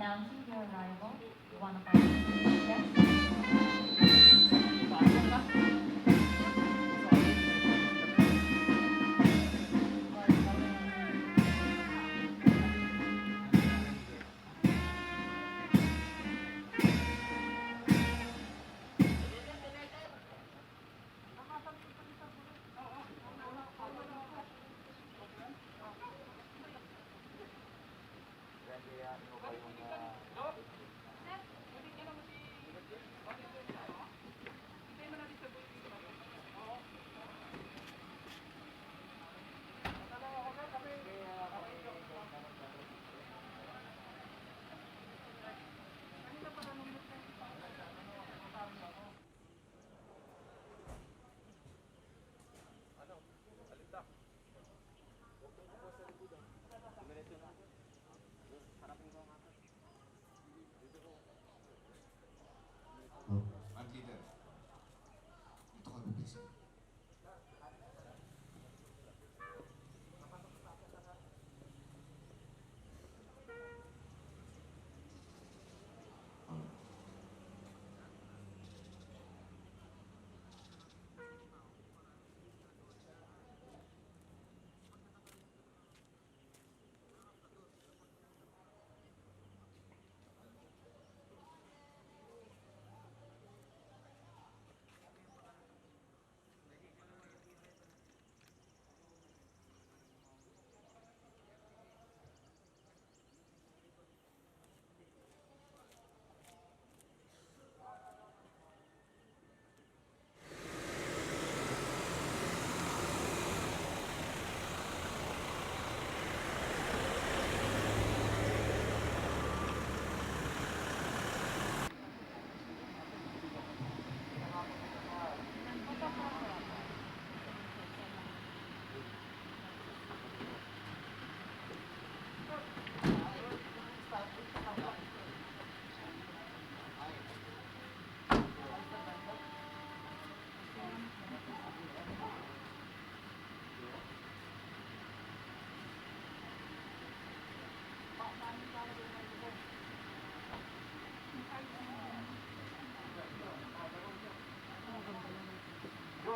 Announcing your arrival, one of our guests. Oh, ang leader. Ito ka, bibisin.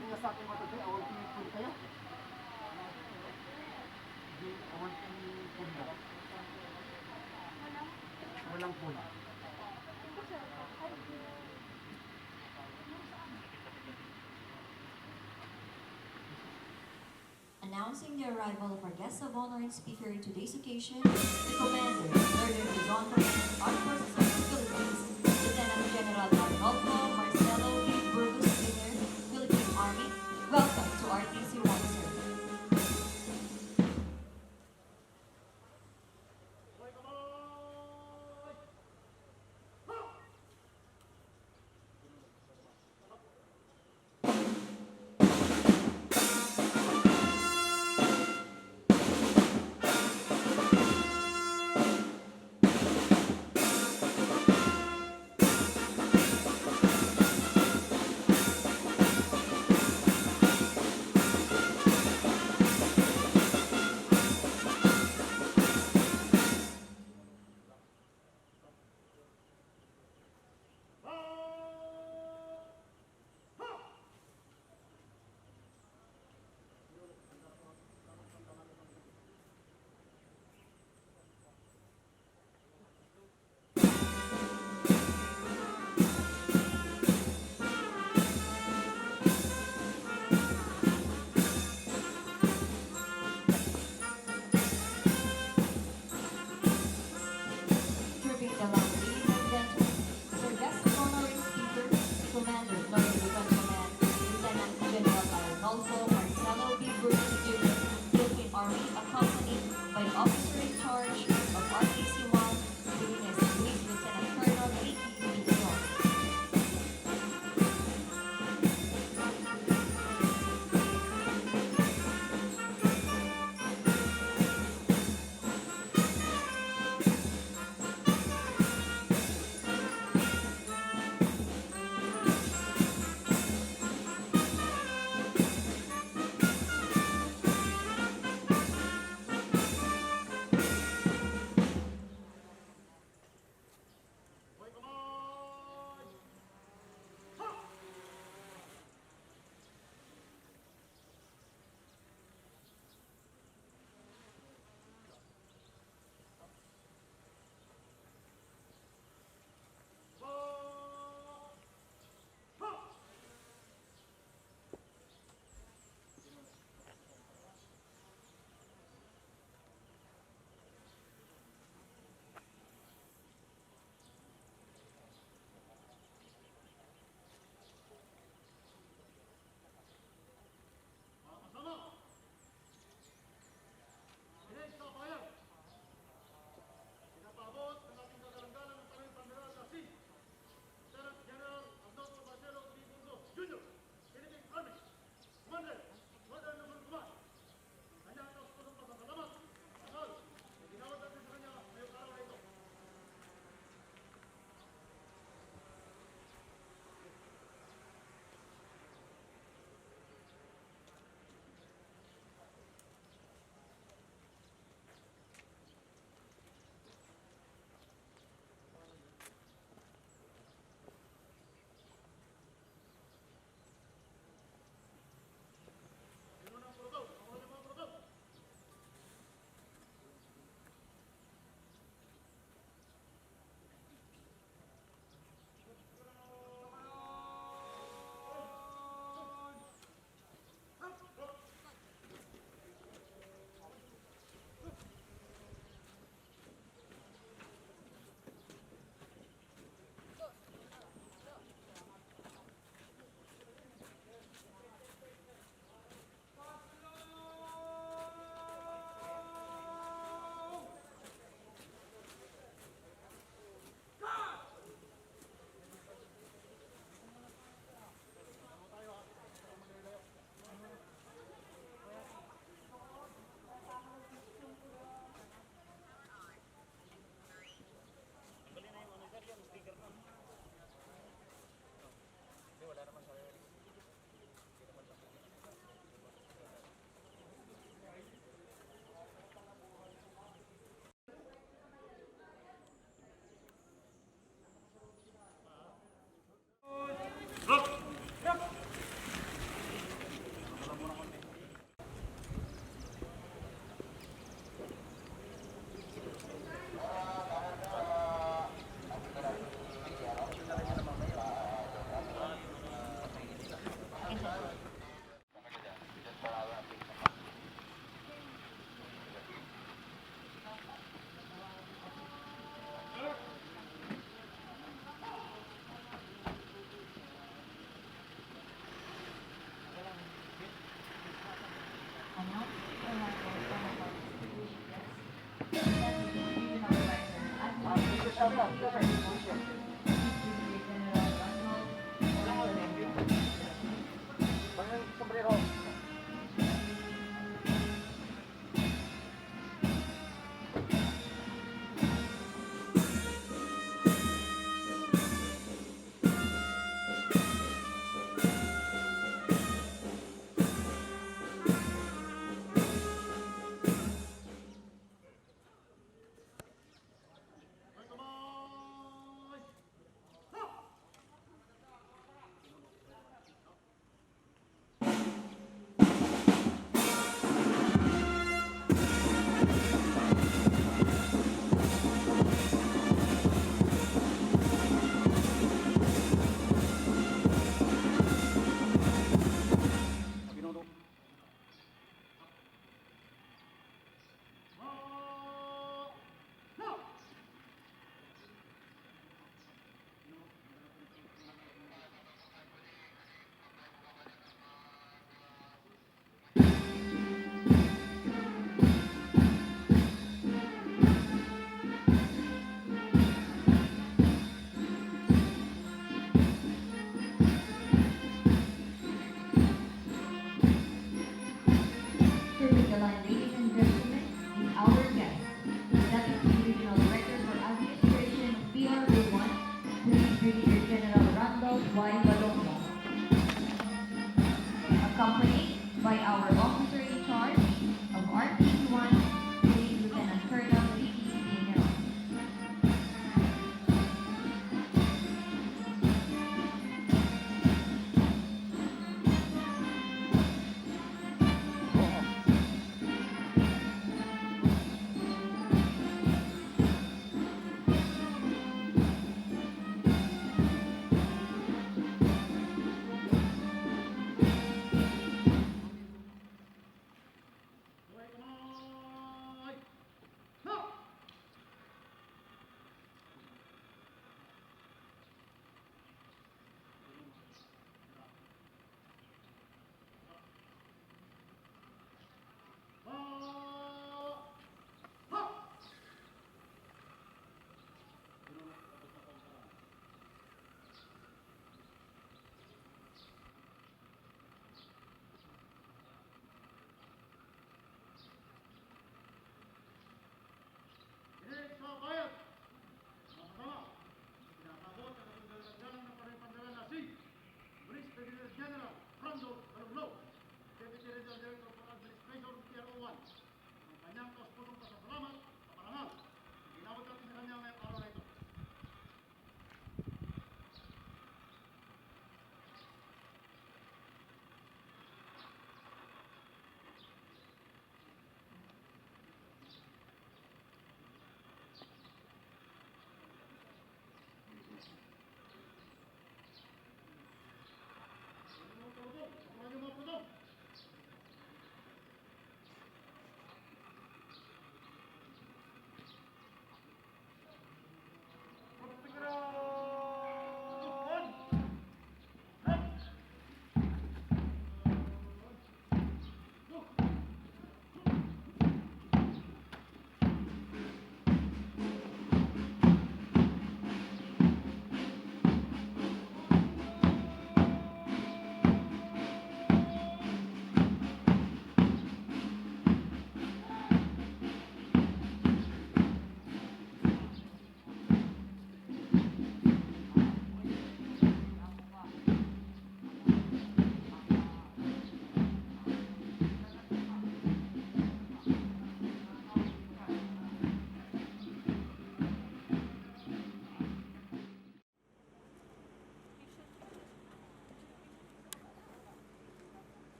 Yung sa akin mo today, awal pinipun kayo. Awal pinipun mo. Walang pun. Announcing the arrival of our guest of honor and speaker in today's occasion, the Commander, Learner Luzon Armed Forces of the Philippines, Lieutenant General Arnolfo Marcelo E. Burgos Jr., Philippine Army. Welcome to RTC 1, sir. Serving the line, ladies and gentlemen, is our guest, the Deputy Regional Director for Administration of PRO1, Police Brigadier General Randolph Y. Balonga. Accompanied by our officer in charge of RTC1, Police Lieutenant Colonel Rites General. General Randolph Balonga, Deputy Regional Director for Administration of PRO1, ang kanyang kausapang pasasalamat sa parangal. Ginawag natin sa kanya ngayong araw na ito.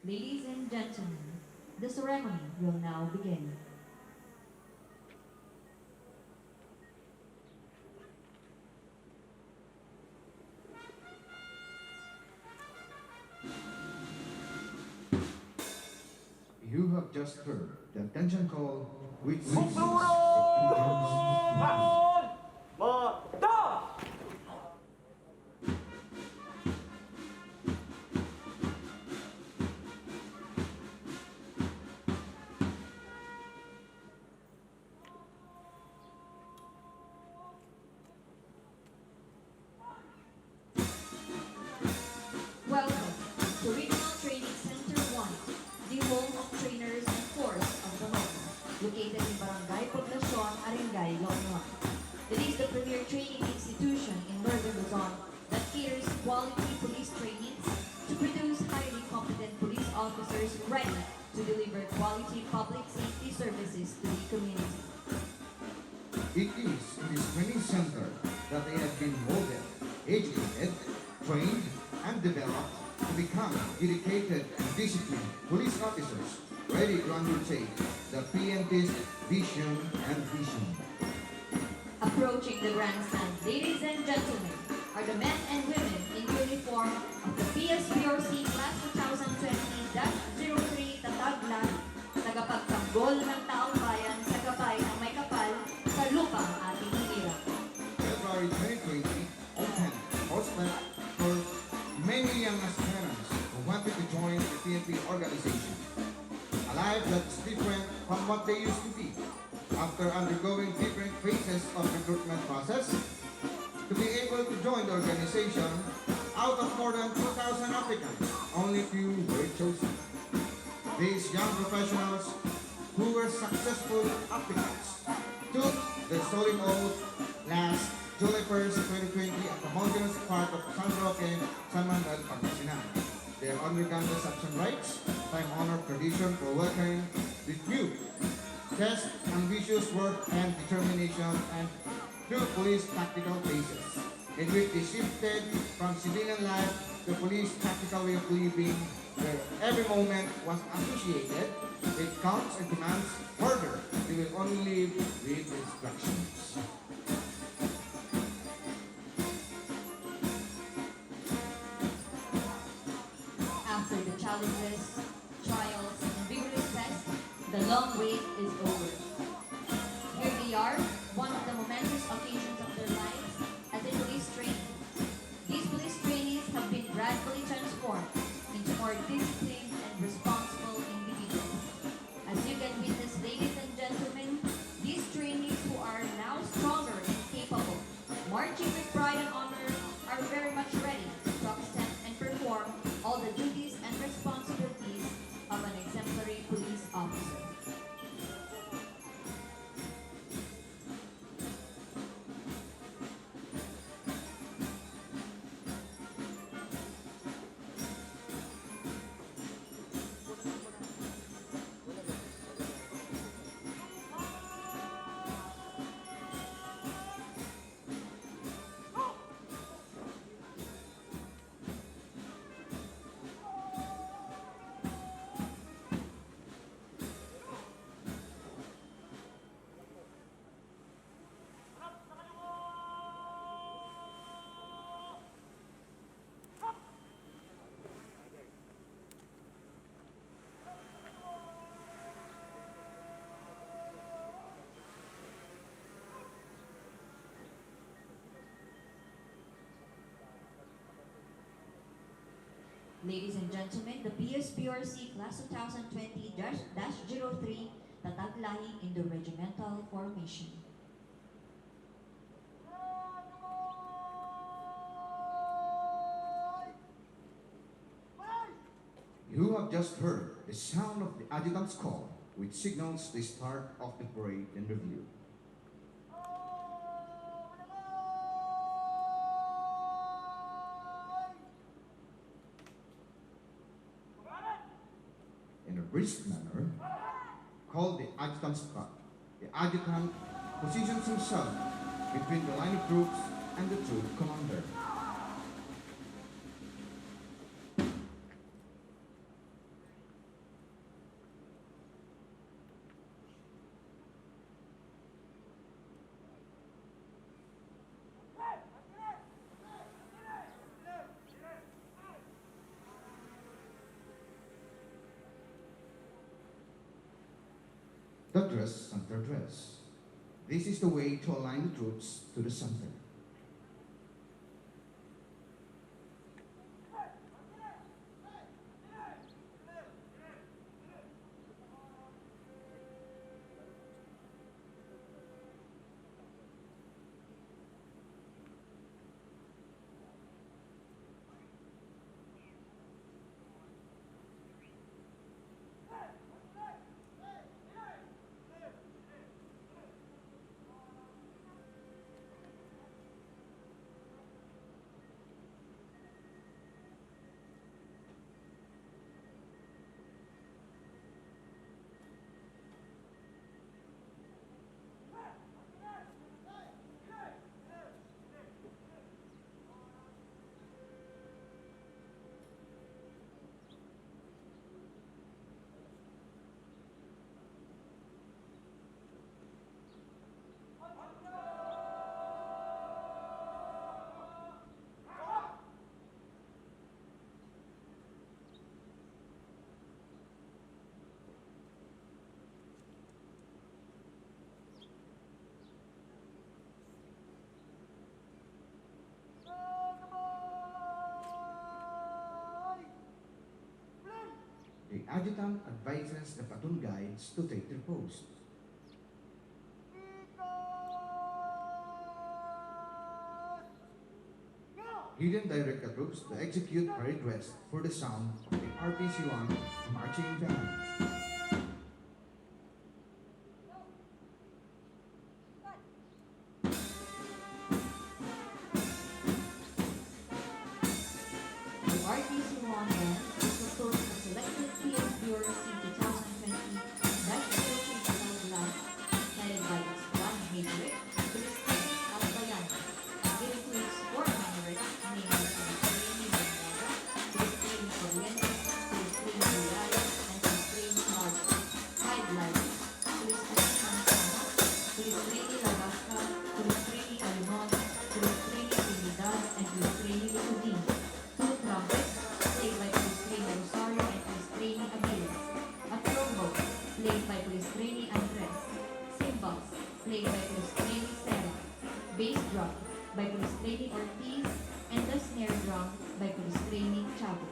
Ladies and gentlemen, the ceremony will now begin. You have just heard the attention call, which means Mata! ready to deliver quality public safety services to the community. It is in this training center that they have been molded, educated, trained, and developed to become dedicated and disciplined police officers ready to undertake the PNP's vision and vision. Approaching the grandstand, ladies and gentlemen, are the men and women in uniform of the PSBRC Class 2020-03 Tatag Lahi, tagapagtanggol ng taong bayan sa gabay ng may kapal sa lupang ating hinirang. February 2020 opened prospect for many young aspirants who wanted to join the PNP organization. A life that's different from what they used to be. After undergoing different phases of recruitment process, to be able to join the organization, out of more than 2,000 applicants, only few were chosen. These young professionals who were successful applicants took the solemn oath last July 1st, 2020 at the mountainous part of San Roque, San Manuel, Pangasinan. They have undergone the Suction Rites, time-honored tradition for welcoming the new test, ambitious work and determination, and two police tactical phases, in which they shifted from civilian life to police tactical way of living, where every moment was associated with counts and commands. Further, they will only live with instructions. After the challenges, trials, and vigorous tests, the long wait is over. Here they are, one of the momentous occasions of their lives as a police trainee. These police trainees have been gradually transformed into more disciplined and responsible individuals. As you can witness, ladies and gentlemen, these trainees who are now stronger and capable, marching with pride and honor, are very much ready to accept and perform all the duties and responsibilities of an exemplary police officer. Ladies and gentlemen, the PSBRC Class 2020-03 Tatag Lahi in the regimental formation. You have just heard the sound of the adjutant's call, which signals the start of the parade and review. In a brisk manner, called the adjutant's cut, the adjutant positions himself between the line of troops and the troop commander. The dress, center dress. This is the way to align the troops to the center. adjutant advises the platoon guides to take their post. He then directs the troops to execute parade rest for the sound of the RTC-1 marching band. The RTC-1 band is the source of selected PBRC 2020 National Festival Lahi, headed by its one majoret, Christine Albayan. It includes four minorites, namely Christine Bandaga, Christine Corrientes, Christine Villalobos, and Christine Marcos. Five lines, Christine Manzano, Christine Lagasca, Christine Calimon, Christine Trinidad, and Christine Licudin. Two trumpets, played by Christine Rosario and Christine Aviles. A trombone, played by Christine Andres. Cymbals, played by Christine Serra. Bass drum, by Christine Ortiz. And the snare drum, by Christine Chavo.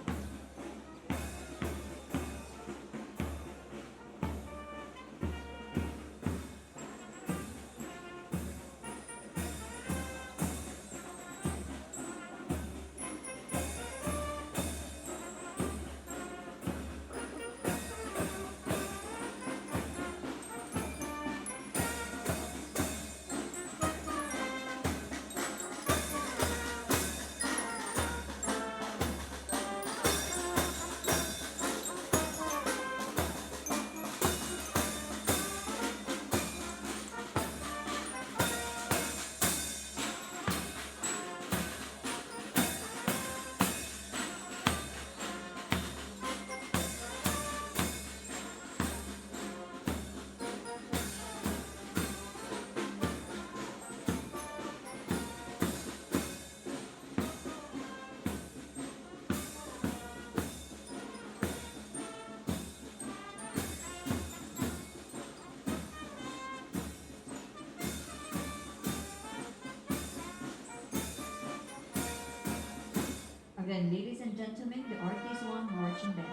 Again, ladies and gentlemen, the RTC-1 Marching Band.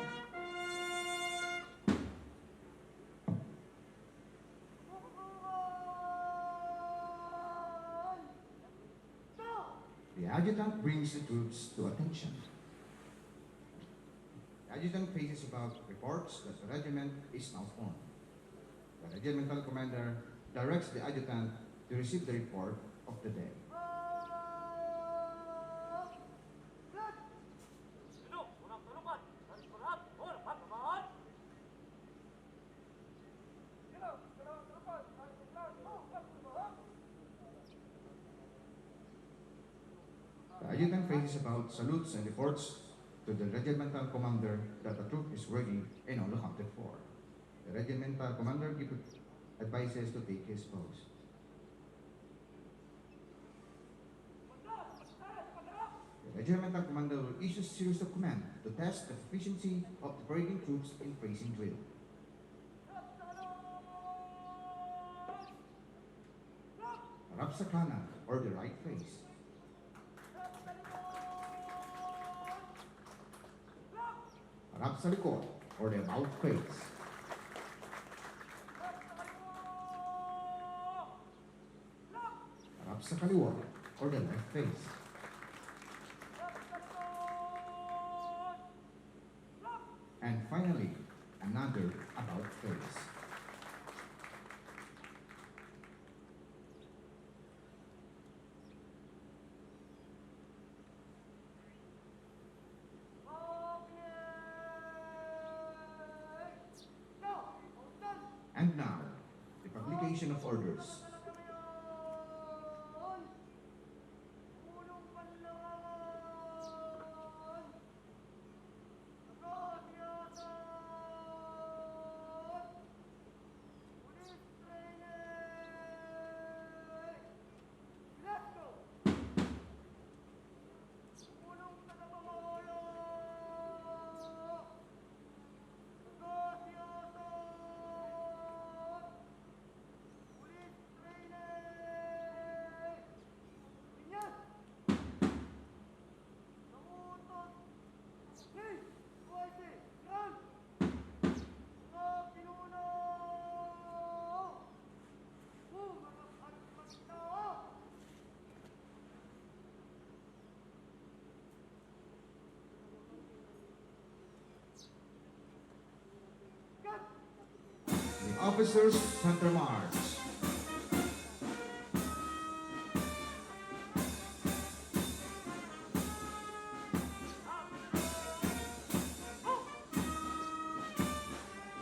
The adjutant brings the troops to attention. The adjutant faces about reports that the regiment is now formed. The regimental commander directs the adjutant to receive the report of the day. The adjutant faces about, salutes and reports to the regimental commander that the troop is ready and all accounted for. The regimental commander gives advices to take his post. The regimental commander will issue series of command to test the efficiency of the parading troops in facing drill. Rapsakana, or the right face. Harap sa likod, or the about face. Harap sa kaliwa, or the left face. And finally, another about face. And now, the publication of orders. Officers Center March.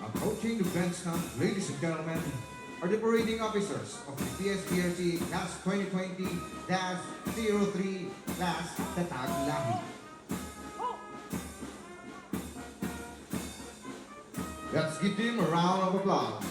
Approaching the bandstand, ladies and gentlemen, are the parading officers of the PSBRC Class 2020-03 Class Tatag Lahi. Let's give them a round of applause.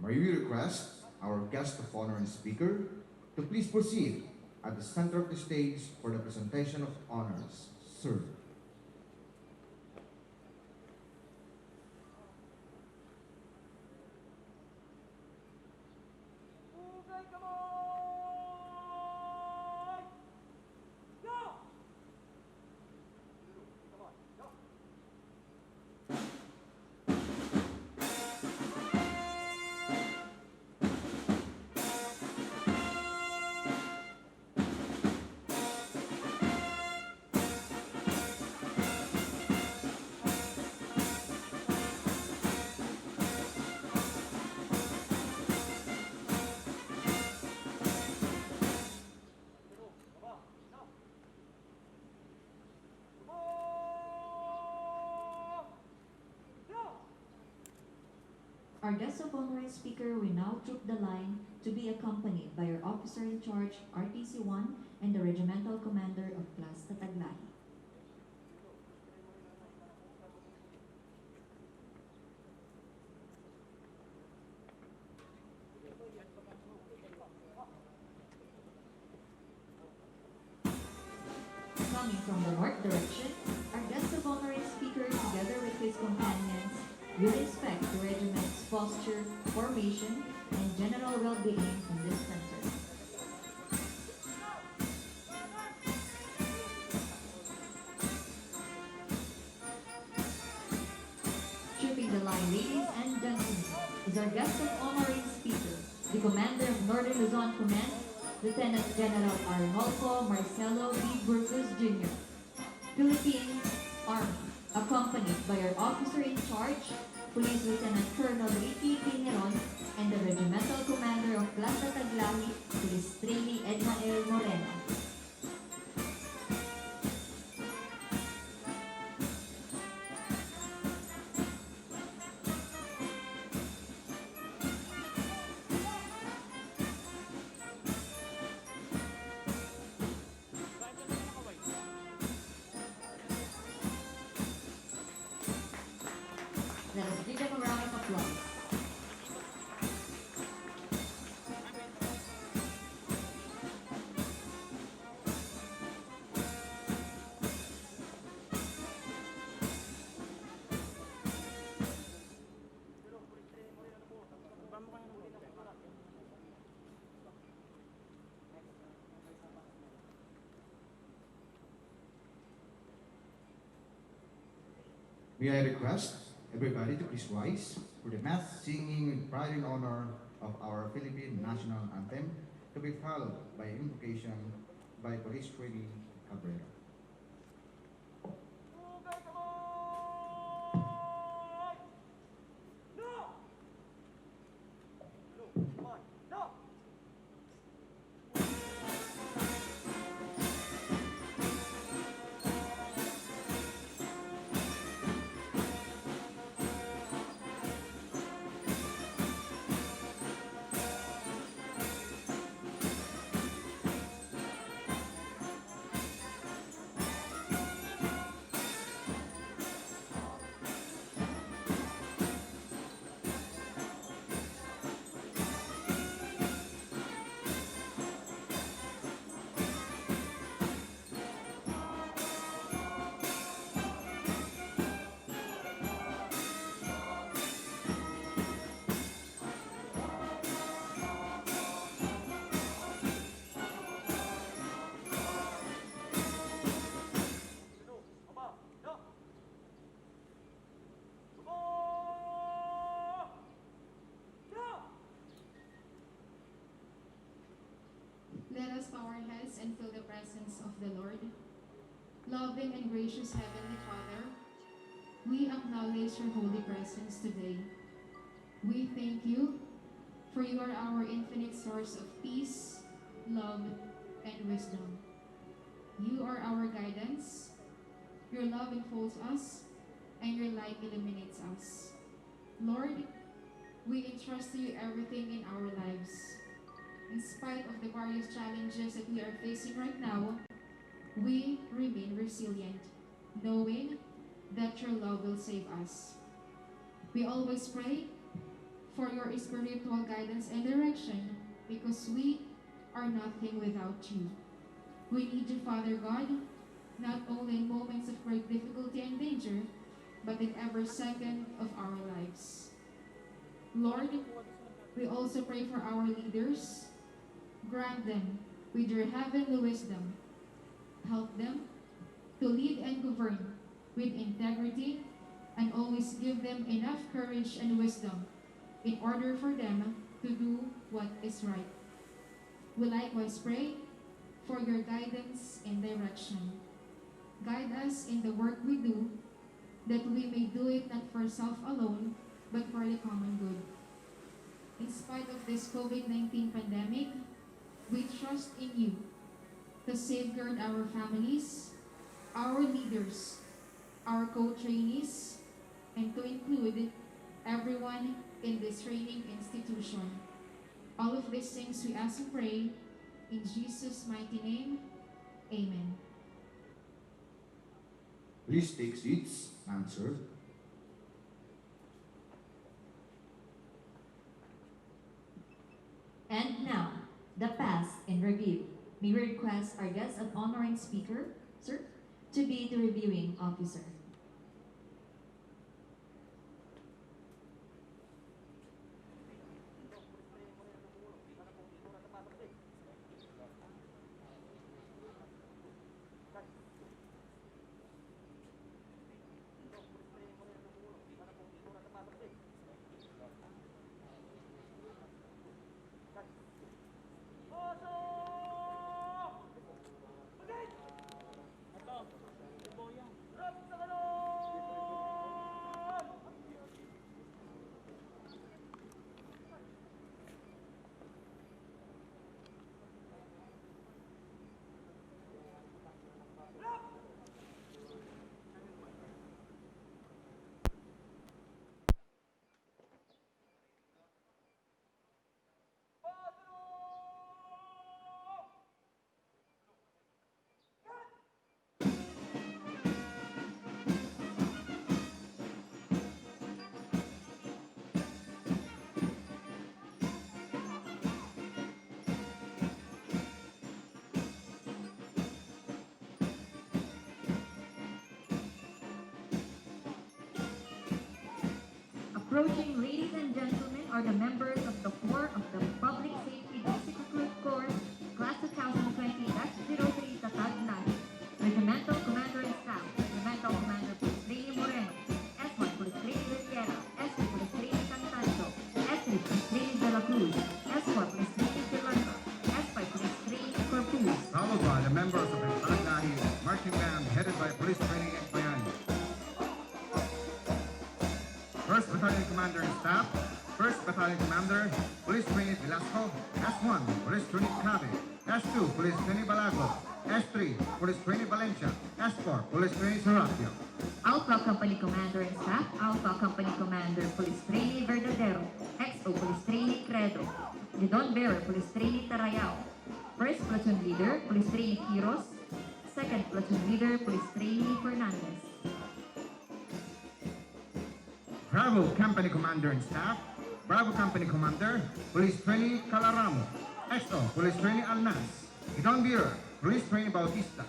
May we request our guest of honor and speaker to please proceed at the center of the stage for the presentation of honors. Sir. Our guest of honor and speaker will now troop the line to be accompanied by our officer in charge, RTC 1, and the regimental commander of Class Tatag Lahi. Coming from the north direction, our guest of honor and speaker, together with his companions, will inspect the regiment's posture, formation, and general well-being from this center. Trooping the line, ladies and gentlemen, is our guest of honor and speaker, the commander of Northern Luzon Command, Lieutenant General Arnolfo Marcelo B. Burgos Jr., Philippine Army, accompanied by our officer in charge, Police Lieutenant Colonel Ricky Pineron, and the regimental commander of Class Tatag Lahi, Police Trainee Edmael Moreno. Let us give them a round of applause. May I request everybody to please rise for the mass singing with pride and honor of our Philippine national anthem, to be followed by invocation by Police Trainee Cabrera. us bow our heads and feel the presence of the Lord. Loving and gracious Heavenly Father, we acknowledge your holy presence today. We thank you, for you are our infinite source of peace, love, and wisdom. You are our guidance. Your love enfolds us, and your light illuminates us. Lord, we entrust to you everything in our lives. In spite of the various challenges that we are facing right now, we remain resilient, knowing that your love will save us. We always pray for your spiritual guidance and direction, because we are nothing without you. We need you, Father God, not only in moments of great difficulty and danger, but in every second of our lives. Lord, we also pray for our leaders. Grant them with your heavenly wisdom. Help them to lead and govern with integrity, and always give them enough courage and wisdom in order for them to do what is right. We likewise pray for your guidance and direction. Guide us in the work we do, that we may do it not for self alone, but for the common good. In spite of this COVID-19 pandemic, we trust in you to safeguard our families, our leaders, our co-trainees, and to include everyone in this training institution. All of these things we ask and pray in Jesus' mighty name. Amen. Please take seats. Answer. And now, the past in review. May we request our guest of honor and speaker, sir, to be the reviewing officer. Approaching, ladies and gentlemen, are the members of the Corps of the Public Safety Basic Recruit Corps, Class 2020-03 Tatag Lahi. Regimental Commander and Staff, Regimental Commander Police Lahi Moreno, S1 Police Lahi Riviera, S2 Police Lahi Cantanto, S3 Police Lahi De La Cruz, S4 Police Lahi Delano, S5 Police Lahi Corpus. Followed by the members of the Tatag Lahi marching band headed by Police Training Ekbayani. First Battalion Commander and Staff, First Battalion Commander, Police Training Velasco, S1, Police Training Cabe, S2, Police Training Balago, S3, Police Training Valencia, S4, Police Training Serapio. Alpha Company Commander and Staff, Alpha Company Commander, Police Trainee Verdadero, XO Police Trainee Credo, Gidon Bearer, Police Trainee Tarayao, First Platoon Leader, Police Trainee Quiros, Second Platoon Leader, Police Trainee Fernandez. Bravo Company Commander and Staff, Bravo Company Commander, Police Trainee Calaramo, XO, Police Trainee Alnas, Gidon Bearer, Police Trainee Bautista.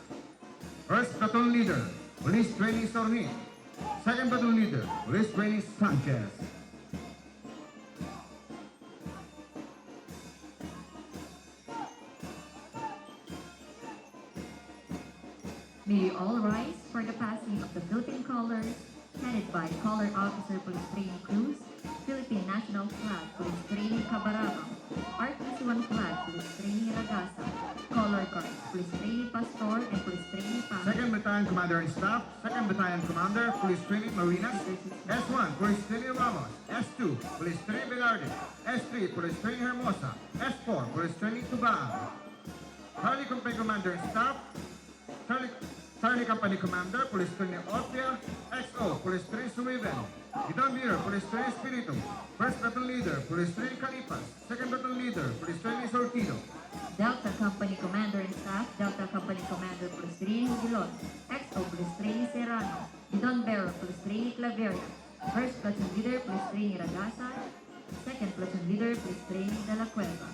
First Platoon Leader, Police Trainee Sorni. Second Platoon Leader, Police Trainee Sanchez. May you all rise for the passing of the Philippine colors, headed by Color Officer Police Trainee Cruz, Philippine National Flag Police Trainee Cabarabang, RTC 1 Flag Police Trainee Ragasa, Color Battalion Commander in Staff, 2nd Battalion Commander, Police Training Marinas, S1, Police Training Ramos, S2, Police Training Velarde, S3, Police Training Hermosa, S4, Police Training Tubaan, Charlie Company Commander in Staff, Charlie Company Commander, Police Training Austria, XO, Police Training Suiven, Gidon Leader, Police Training Espiritu, 1st Battalion Leader, Police Training Calipas, 2nd Battalion Leader, Police Training Sortido, Delta Company Commander and Staff, Delta Company Commander Police Training Hugilon, XO Police Training Serrano, Gidon Vero Police Training Claveria, 1st Platoon Leader Police Training Ragasa, 2nd Platoon Leader Police Training De La Cueva.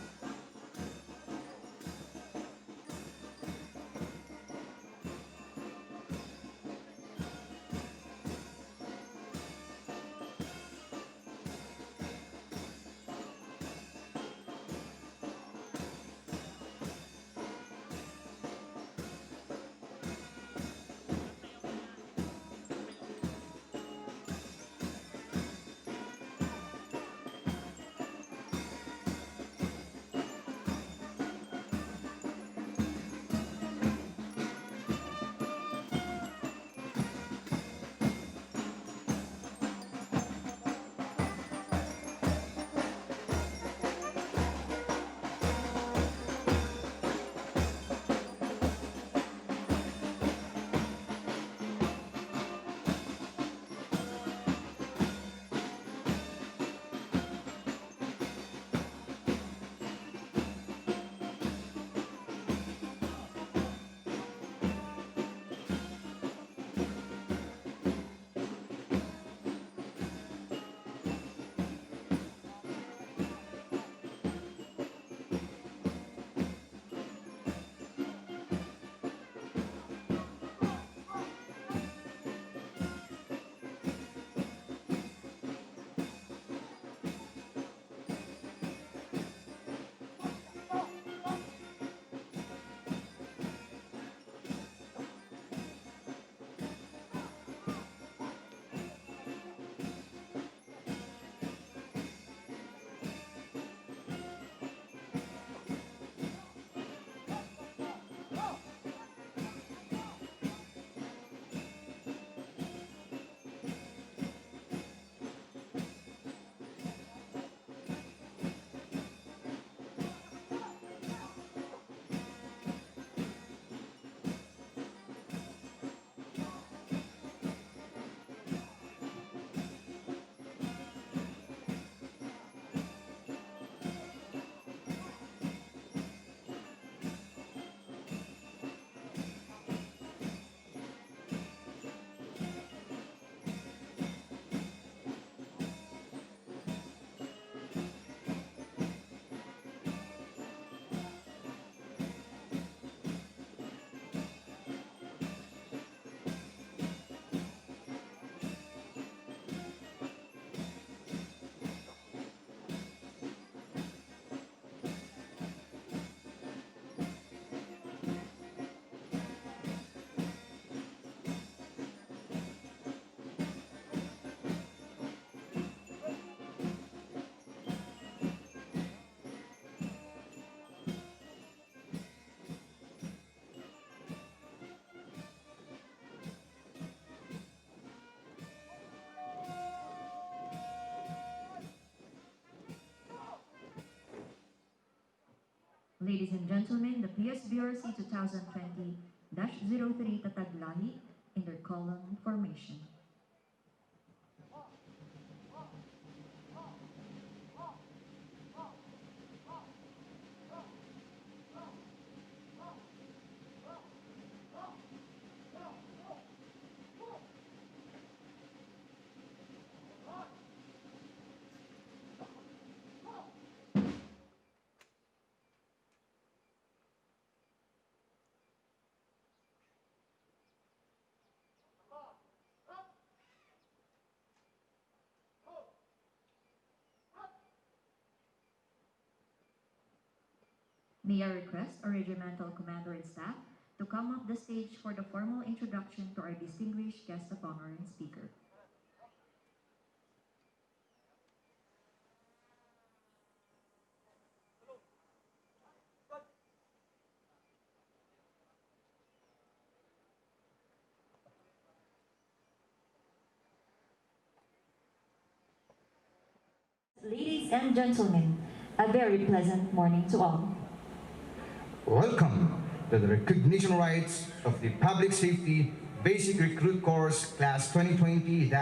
Ladies and gentlemen, the PSBRC 2020-03 Tatag Lahi in their column formation. May I request our regimental commander and staff to come up the stage for the formal introduction to our distinguished guest of honor and speaker. Ladies and gentlemen, a very pleasant morning to all. Welcome to the recognition rites of the Public Safety Basic Recruit Course Class 2020-03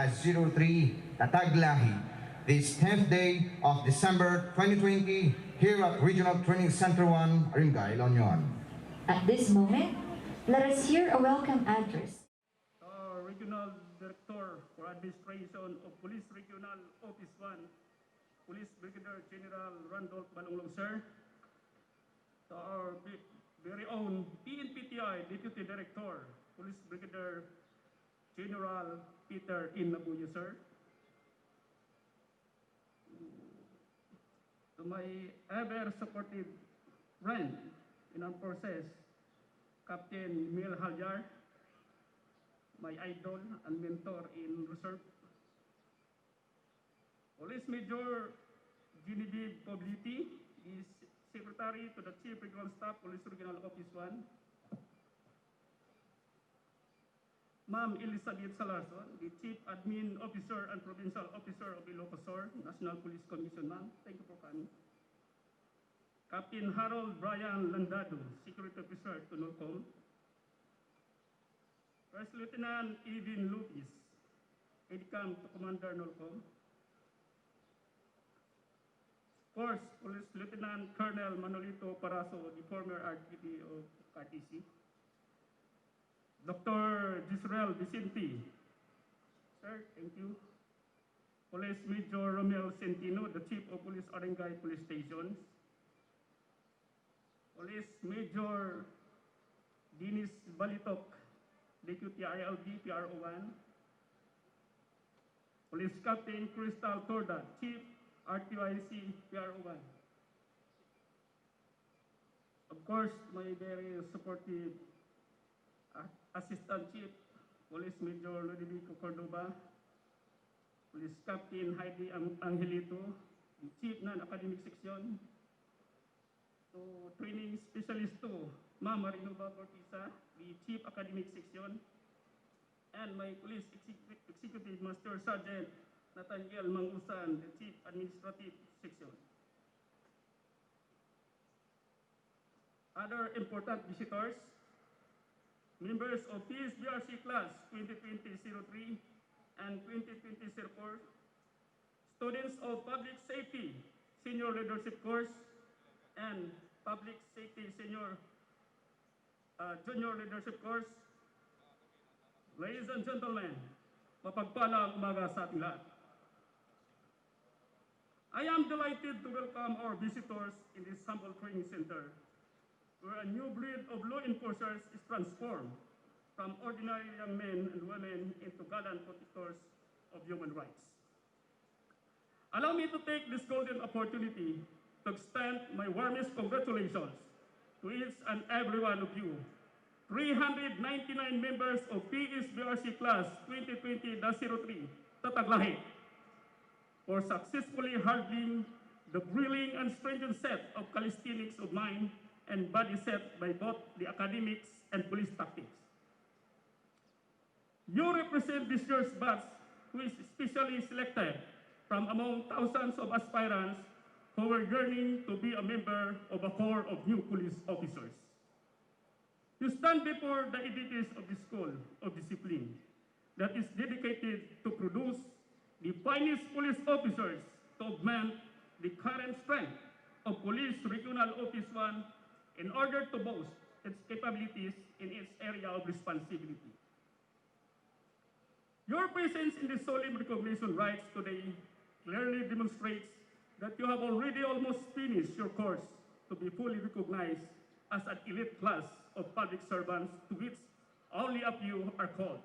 Tatag Lahi, this 10th day of December 2020 here at Regional Training Center 1, Ringay, La Union. At this moment, let us hear a welcome address. Our Regional Director for Administration of Police Regional Office 1, Police Brigadier General Randolph Balonglong, sir. To our very own PNPTI Deputy Director, Police Brigadier General Peter Inabuyo, sir. To my ever supportive friend in armed forces, Captain Mil Halyar, my idol and mentor in reserve. Police Major Genevieve Pobliti is Secretary to the Chief Regional Staff, Police Regional Office 1. Ma'am Elizabeth Salarson, the Chief Admin Officer and Provincial Officer of Ilocos National Police Commission, ma'am. Thank you for coming. Captain Harold Brian Landado, Security Officer to NORCOM. First Lieutenant Edwin Lupis, EDCAM to Commander NORCOM. Of course, Police Lieutenant Colonel Manolito Paraso, the former RTC of RTC. Dr. Gisrael Vicente, sir, thank you. Police Major Romel Centino, the Chief of Police Arengay Police Stations. Police Major Dennis Balitok, Deputy ILB, PRO1. Police Captain Crystal Torda, Chief RTYC, PRO1. Of course, my very supportive Assistant Chief, Police Major Ludovico Cordoba, Police Captain Heidi Angelito, the Chief Non-Academic Section, to Training Specialist 2, Ma'am Marinova Cortisa, the Chief Academic Section, and my Police Executive Master Sergeant Nathaniel Mangusan, the Chief Administrative Section. Other important visitors, members of PBRC Class 2020-03 and 2020-04, students of Public Safety Senior Leadership Course and Public Safety Junior Leadership Course. Ladies and gentlemen, mapagpalang umaga sa ating lahat. I am delighted to welcome our visitors in this humble training center, where a new breed of law enforcers is transformed from ordinary young men and women into gallant protectors of human rights. Allow me to take this golden opportunity to extend my warmest congratulations to each and every one of you, 399 members of PBRC Class 2020-03 Tatag Lahi, for successfully handling the thrilling and stringent set of calisthenics of mind and body set by both the academics and police tactics. You represent this year's batch, who is specially selected from among thousands of aspirants who were yearning to be a member of a corps of new police officers. You stand before the edifice of the School of Discipline that is dedicated to produce the finest police officers to augment the current strength of Police Regional Office 1 in order to boast its capabilities in its area of responsibility. Your presence in the solemn recognition rites today clearly demonstrates that you have already almost finished your course to be fully recognized as an elite class of public servants to which only a few are called,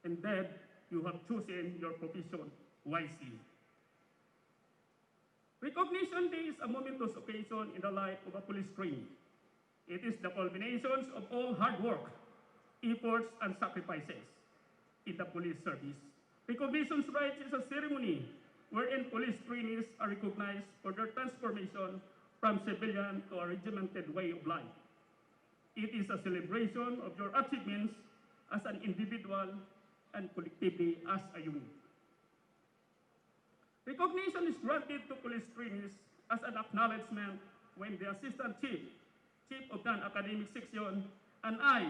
and that you have chosen your profession wisely. Recognition Day is a momentous occasion in the life of a police trainee. It is the culmination of all hard work, efforts, and sacrifices in the police service. Recognition Rites is a ceremony wherein police trainees are recognized for their transformation from civilian to a regimented way of life. It is a celebration of your achievements as an individual and collectively as a unit. Recognition is granted to police trainees as an acknowledgement when the Assistant Chief, Chief of Non-Academic Section, and I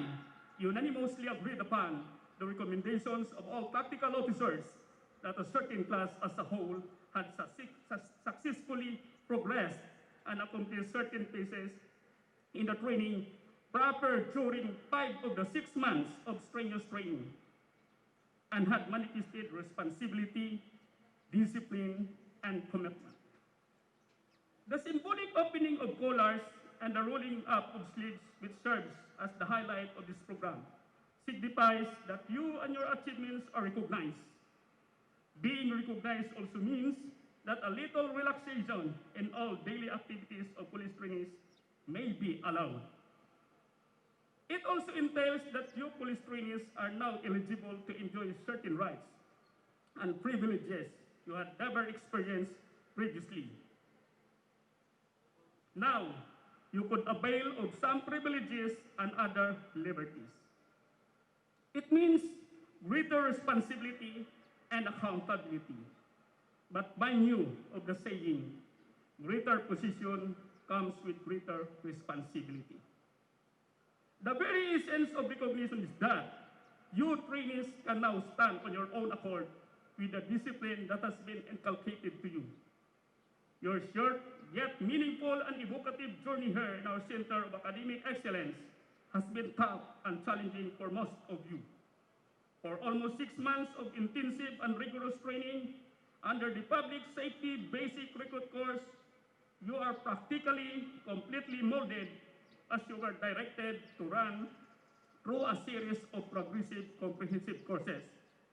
unanimously agreed upon the recommendations of all tactical officers that a certain class as a whole had successfully progressed and accomplished certain phases in the training proper during 5 of the 6 months of strenuous training and had manifested responsibility, discipline, and commitment. The symbolic opening of collars and the rolling up of sleeves, which serves as the highlight of this program, signifies that you and your achievements are recognized. Being recognized also means that a little relaxation in all daily activities of police trainees may be allowed. It also entails that you police trainees are now eligible to enjoy certain rights and privileges you had never experienced previously. Now, you could avail of some privileges and other liberties. It means greater responsibility and accountability. But mind you of the saying, greater position comes with greater responsibility. The very essence of recognition is that you trainees can now stand on your own accord with the discipline that has been inculcated to you. Your short yet meaningful and evocative journey here in our Center of Academic Excellence has been tough and challenging for most of you. For almost 6 months of intensive and rigorous training under the Public Safety Basic Recruit Course, you are practically completely molded as you were directed to run through a series of progressive comprehensive courses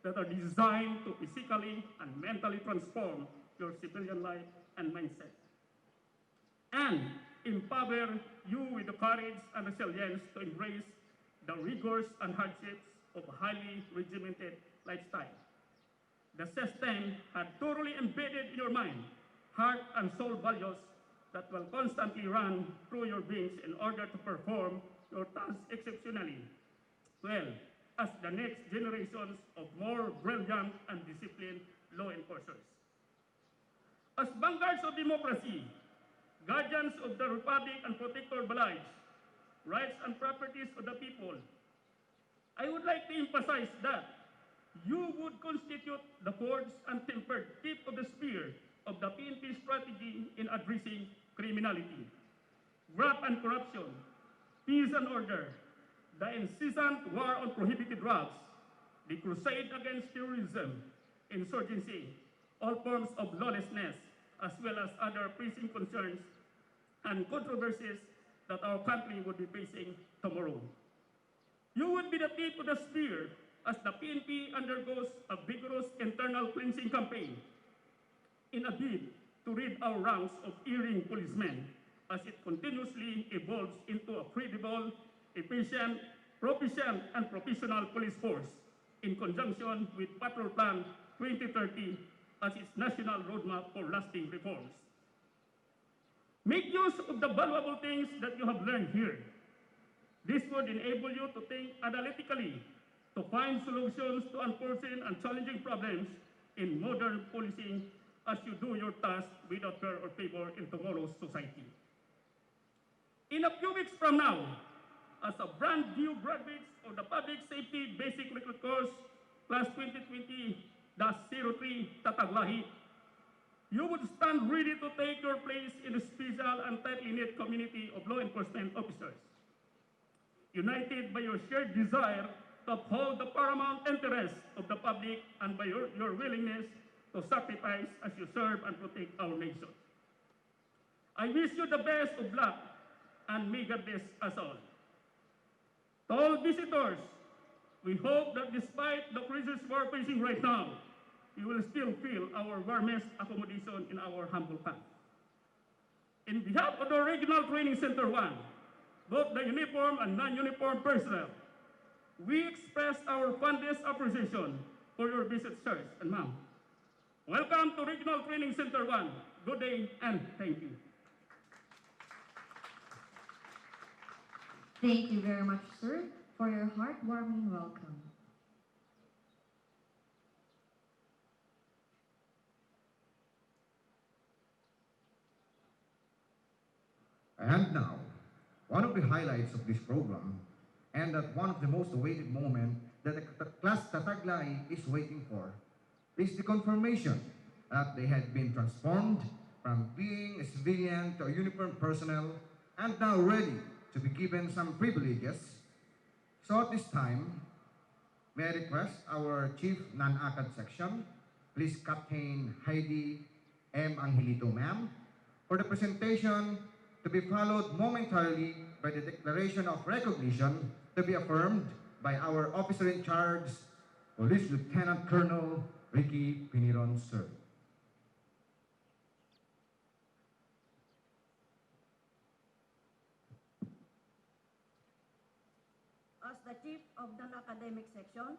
that are designed to physically and mentally transform your civilian life and mindset, and empower you with the courage and resilience to embrace the rigors and hardships of a highly regimented lifestyle. The system had thoroughly embedded in your mind, heart, and soul values that will constantly run through your beings in order to perform your tasks exceptionally well as the next generations of more brilliant and disciplined law enforcers. As vanguards of democracy, guardians of the Republic and protector of lives, rights and properties of the people, I would like to emphasize that you would constitute the forged and tempered tip of the spear of the PNP strategy in addressing criminality, graft and corruption, peace and order, the incessant war on prohibited drugs, the crusade against terrorism, insurgency, all forms of lawlessness, as well as other pressing concerns and controversies that our country would be facing tomorrow. You would be the tip of the spear as the PNP undergoes a vigorous internal cleansing campaign in a bid to rid our ranks of erring policemen as it continuously evolves into a credible, efficient, proficient, and professional police force in conjunction with Patrol Plan 2030 as its national roadmap for lasting reforms. Make use of the valuable things that you have learned here. This would enable you to think analytically, to find solutions to unforeseen and challenging problems in modern policing as you do your task without fear or favor in tomorrow's society. In a few weeks from now, as a brand new graduates of the Public Safety Basic Recruit Course, Class 2020-03 Tatag Lahi, you would stand ready to take your place in a special and tightly knit community of law enforcement officers, united by your shared desire to uphold the paramount interests of the public and by your willingness to sacrifice as you serve and protect our nation. I wish you the best of luck and may God bless us all. To all visitors, we hope that despite the crisis we are facing right now, you will still feel our warmest accommodation in our humble camp. In behalf of the Regional Training Center 1, both the uniform and non-uniform personnel, we express our fondest appreciation for your visit, sirs and ma'am. Welcome to Regional Training Center 1. Good day and thank you. Thank you very much, sir, for your heartwarming welcome. And now, one of the highlights of this program, and that one of the most awaited moment that the class Tatag Lahi is waiting for, is the confirmation that they had been transformed from being a civilian to a uniformed personnel and now ready to be given some privileges. So at this time, may I request our Chief Non-ACAD Section, please Captain Heidi M. Angelito, ma'am, for the presentation to be followed momentarily by the declaration of recognition to be affirmed by our officer in charge, Police Lieutenant Colonel Ricky Piniron, sir. As the Chief of the Academic Section,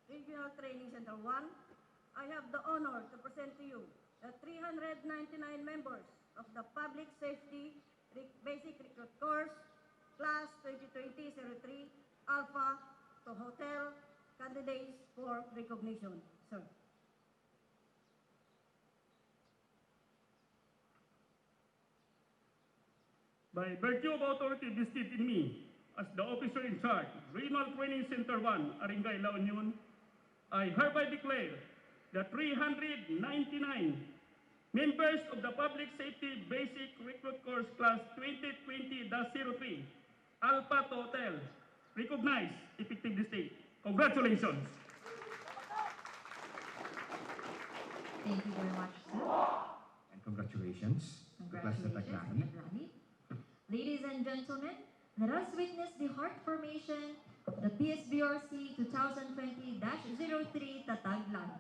Regional Training Center 1, I have the honor to present to you the 399 members of the Public Safety Basic Recruit Course, Class 2020-03, Alpha to Hotel candidates for recognition, sir. By virtue of authority vested in me as the officer in charge, Regional Training Center 1, Aringay, La Union, I hereby declare the 399 members of the Public Safety Basic Recruit Course Class 2020-03, Alpha to Hotel, recognized effective this day. Congratulations! Thank you very much, sir. And congratulations to class Tatag Lahi. Tatag Lahi. Ladies and gentlemen, let us witness the heart formation of the PSBRC 2020-03 Tatag Lahi.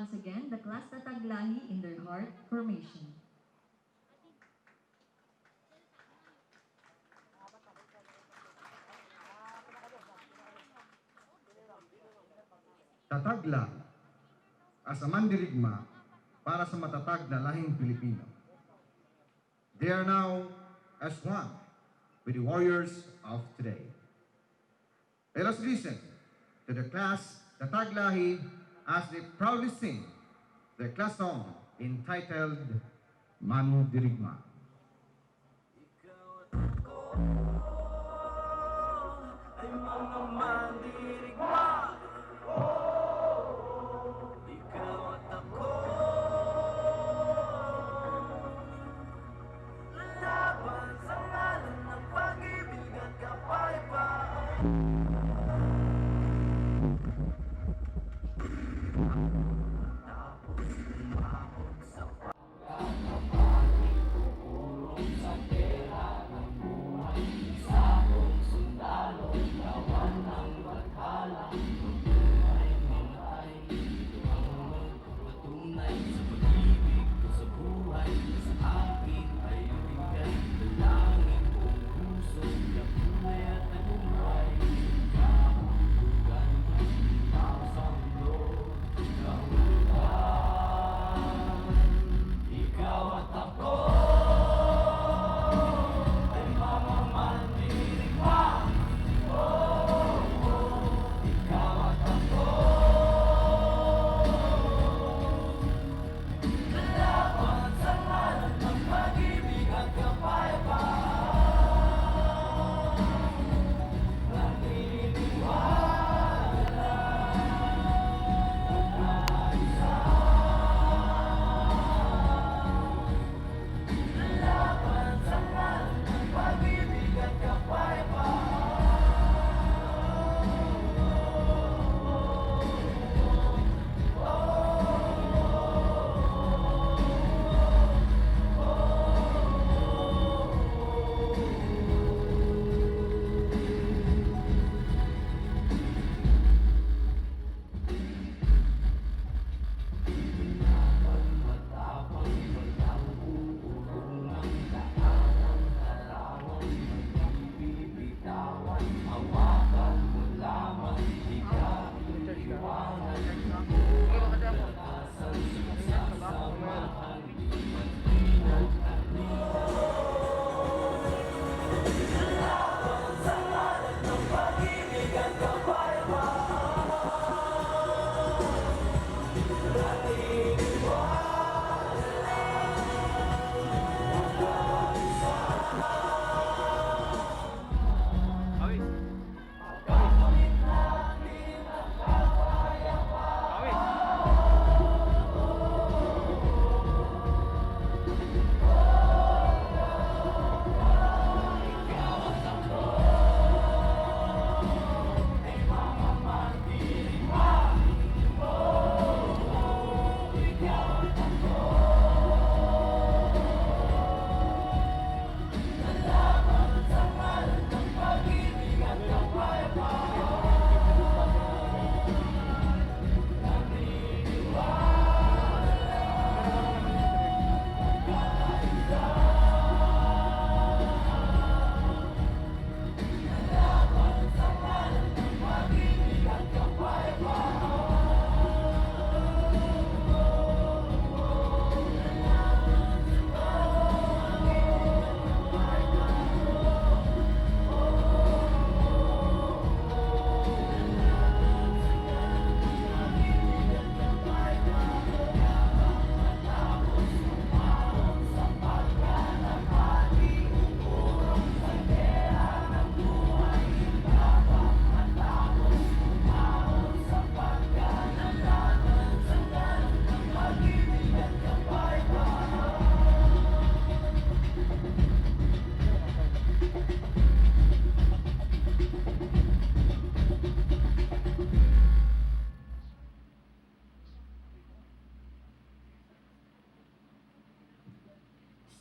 once again the class Tatag Lahi in their heart formation. Tatag Lahi as a mandirigma para sa matatag na lahing Pilipino. They are now as one with the warriors of today. Let us listen to the class Tatag Lahi as they proudly sing their class song entitled Mandirigma. Ay mga mandirigma, ikaw at ako, lalaban sa ngalan ng pag-ibig at kapayapaan.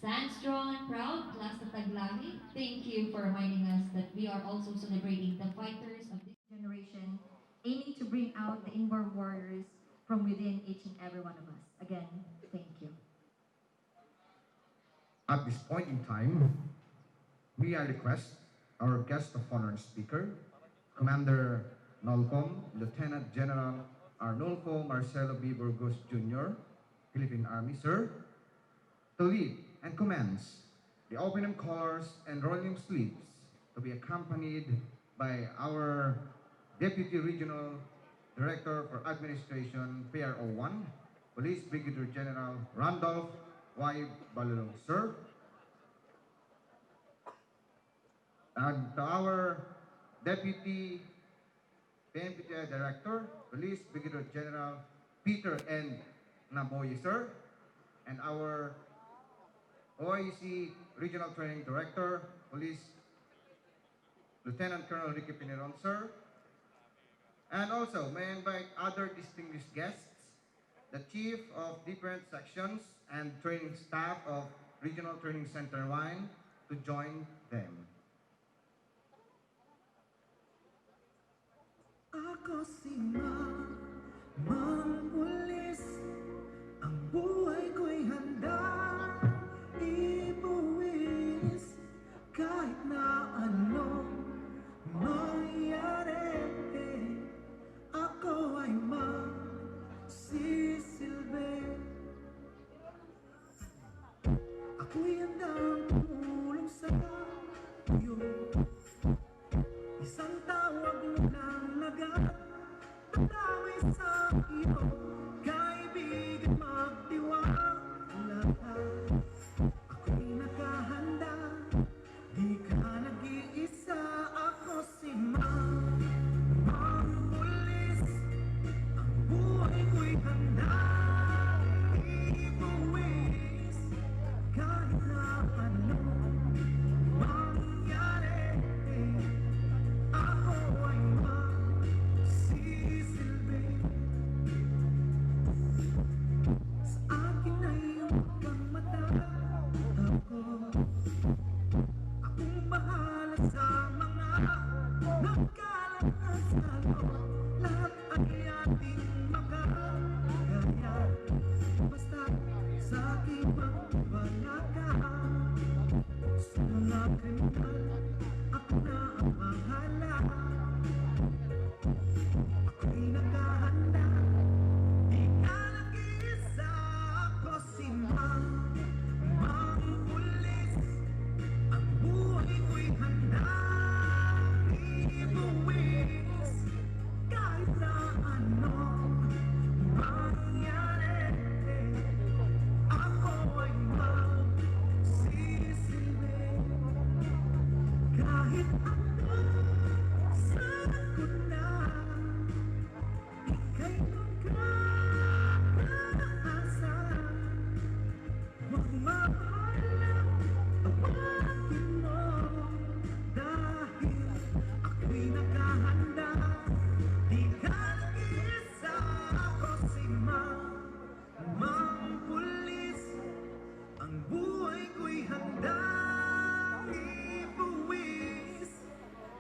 Stand strong and proud, class Tatag Lahi. Thank you for reminding us that we are also celebrating the fighters of this generation, aiming to bring out the inborn warriors from within each and every one of us. Again, thank you. At this point in time, may I request our guest of honor speaker, Commander Nolcom, Lieutenant General Arnulfo Marcelo B. Burgos Jr., Philippine Army, sir, to lead and commence the opening colors and rolling sleeves, to be accompanied by our Deputy Regional Director for Administration, PRO1, Police Brigadier General Randolph Y. Balulong, sir, and to our Deputy PNP Director, Police Brigadier General Peter N. Naboy, sir, and our OIC Regional Training Director, Police Lieutenant Colonel Ricky Pineron, sir. And also, may I invite other distinguished guests, the Chief of different sections and training staff of Regional Training Center 1 to join them. Ako si Mang Pulis, ang buhay ko'y handa ibuwis kahit na anong mangyari. Ako ay magsisilbi, ako'y handang tumulong sa iyo. Isang tawag mo lang lagat, tatawi sa iyo, kaibigan magtiwala ka. Ako'y nakahanda, di ka nag-iisa. Ako si Mang Pulis, ang buhay ko'y handa ibuwis kahit na anong mangyari. Ako ay magsisilbi, sa akin ay huwag kang matatakot. Akong bahala sa mga nagkalat na salot. Lahat ay ating makakaya, basta sa aking pagwala ka. Sa mga kriminal, ako na ang bahala. Ako'y nakahanda, di ka nag-iisa. Ako si Mang Pulis, ang buhay ko'y handa ibuwis kahit na anong mangyari. Ako ay magsisilbi kahit anong sakuna. Ika'y magkakaasa, huwag mahala, tawagin mo, dahil ako'y nakahanda, di ka nag-iisa. Ako si Mang Pulis, ang buhay ko'y handa ibuwis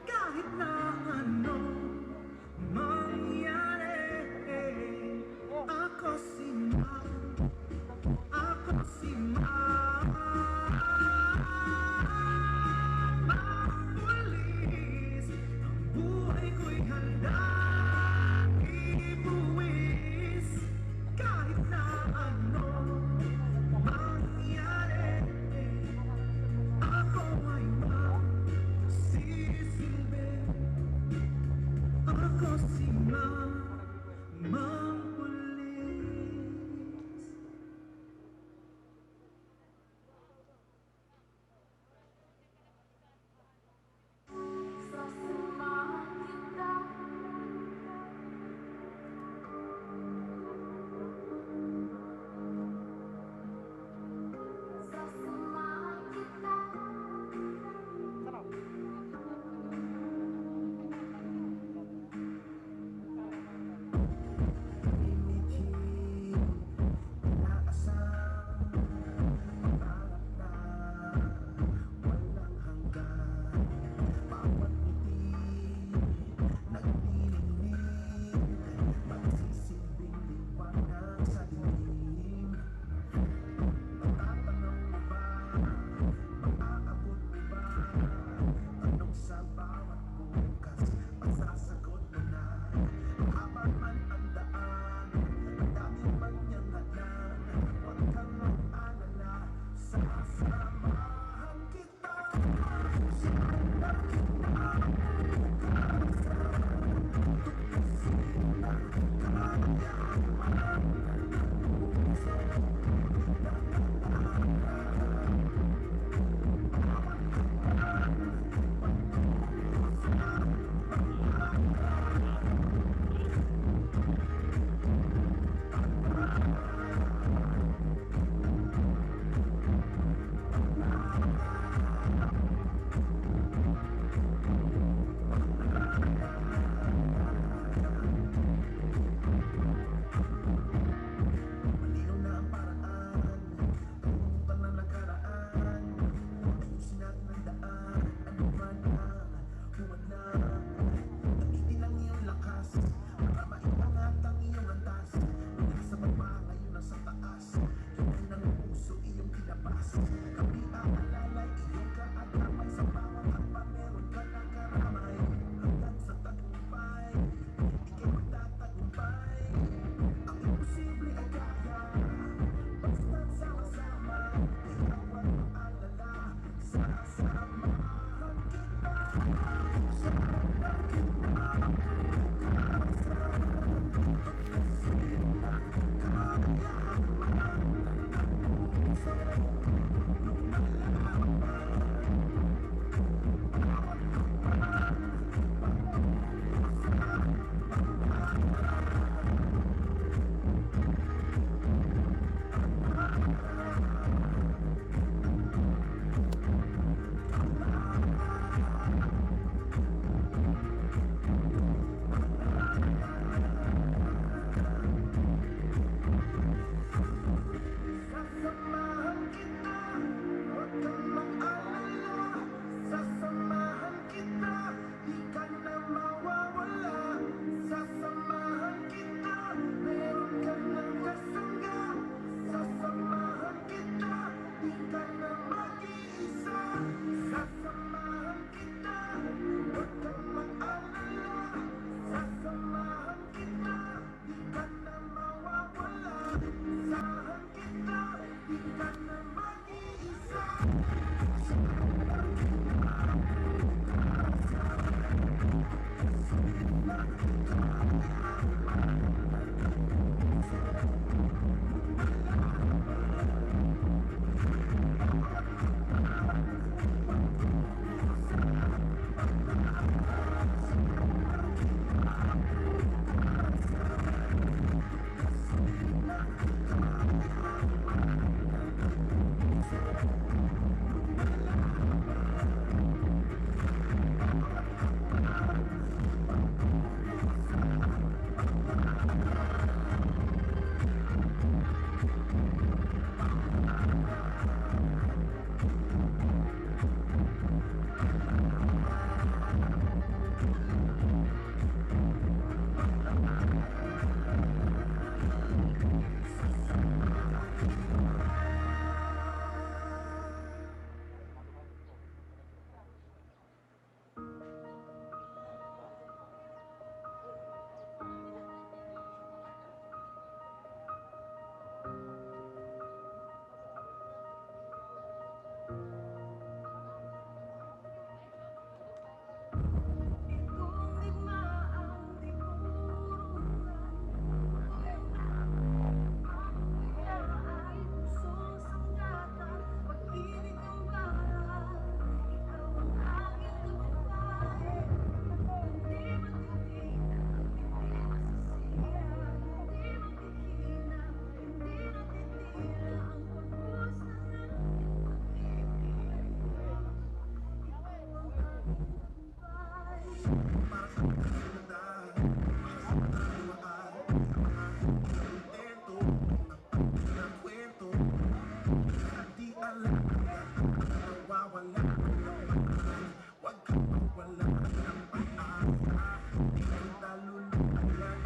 kahit na anong mangyari. Ako si Pulis, ang buhay ko'y handa ibuwis kahit na anong mangyari. Ako ay magsisilbi, ako si Mang Pulis. Sasamahan kita, sasamahan kita. Magsisilbing liwanag.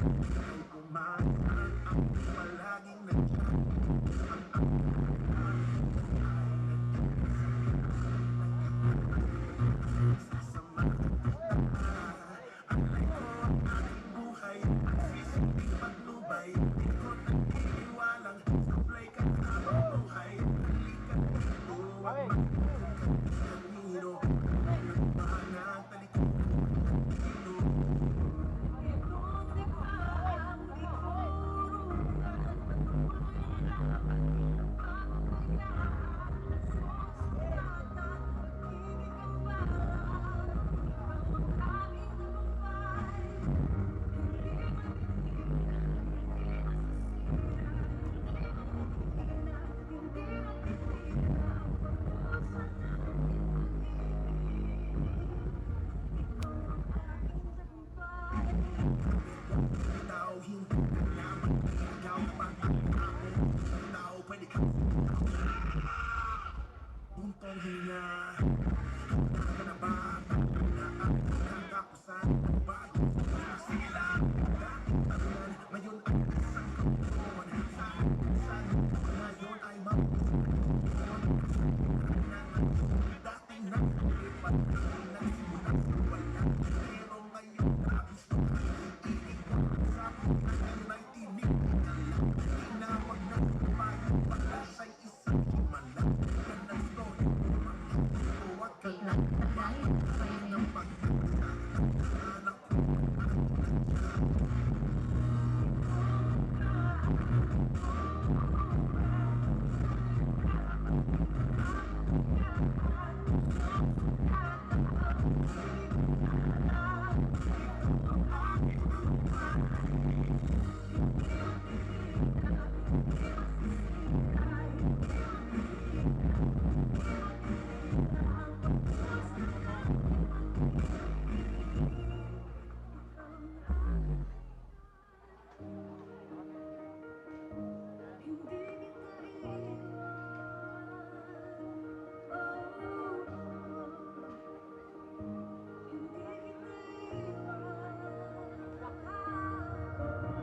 Okay, class Tatag Lahi, 5 minutes. Last 3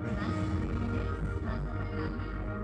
minutes, class Tatag Lahi.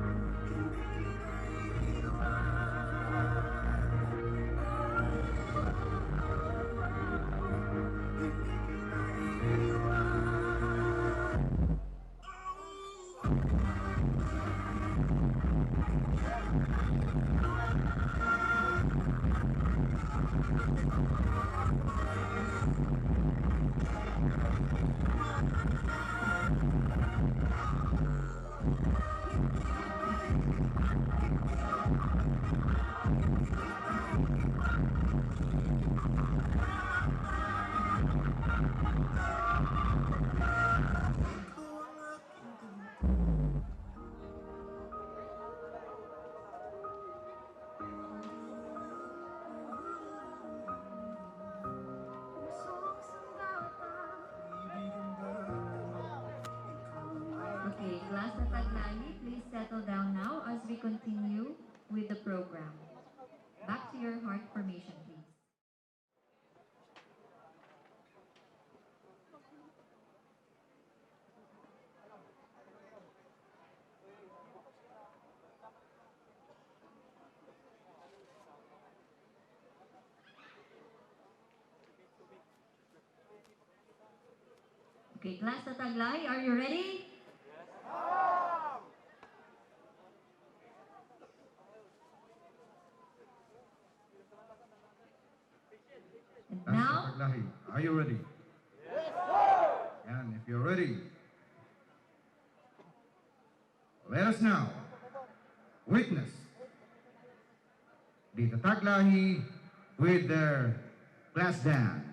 Okay, class Tatag Lahi, please settle down now as we continue with the program. Back to your heart formation, please. Okay, class Tatag Lahi, are you ready? And Class now, Tatag Lahi, are you ready? And if you're ready, let us now witness the Tatag Lahi with their class dance.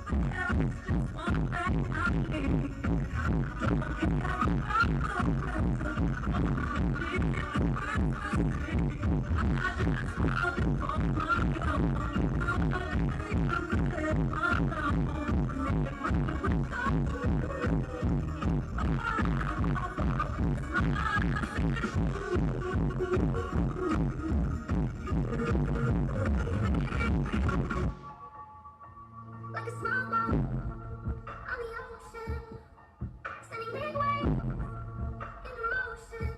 Like a small boat on the ocean, sending big waves into motion.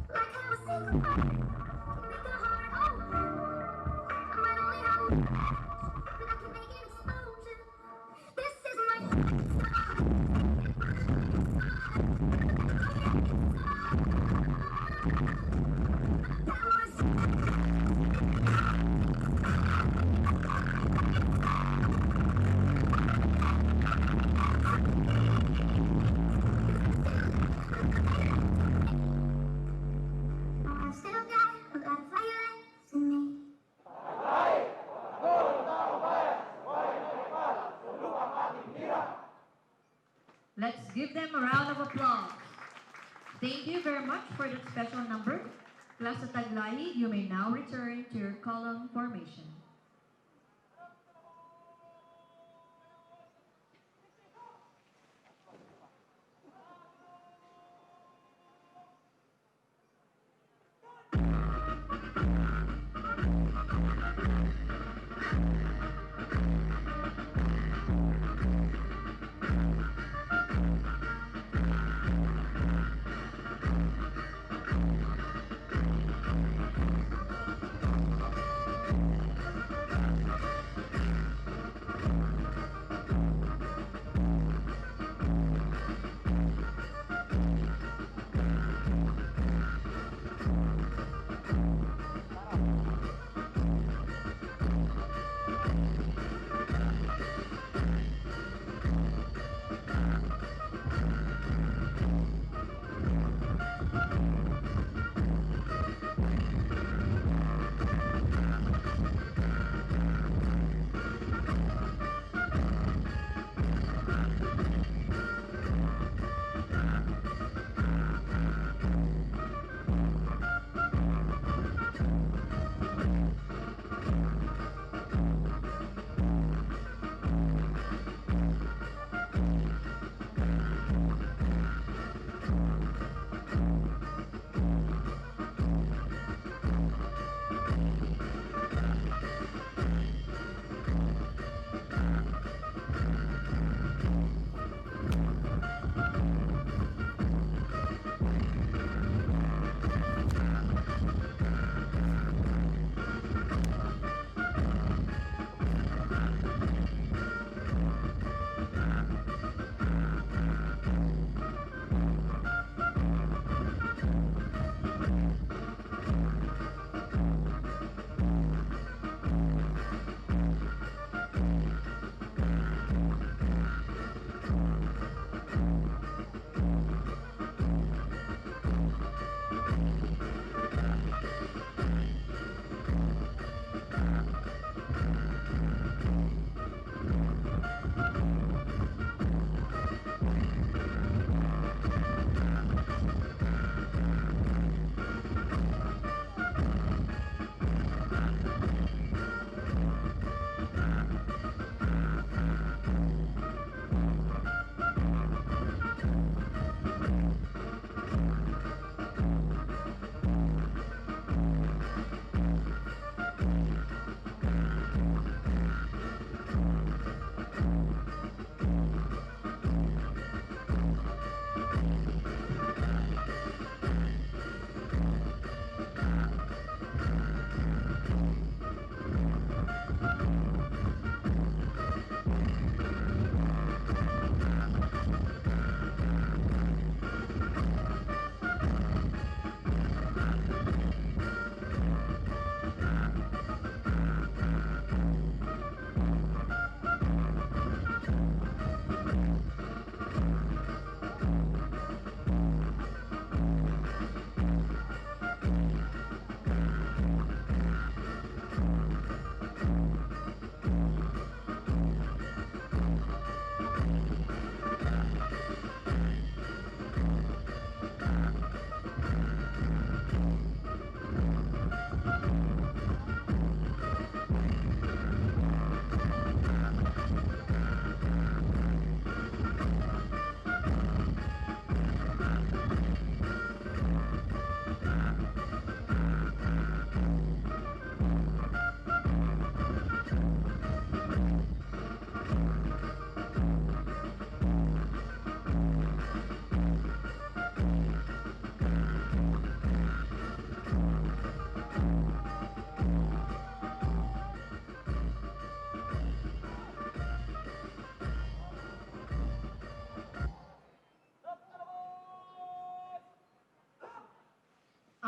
Like how a single word can make the heart open. I might only hope that I can make an explosion. This is my I've still got a lot of fire left in me. Let's give them a round of applause. Thank you very much for that special number. Class Tatag Lahi, you may now return to your column formation.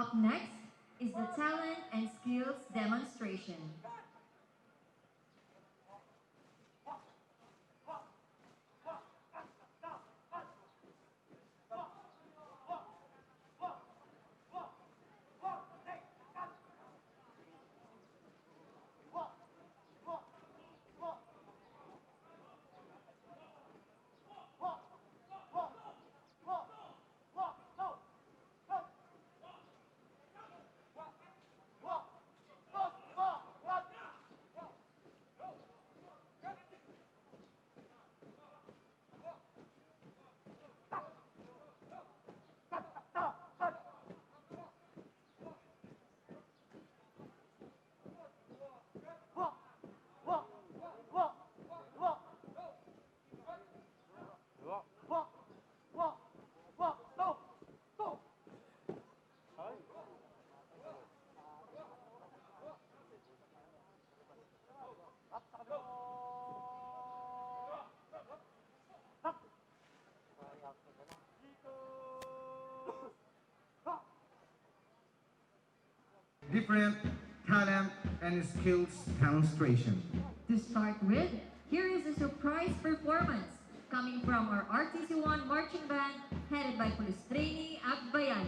Up next is the talent and skills demonstration. Different talent and skills demonstration. To start with, here is a surprise performance coming from our RTC1 marching band headed by Police Trainee Agbayani.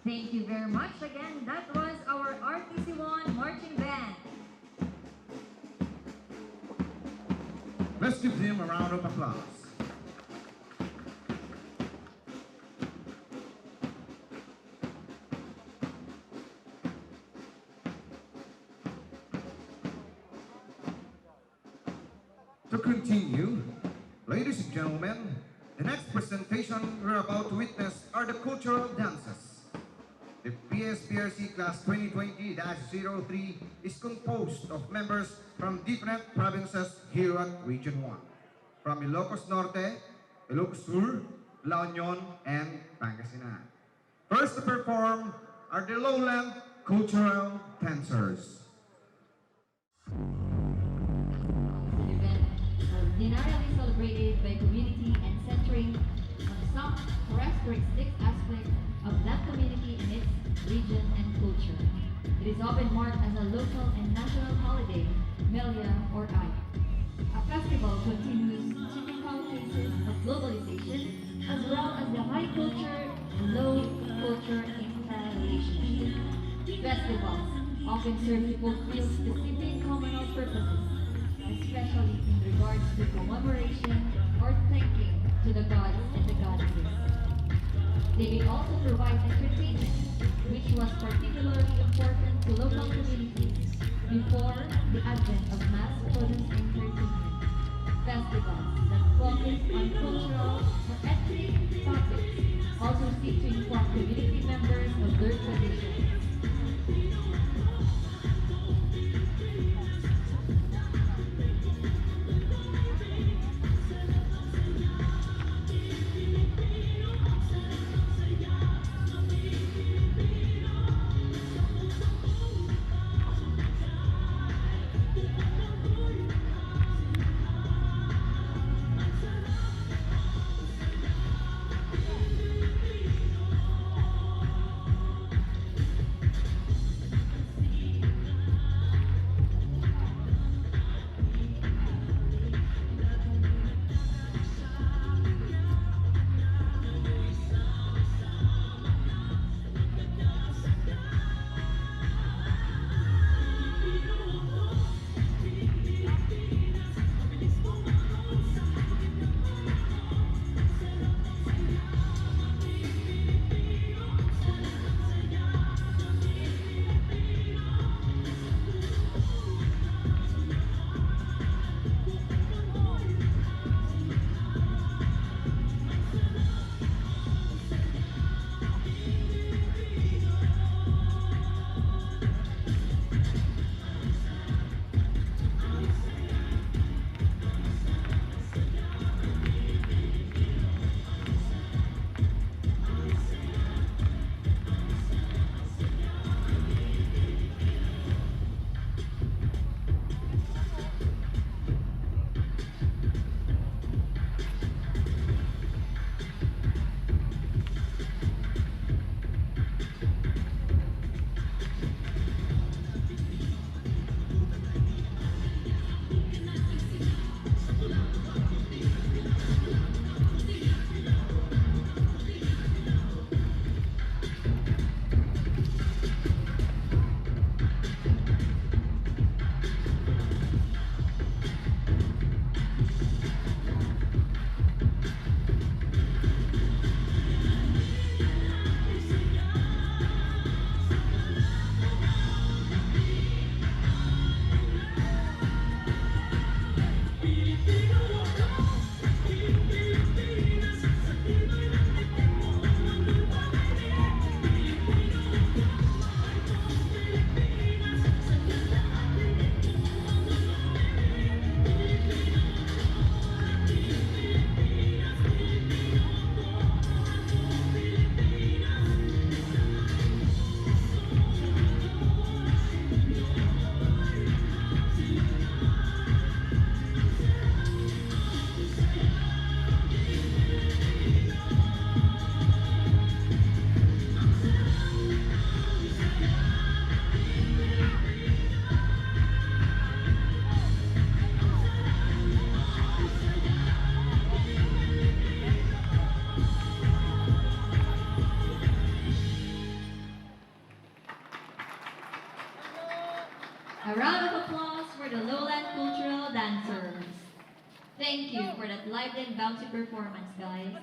Thank you very much. Again, that was our RTC1 marching band. Let's give them a round of applause. To continue, ladies and gentlemen, the next presentation we're about to witness are the cultural dances. The PBRC Class 2020-03 is composed of members from different provinces here at Region 1, from Ilocos Norte, Ilocos Sur, La Union, and Pangasinan. First to perform are the lowland cultural dancers. An event ordinarily celebrated by community and centering on some characteristic aspect of that community and its region and culture. It is often marked as a local and national holiday, Melia or I. A festival continues typical cases of globalization as well as the high culture and low culture interrelationship. Festivals often serve to fulfill specific communal purposes, especially in regards to commemoration or thanking to the gods and the goddesses. They may also provide entertainment, which was particularly important to local communities before the advent of mass-produced entertainment. Festivals that focus on cultural or ethnic topics also seek to inform community members of their traditions. A round of applause for the Lowland Cultural Dancers. Thank you for that lively and bouncy performance, guys.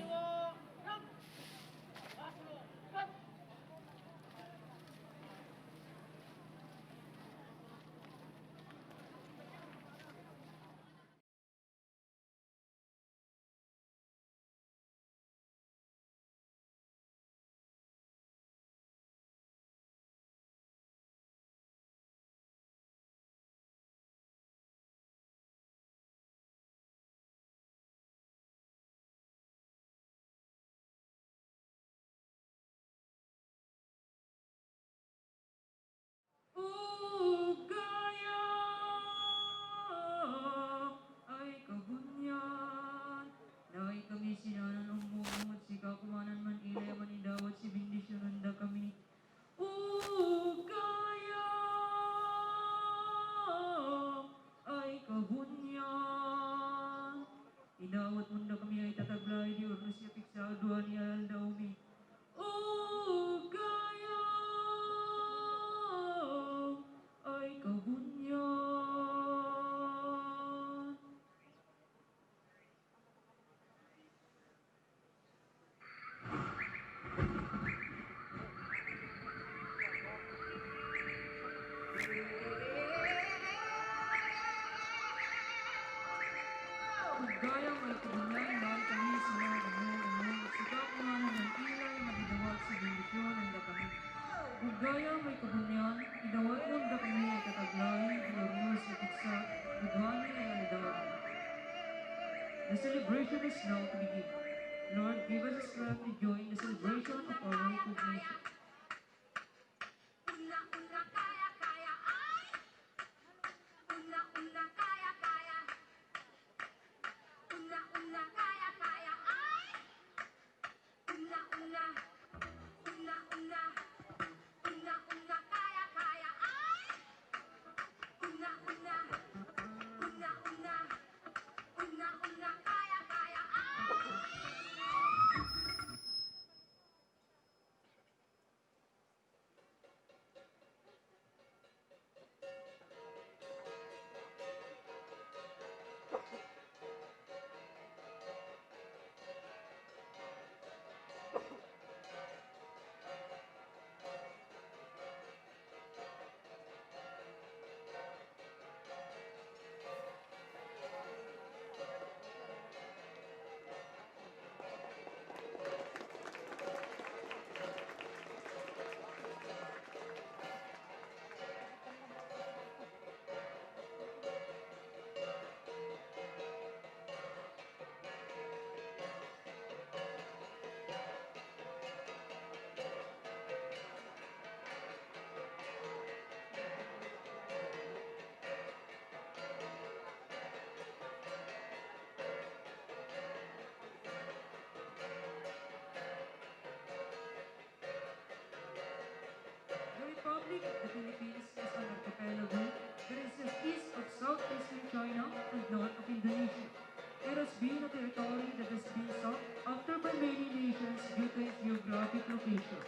Ugaya ay kabunyan Dahil kami sinanan umumot sika kumanan man ilay manidawat si bindisyonan da kami Ugaya ay kabunyan Idawat munda kami ay tataglay di urnos ya piksado ni aldaumi Ugaya ay kabunyan Gayang may kabunyan, mahal kami sa mga umul-umul, sikap kumanan ng ilay, madidawat sa bendisyon ang kami. Gayang may kabunyan, idawat mo ang kami ay kataglay, ilornos sa tiksa, idwani ay alidawat. The celebration is now to begin. Lord, give us the strength to join the celebration of our recognition. Una, una, kaya, kaya, ay! Una, una, kaya, kaya. Una, una, kaya, kaya, ay! Una, una, una, una. Una, una, kaya, kaya, ay! Una, una, una, una. Una, una, kaya, kaya, ay! The Republic of the Philippines is an archipelago that is just east of southeastern China and north of Indonesia. It has been a territory that has been sought after by many nations due to its geographic location.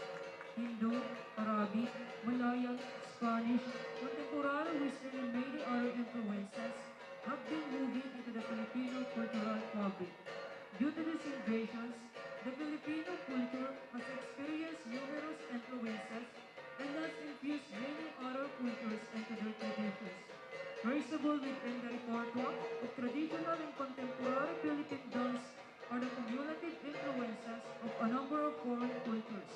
Hindu, Arabic, Malayan, Spanish, contemporary Western and many other influences have been moving into the Filipino cultural fabric. Due to these invasions, the Filipino culture has experienced numerous influences and has infused many other cultures into their traditions. Traceable within the repertoire of traditional and contemporary Philippine dance are the cumulative influences of a number of foreign cultures.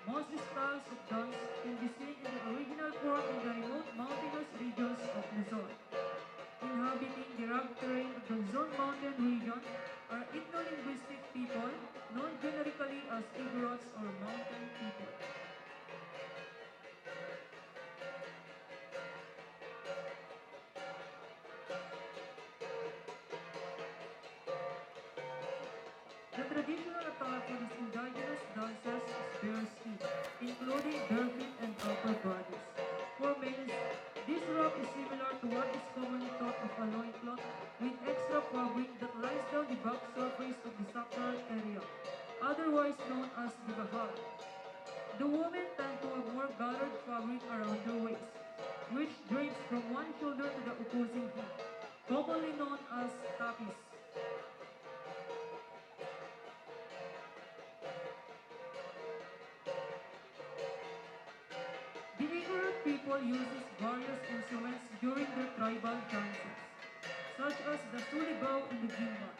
Most styles of dance can be seen in the original form in the remote mountainous regions of Luzon. Inhabiting the rugged terrain of the Luzon mountain region are ethno-linguistic people known generically as Igorots or mountain people. The traditional attire for these indigenous dances is bare skin, including bare feet and upper bodies. For males, this robe is similar to what is commonly thought of a loincloth with extra fabric that lies down the back surface of the sacral area, otherwise known as the bahag. The women tend to have more gathered fabric around their waist. which drapes from one shoulder to the opposing hip, commonly known as tapis. The ignorant people uses various instruments during their tribal dances, such as the sulibaw and the gimbal,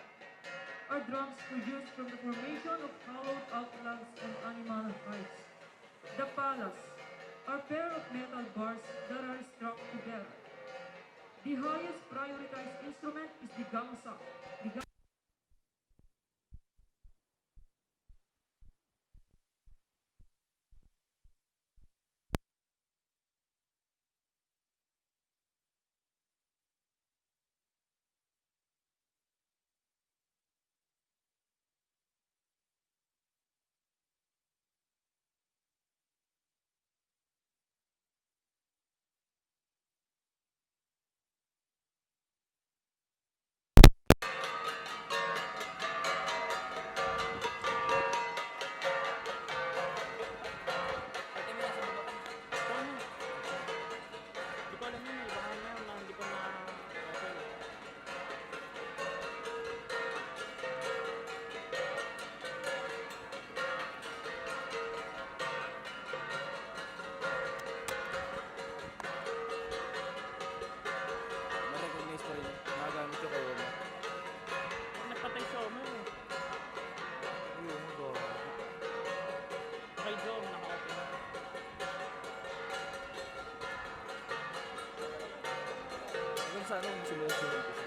are drums produced from the formation of hollowed out logs and animal hides. The palas are pair of metal bars that are struck together. The highest prioritized instrument is the gangsa. Ma-recognize mo rin. Magamit yung kayo mo. Napatay siya mo eh. Yung mo ba? Kay Joe, naka-open. Hanggang sana yung sunod-sunod ko siya.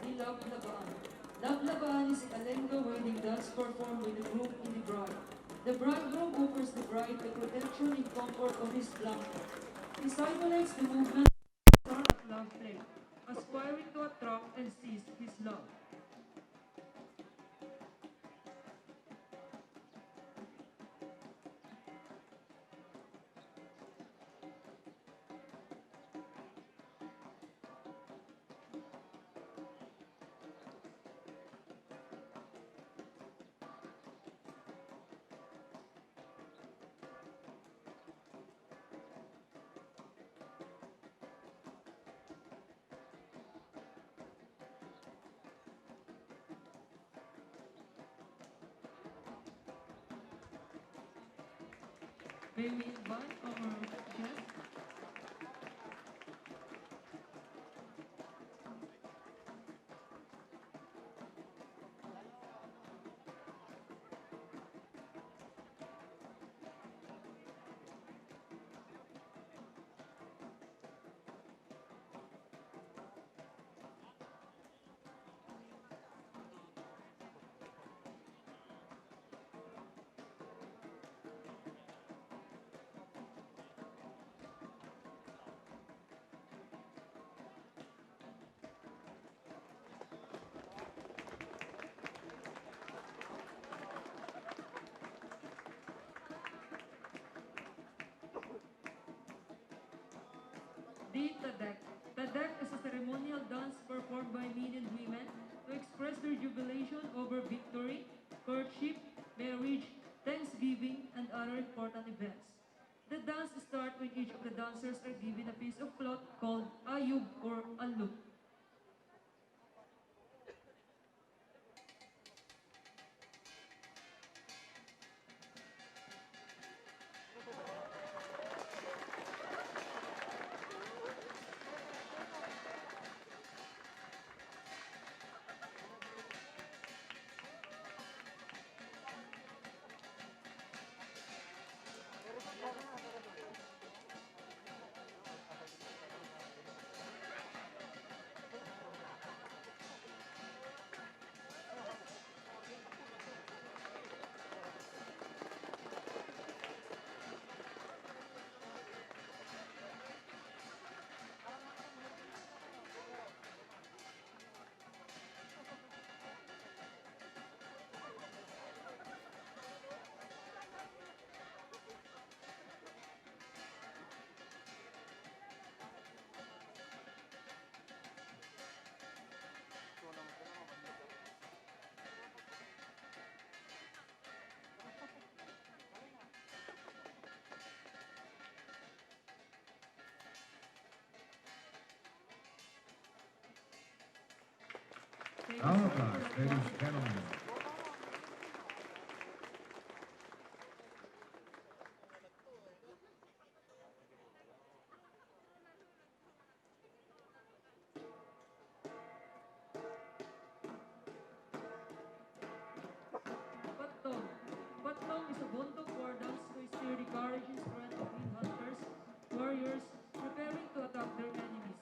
The Lablabaan. Lablabaan is a Kalenga wedding dance performed by the groom and the bride. The bridegroom offers the bride the protection and comfort of his blanket. He simulates the movement of love play, aspiring to attract and seize his love. May we invite our guest? The Tatag. Tatag is a ceremonial dance performed by men and women to express their jubilation over victory, courtship, marriage, Thanksgiving, and other important events. The dance starts when each of the dancers are given a piece of cloth called ayub or aluk. Thank you, Round of sir, applause, for ladies that and gentlemen. Battong. Battong is a bundle war dance to stir the courage and strength of hunters, warriors, preparing to attack their enemies.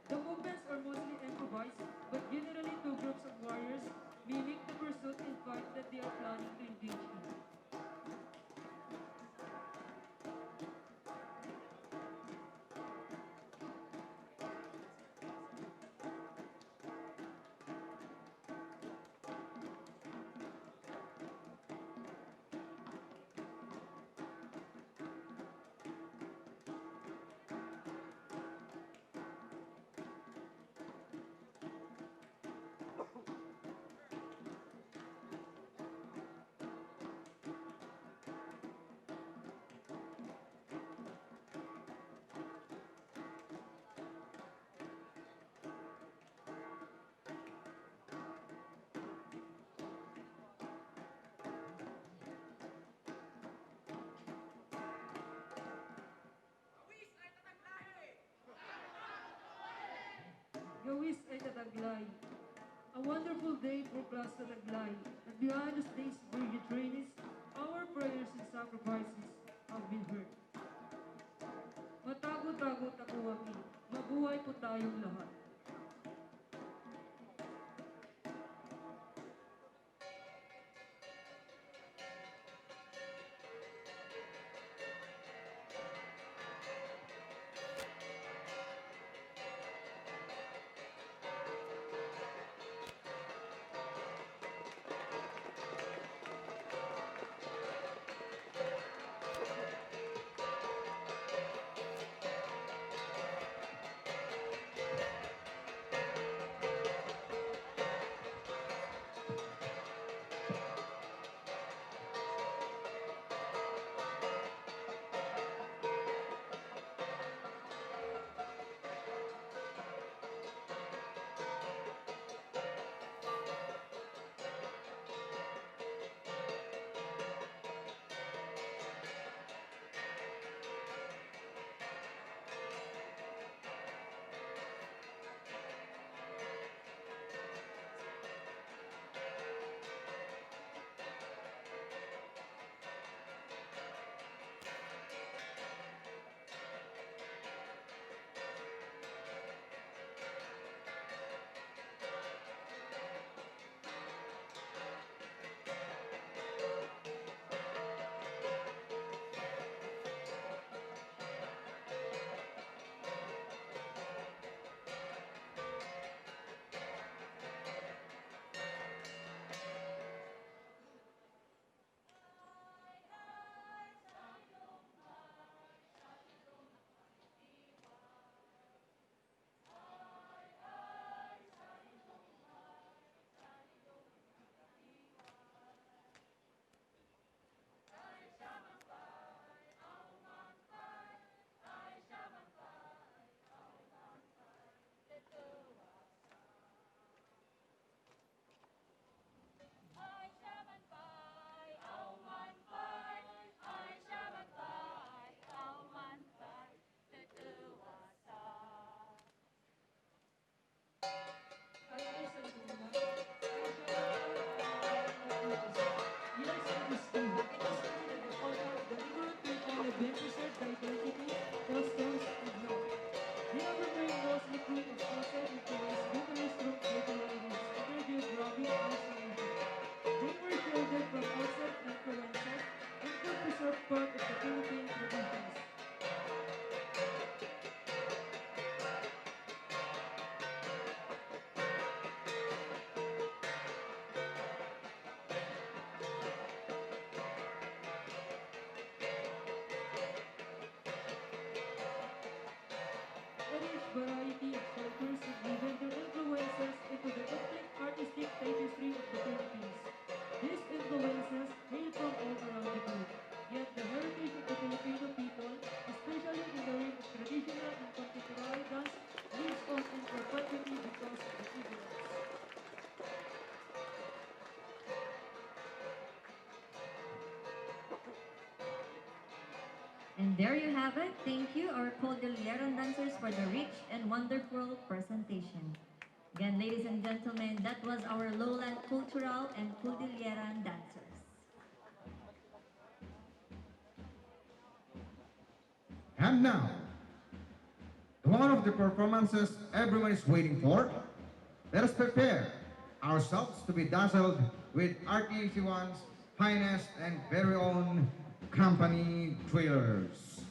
The movements are mostly improvised, but generally two groups of warriors mimic the pursuit and fight that they are planning to engage in. Gawis ay Tatag. A wonderful day for class Tatag. And behind the stage brigade trainees, our prayers and sacrifices have been heard. Matago-tago takuwagi, mabuhay po tayong lahat. And there you have it. Thank you, our Cordilleran dancers, for the rich and wonderful presentation. Again, ladies and gentlemen, that was our Lowland Cultural and Cordilleran dancers. And now, one of the performances everyone is waiting for. Let us prepare ourselves to be dazzled with RTC1's finest and very own company thrillers.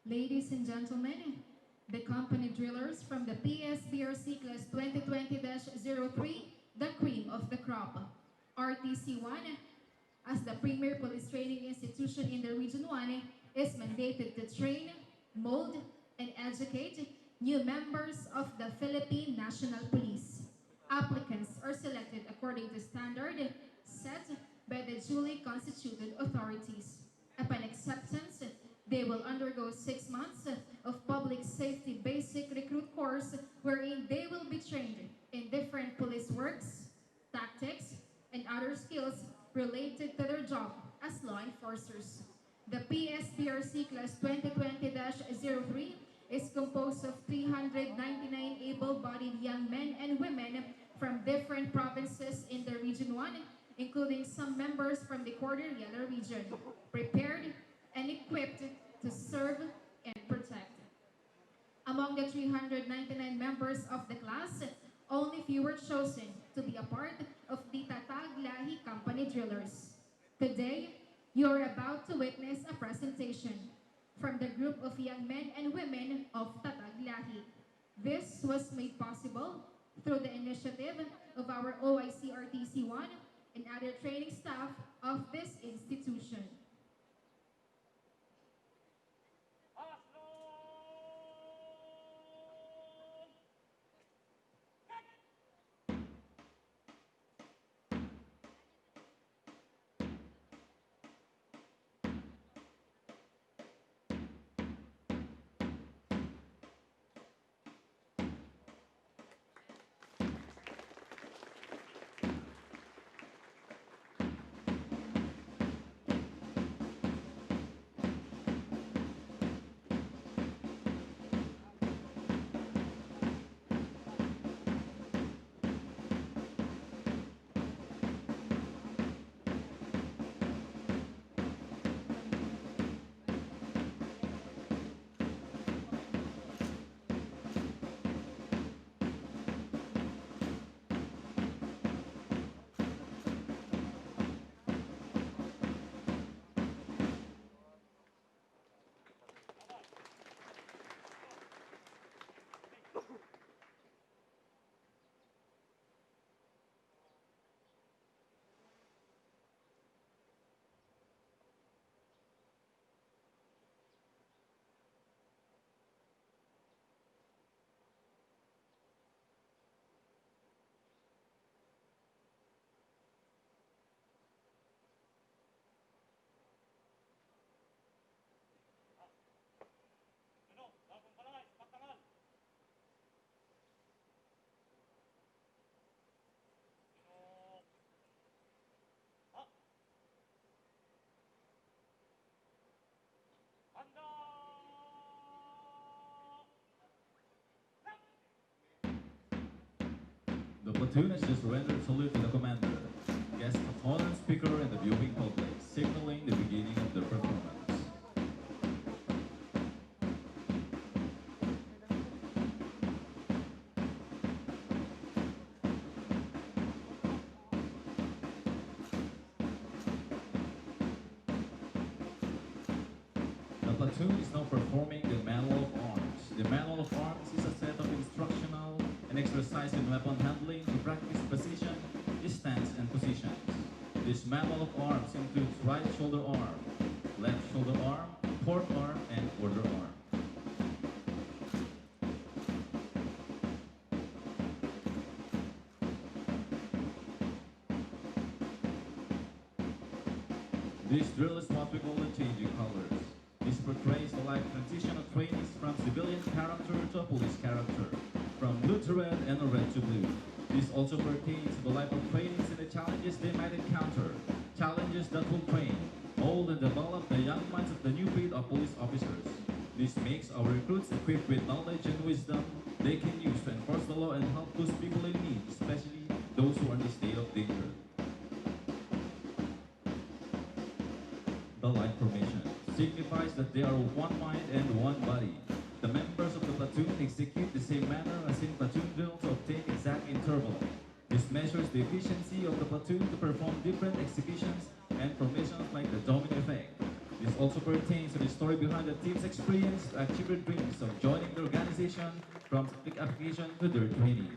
Ladies and gentlemen, the company drillers from the PSBRC Class 2020-03, the cream of the crop. RTC1, as the premier police training institution in the Region 1, is mandated to train, mold, and educate new members of the Philippine National Police. Applicants are selected according to standard set by the duly constituted authorities. Upon acceptance, they will undergo 6 months of public safety basic recruit course wherein they will be trained in different police works, tactics, and other skills related to their job as law enforcers. The PSBRC Class 2020-03 is composed of 399 able-bodied young men and women from different provinces in the Region 1, including some members from the Cordillera region, prepared and equipped to serve and protect. Among the 399 members of the class, only few were chosen to be a part of the Tatag Lahi company drillers. Today, you are about to witness a presentation from the group of young men and women of Tatag Lahi. This was made possible through the initiative of our OIC RTC1 and other training staff of this institution. The platoon has just rendered salute to the commander, guest of honor speaker, and the viewing public, signaling the beginning of the performance. The platoon is now performing the Manual of Arms. The Manual of Arms is a set of instructional and exercise in weapon handling to practice precision, distance, and positions. This Manual of Arms includes right shoulder arm, left shoulder arm, port arm, and quarter arm. This drill is what we call the changing colors. This portrays the life transition of trainees from civilian character to a police character, from blue to red and red to blue. This also pertains to the life of trainees and the challenges they might encounter, challenges that will train, mold, and develop the young minds of the new breed of police officers. This makes our recruits equipped with knowledge and wisdom they can use to enforce the law and help those people in need, especially those who are in a state of danger. The light formation signifies that they are one mind and one body. The members of the platoon execute the same manner as in platoon drill to obtain exact interval. This measures the efficiency of the platoon to perform different executions and formations like the domino effect. This also pertains to the story behind the team's experience to achieve their dreams of joining the organization from public application to their training.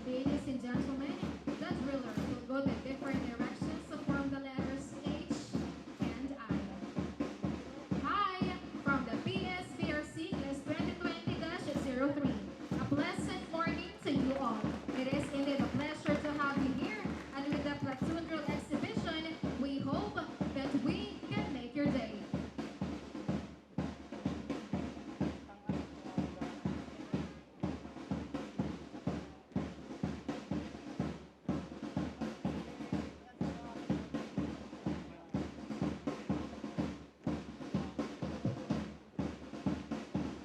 Ladies and gentlemen, the driller will go the different directions to form the letters H and I. Hi, from the PBRC class 2020-03. A pleasant morning to you all. It is indeed a pleasure to have you here, and with the platoon drill exhibition, we hope that we can make your day.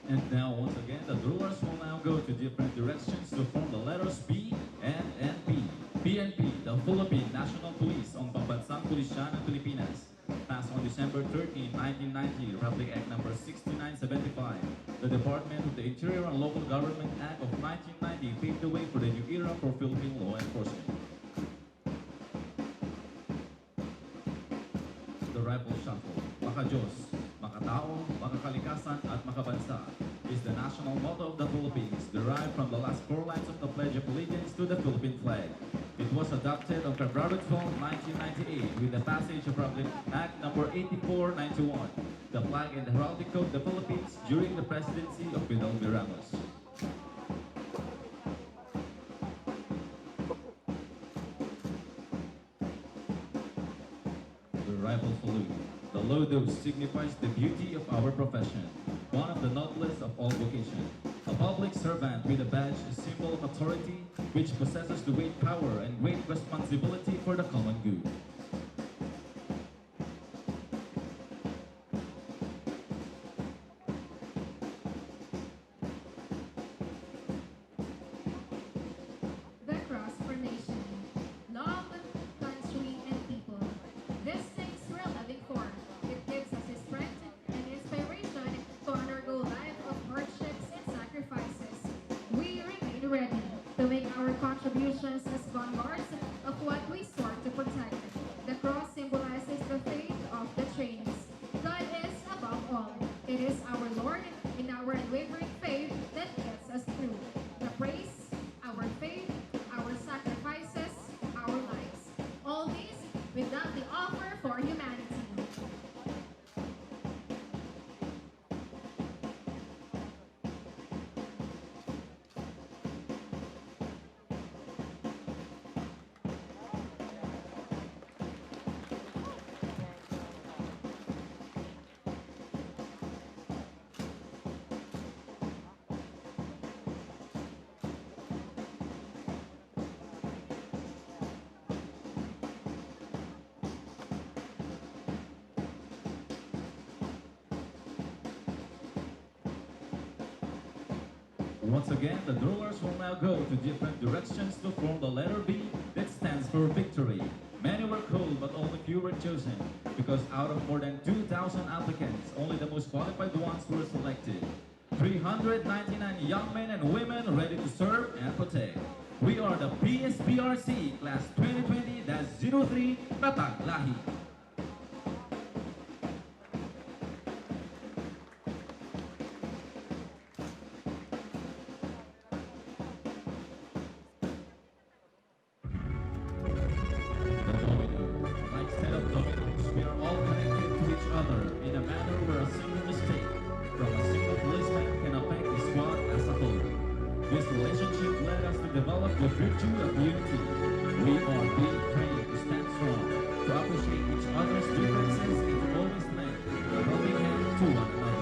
And now, once again, the drillers will now go to different directions to form the letters B and NP. PNP, the Philippine National Police on Pambansang Pulisyan ng Pilipinas. Passed on December 13, 1990, Republic Act Number 6975. The Department of the Interior and Local Government Act of 1990 paved the way for the new era for Philippine law enforcement. The Rifle Shuffle, Maka-Diyos, Makatao, Makakalikasan, at Makabansa is the national motto of the Philippines, derived from the last four lines of the Pledge of Allegiance to the Philippine flag. It was adopted on February 12, 1998 with the passage of Republic Act Number 8491, the flag and the heraldic code of the Philippines during the presidency of Fidel V. Ramos. The Rifle Salute. The low dose signifies the beauty of our profession, one of the noblest of all vocations. A public servant with a badge is a symbol of authority, which possesses the great power and great responsibility for the common good. The cross formation. Love, country, and people. These things we're living for. It gives us strength and inspiration to undergo life of hardships and sacrifices. We remain ready to make our contributions as vanguards of what we sought to protect. The cross symbolizes the faith of the trainees. God is above all. It is our Lord and our unwavering faith that gets us through. The praise, our faith, Once again, the drillers will now go to different directions to form the letter B that stands for victory. Many were called, but only few were chosen, because out of more than 2,000 applicants, only the most qualified ones were selected. 399 young men and women ready to serve and protect. We are the PBRC Class 2020-03 Tatag, Lahi. In a manner where a single mistake from a single policeman can affect the squad as a whole. This relationship led us to develop the virtue of unity. We are being trained to stand strong, to appreciate each other's differences and to always lend a helping hand to one another.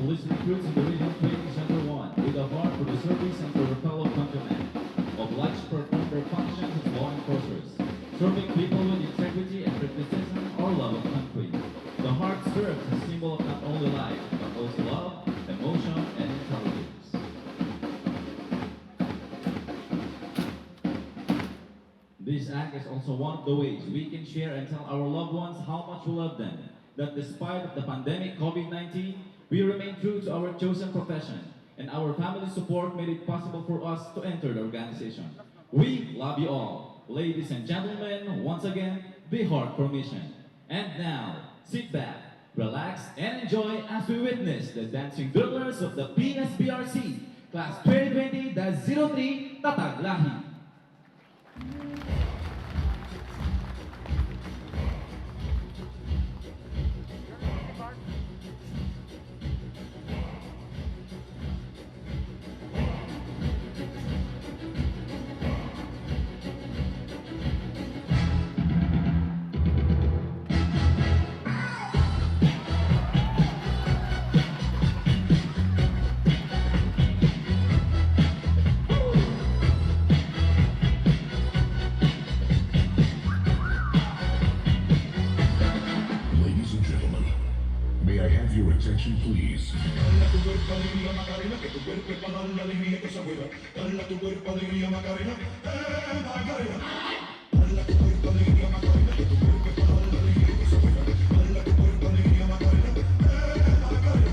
Police recruits in the Regional Training Center 1 with a heart for the service and for their fellow countrymen, obliged to perform their functions as law enforcers, serving people with integrity and patriotism or love of country. The heart serves as a symbol of not only life, but also love, emotion, and intelligence. This act is also one of the ways we can share and tell our loved ones how much we love them, that despite of the pandemic COVID-19, we remain true to our chosen profession, and our family support made it possible for us to enter the organization. We love you all. Ladies and gentlemen, once again, the Heart Formation. And now, sit back, relax, and enjoy as we witness the dancing drillers of the PBRC Class 2020-03 Tatag, Lahi. Attention, please. Dala tu cuerpo alegría Macarena, que tu cuerpo es para dar la alegría que se abuela. Dala tu cuerpo alegría Macarena, Macarena. Dala tu cuerpo alegría Macarena, que tu cuerpo es para dar la alegría que se abuela. Dala tu cuerpo alegría Macarena, Macarena.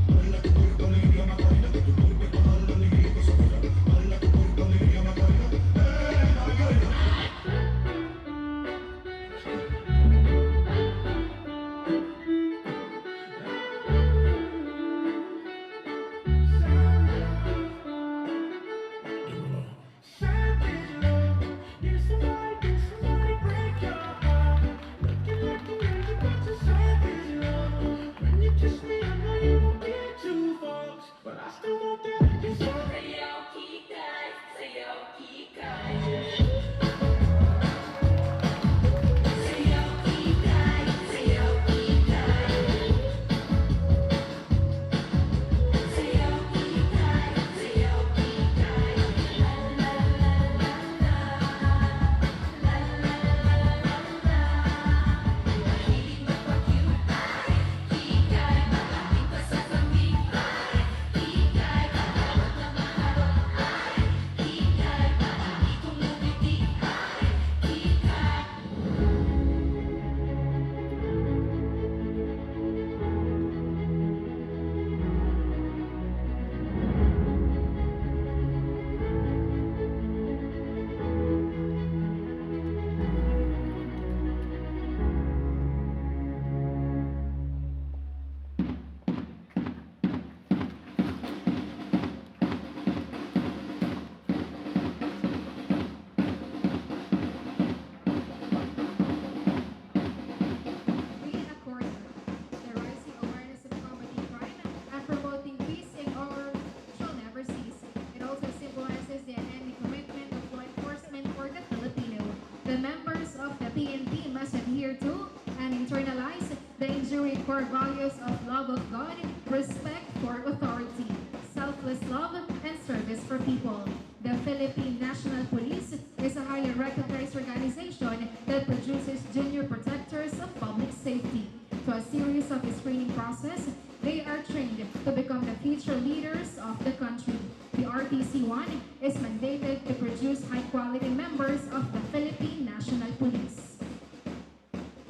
Dala tu cuerpo alegría Macarena, que tu cuerpo es para dar la alegría que se abuela. Dala tu cuerpo alegría Macarena, Macarena. Somebody break your heart. Looking like selfless love and service for people. The Philippine National Police is a highly recognized organization that produces junior protectors of public safety. Through a series of screening process, they are trained to become the future leaders of the country. The RTC-1 is mandated to produce high-quality members of the Philippine National Police.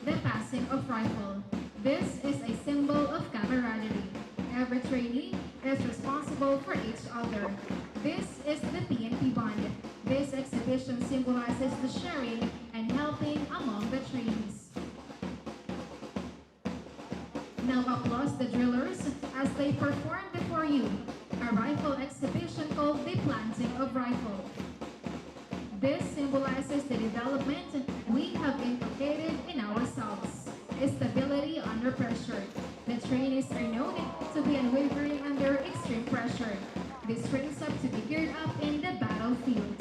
The passing of rifle. This is a symbol of camaraderie. Every trainee is responsible for each other. This is the PNP bond. This exhibition symbolizes the sharing and helping among the trainees. Now applause the drillers as they perform before you a rifle exhibition called the planting of rifle. This symbolizes the development we have inculcated in ourselves. Stability under pressure. The trainees are known to be unwavering under extreme pressure. This trains up to be geared up in the battlefield.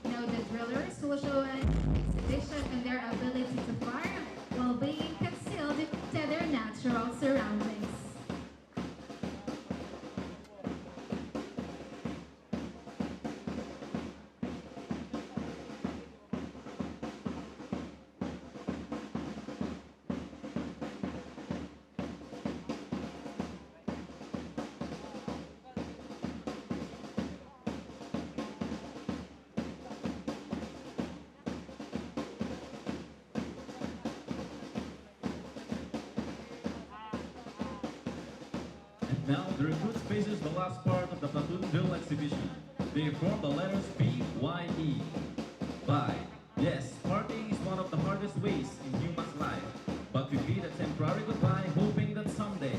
Now the drillers will show an exhibition on their ability to fire while being concealed to their natural surroundings. Now, the recruits faces the last part of the platoon drill exhibition. They form the letters P-Y-E. Bye. Yes, partying is one of the hardest ways in human's life. But we bid a temporary goodbye, hoping that someday,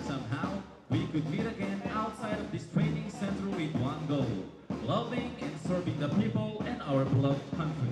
somehow, we could meet again outside of this training center with one goal: loving and serving the people and our beloved country.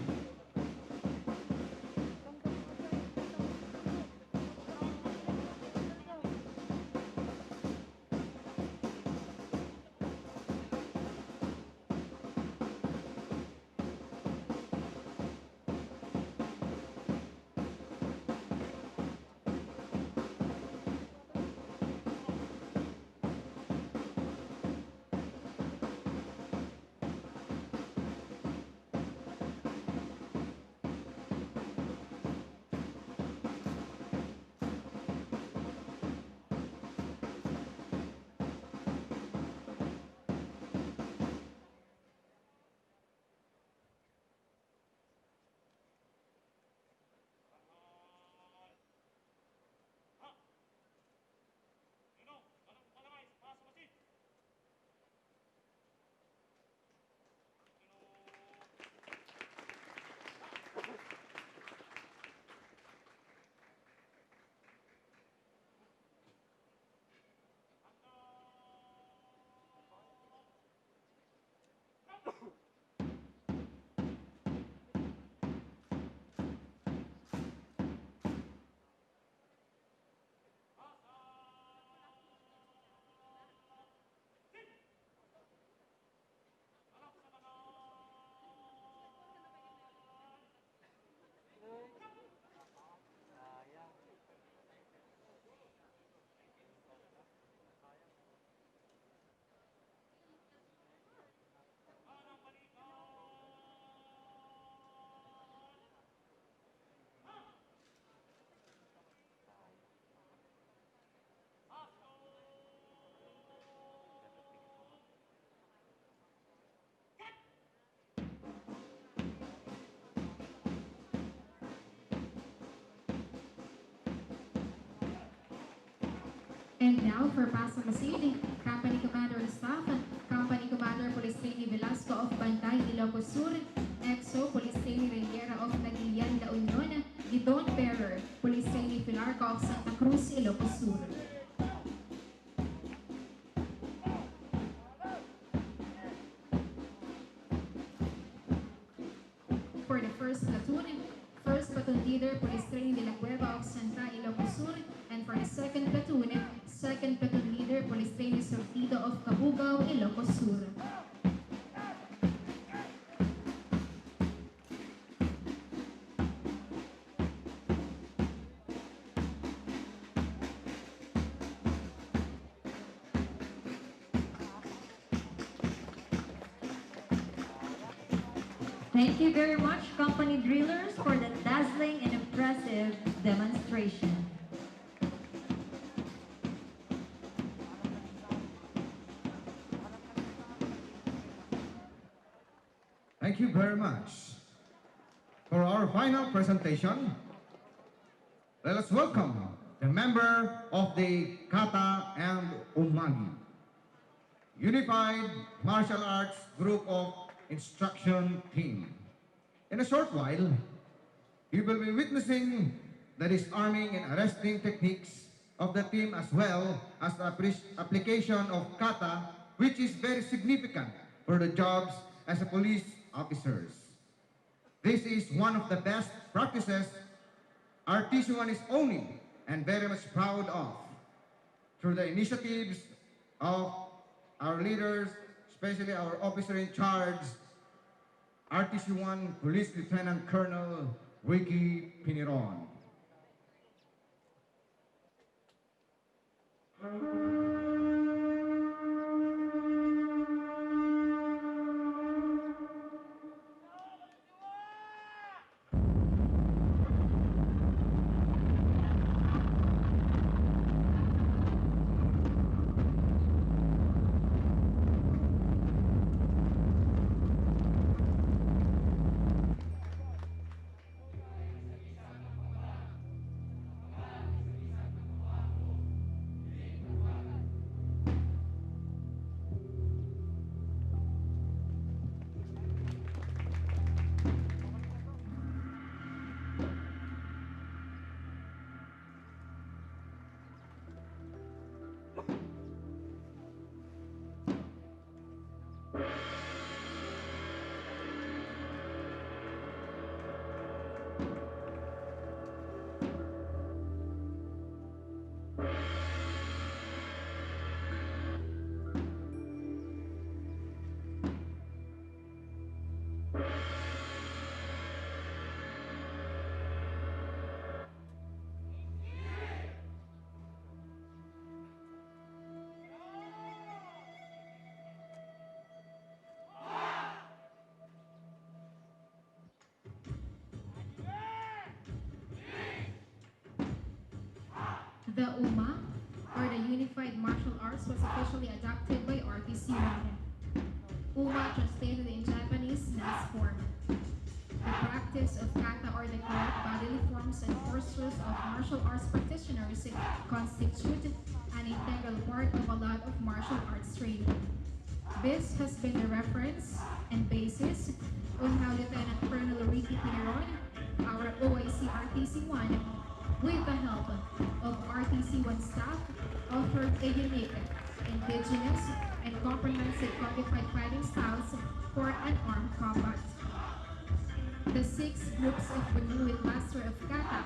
And now for Pasok Masid, Company Commander and Staff, Company Commander Police Trainee Velasco of Bantay, Ilocos Sur, EXO Police Trainee Reyera of Naguilian, La Union, Gidon Bearer, Police Trainee Filarco of Santa Cruz, Ilocos Sur. For the first platoon leader, Police Trainee De La Cueva of Santa Ilocos Sur, and for the second platoon leader, Police Trainee Sortido of Cabugao, Ilocos Sur. Thank you very much, company drillers, for that dazzling and impressive demonstration. Thank you very much. For our final presentation, let us welcome the member of the Kata and Umagi Unified Martial Arts Group of Instruction Team. In a short while, you will be witnessing the disarming and arresting techniques of the team as well as the application of kata, which is very significant for the jobs as a police officers. This is one of the best practices RTC1 is owning and very much proud of. Through the initiatives of our leaders, especially our officer in charge, RTC1 Police Lieutenant Colonel Ricky Piniron. The UMA, or the Unified Martial Arts, was officially adopted by RTC1. UMA, translated in Japanese, means form. The practice of kata, or the correct bodily forms and postures of martial arts practitioners, constitute an integral part of a lot of martial arts training. This has been the reference and basis on how Lieutenant Colonel Ricky Piniron, our OIC RTC1, with the help of RTC1 staff, offered a unique, indigenous, and comprehensive codified fighting styles for unarmed combat. The 6 groups of renewed master of kata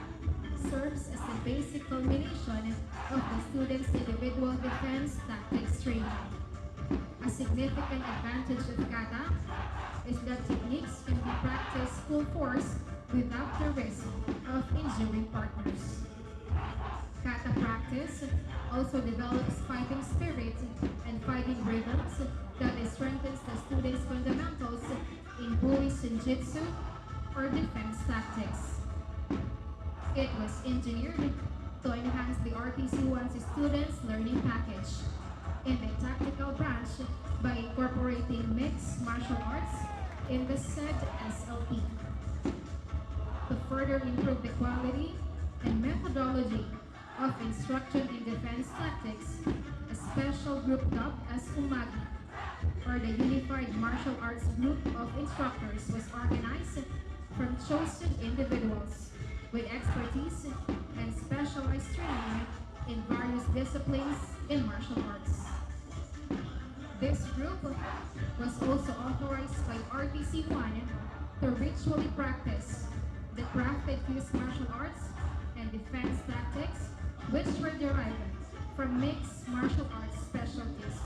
serves as the basic culmination of the students' individual defense tactics training. A significant advantage of kata is that techniques can be practiced full force without the risk of injuring partners. Kata practice also develops fighting spirit and fighting rhythms that strengthens the students' fundamentals in Bui's Senjutsu or defense tactics. It was engineered to enhance the RTC1's students' learning package in the tactical branch by incorporating mixed martial arts in the said SLP. To further improve the quality and methodology of instruction in defense tactics, a special group dubbed as UMAGI, or the Unified Martial Arts Group of Instructors, was organized from chosen individuals with expertise and specialized training in various disciplines in martial arts. This group was also authorized by RTC1 to ritually practice the crafted fused martial arts and defense tactics, which were derived from mixed martial arts specialties.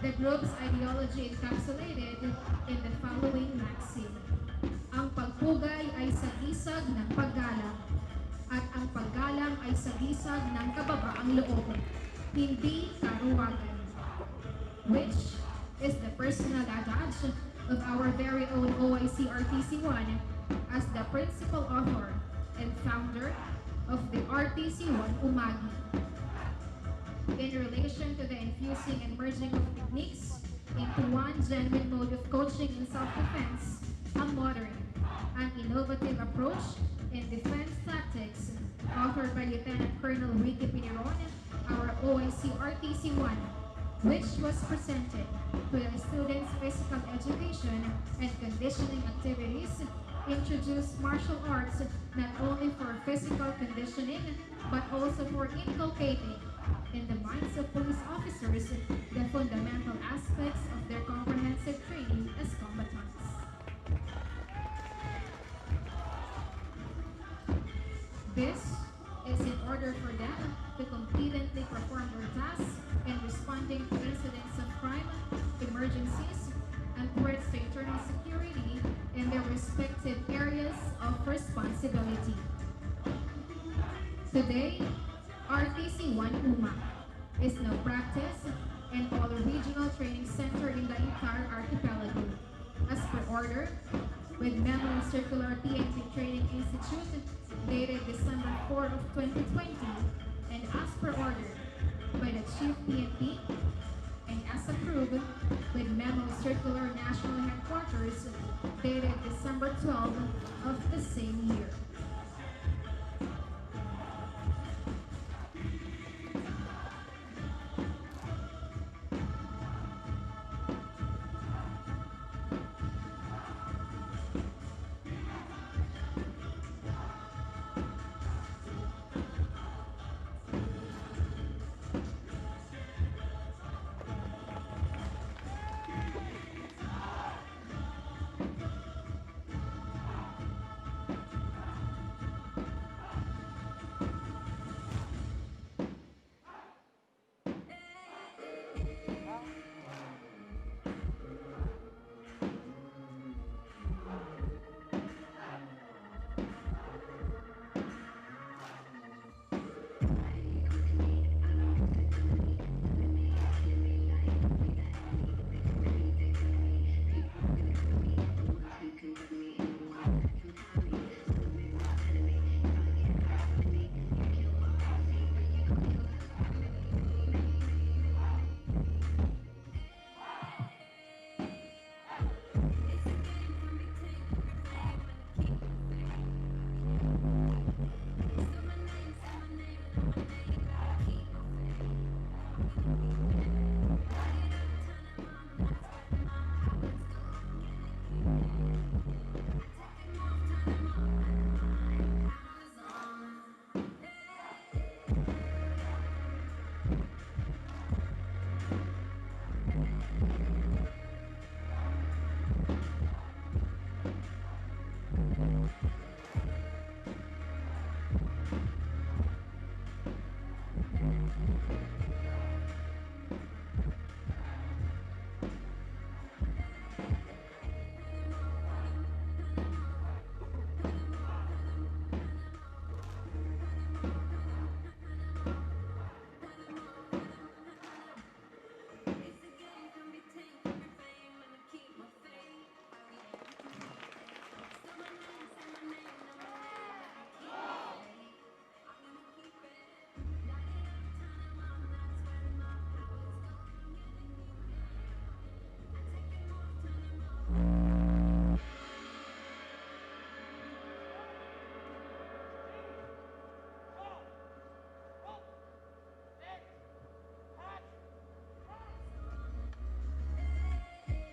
The group's ideology encapsulated in the following maxim: ang pagpugay ay sagisag ng paggalang, at ang paggalang ay sagisag ng kababaang loob, hindi karuwagan, which is the personal adage of our very own OIC RTC1 as the principal author and founder of the RTC1 Umagi. In relation to the infusing and merging of techniques into one genuine mode of coaching in self-defense, a modern and innovative approach in defense tactics, authored by Lieutenant Colonel Ricky Piniron, our OIC RTC1, which was presented to the students' physical education and conditioning activities, introduced martial arts not only for physical conditioning, but also for inculcating in the minds of police officers the fundamental aspects of their comprehensive training as combatants. This is in order for them to competently perform their tasks in responding to incidents of crime, emergencies, and threats to internal security in their respective areas of responsibility. Today, RTC1 UMA is now practiced in all regional training center in the entire archipelago. As per order, with Memo Circular PNP Training Institute dated December 4 of 2020, and as per order by the Chief PNP, and as approved with Memo Circular National Headquarters dated December 12 of the same year.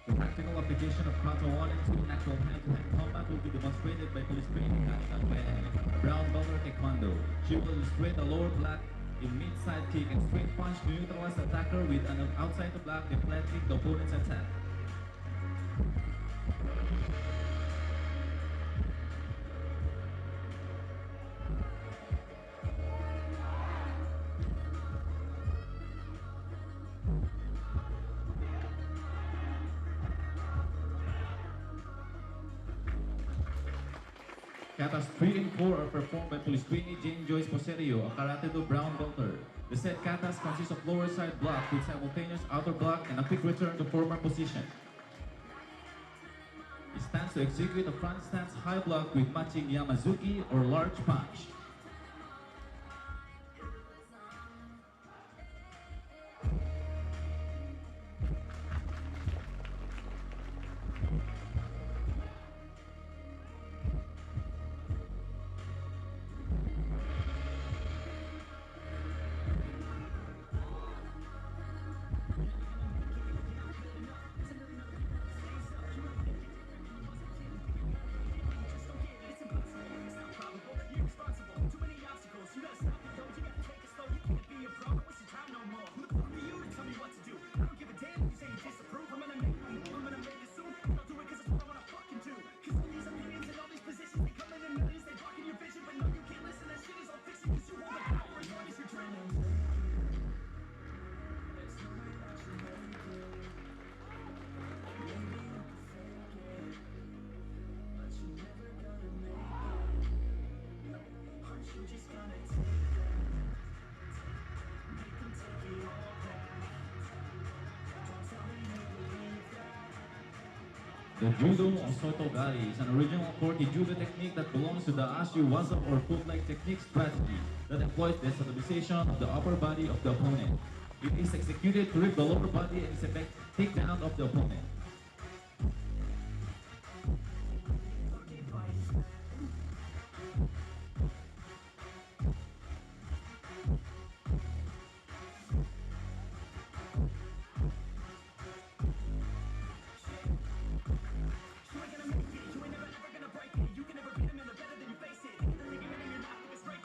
The practical application of Kata 1 and 2 in actual hand-to-hand combat will be demonstrated by police training conducted by a brown belter taekwondo. She will illustrate a lower block in mid-side kick and straight punch to neutralize the attacker with an outside the block deflecting the opponent's attack. Katas 3 and 4 are performed by Police Trainee Jane Joyce Poserio, a Karate Do brown belter. The said katas consists of lower side block with simultaneous outer block and a quick return to former position. to execute a front stance high block with matching Yamazuki or large punch. The Judo Osotogari is an original Korki Judo technique that belongs to the Ashu Waza or foot-leg technique strategy that employs the stabilization of the upper body of the opponent. It is executed to rip the lower body and is effect takedown of the opponent.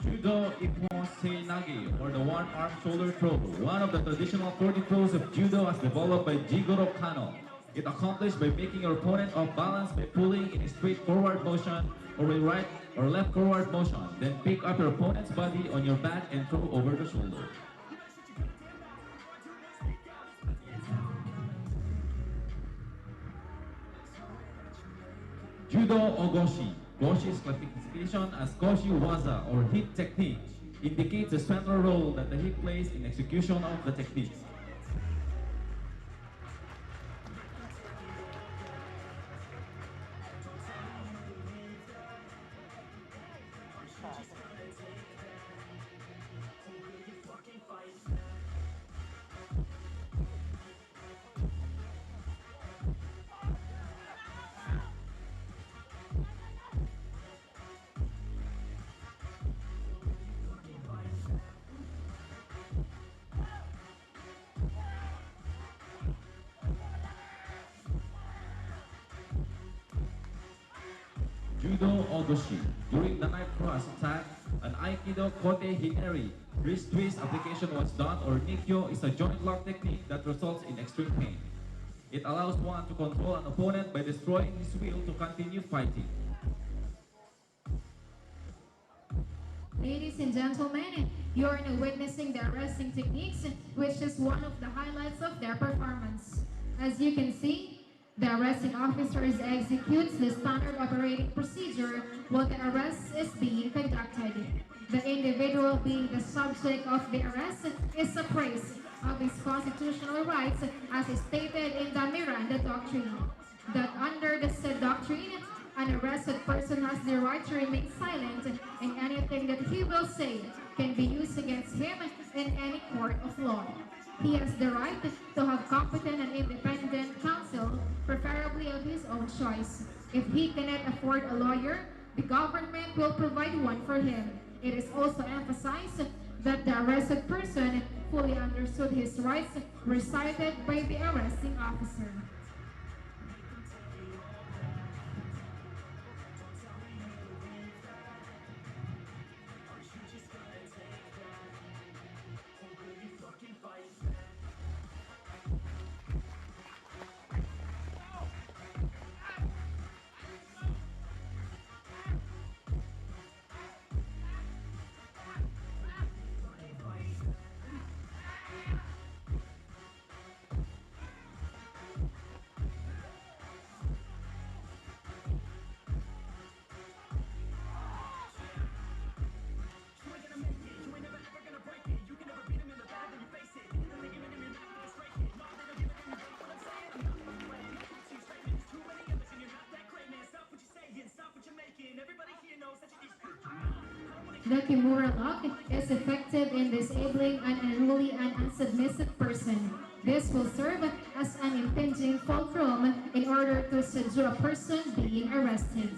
Judo Ippon Seinagi, or the one-arm shoulder throw, one of the traditional 40 throws of judo as developed by Jigoro Kano. It accomplished by making your opponent off balance by pulling in a straight forward motion or a right or left forward motion, then pick up your opponent's body on your back and throw over the shoulder. Judo Ogoshi. Goshi's classification as Goshi Waza or hit technique indicates the central role that the hit plays in execution of the technique. Judo Ogoshi. During the night cross attack, an Aikido Kote Hineri wrist twist application was done, or Nikyo is a joint lock technique that results in extreme pain. It allows one to control an opponent by destroying his will to continue fighting. Ladies and gentlemen, you are now witnessing their wrestling techniques, which is one of the highlights of their performance. As you can see, the arresting officers executes the standard operating procedure while the arrest is being conducted. The individual being the subject of the arrest is apprised of his constitutional rights as is stated in the Miranda Doctrine, that under the said doctrine, an arrested person has the right to remain silent, and anything that he will say can be used against him in any court of law. He has the right to have competent and independent counsel, preferably of his own choice. If he cannot afford a lawyer, the government will provide one for him. It is also emphasized that the arrested person fully understood his rights recited by the arresting officer. The Kimura lock is effective in disabling an unruly and unsubmissive person. This will serve as an impinging fulcrum in order to subdue a person being arrested.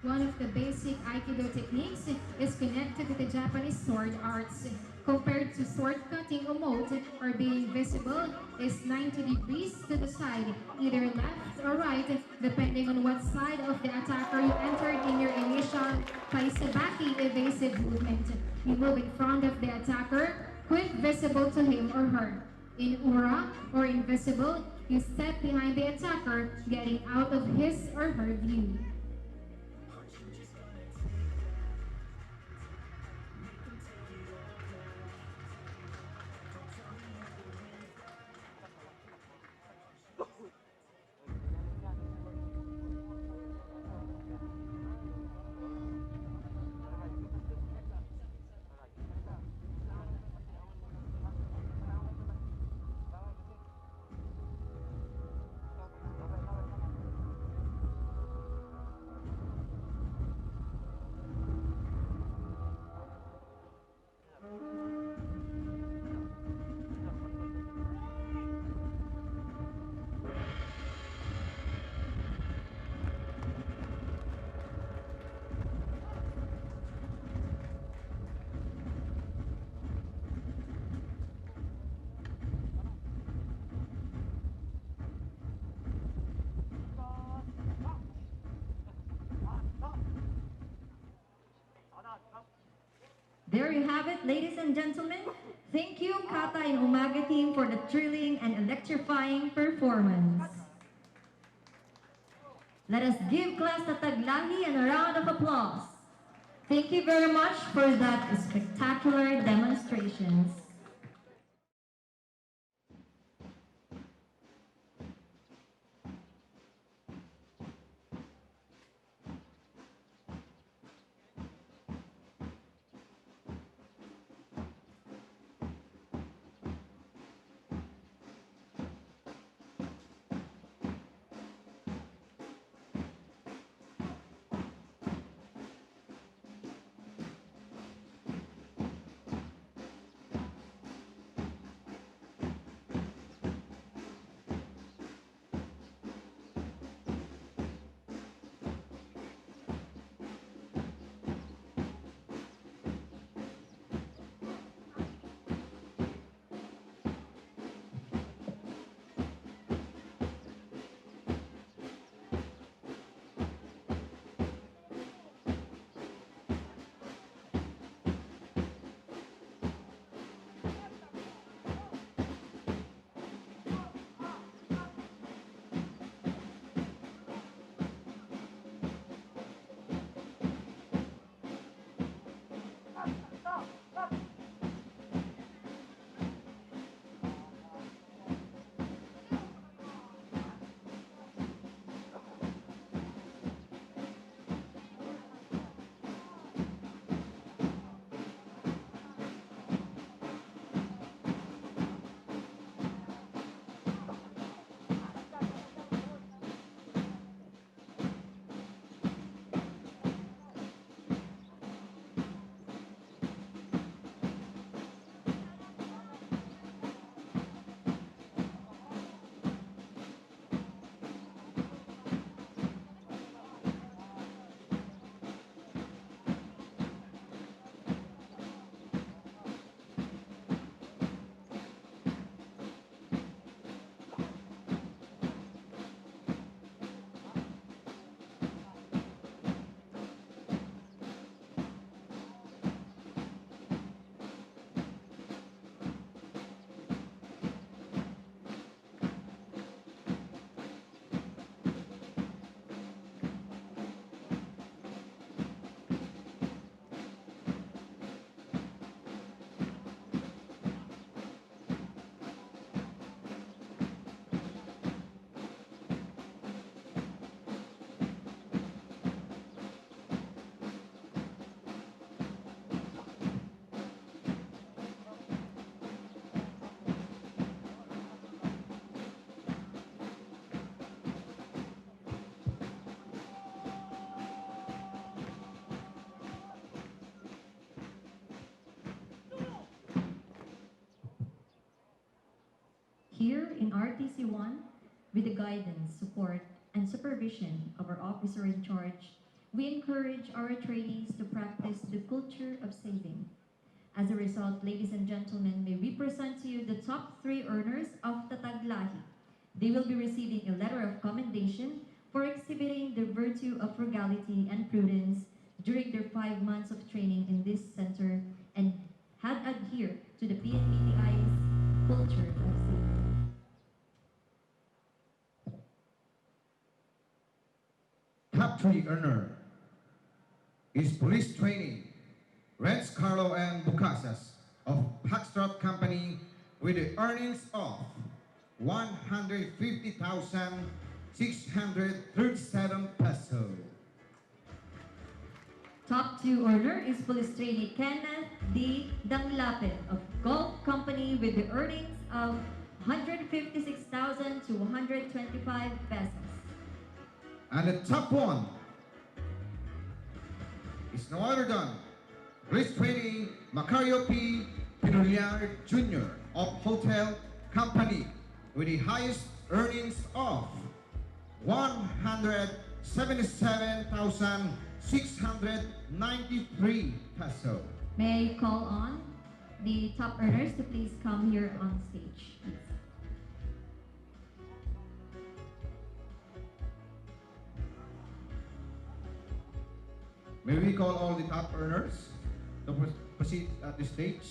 One of the basic Aikido techniques is connected to the Japanese sword arts. Compared to sword cutting omote or being visible is 90 degrees to the side, either left or right, depending on what side of the attacker you entered in your initial kaisebaki evasive movement. You move in front of the attacker, quick visible to him or her. In Ura, or invisible, you step behind the attacker, getting out of his or her view. There you have it, ladies and gentlemen. Thank you, Kata and Umaga team, for the thrilling and electrifying performance. Let us give class Tatag Lahi a round of applause. Thank you very much for that spectacular demonstrations. Here in RTC 1, with the guidance, support, and supervision of our officer in charge, we encourage our trainees to practice the culture of saving. As a result, ladies and gentlemen, may we present to you the top 3 earners of Tatag Lahi. They will be receiving a letter of commendation for exhibiting the virtue of frugality and prudence during their 5 months of training in this center and had adhered to the PNPTI's culture of saving. Top 3 earner is police training, Renz Carlo and Bucasas of Paxtrot Company with the earnings of 150,637 pesos. Top 2 earner is police trainee Kenneth D. Danglapin of Golf Company with the earnings of 156,000 to 125 pesos. And the top 1 is no other than police trainee Macario P. Pinullar Jr. of Hotel Company with the highest earnings of 177,693 pesos. May I call on the top earners to please come here on stage, please. May we call all the top earners to proceed at the stage?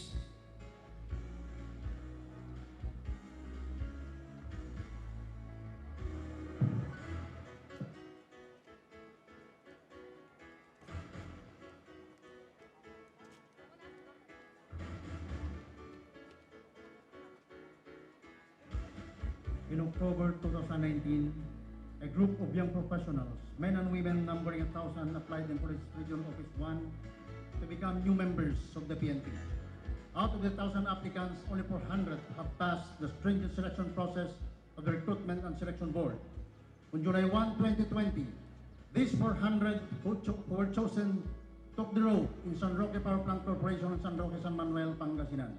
In October 2019, a group of young professionals, men and women numbering 1,000, applied in Police Region Office 1 to become new members of the PNP. Out of the 1,000 applicants, only 400 have passed the stringent selection process of the Recruitment and Selection Board. On July 1, 2020, these 400 who were chosen took the road in San Roque Power Plant Corporation in San Roque, San Manuel, Pangasinan.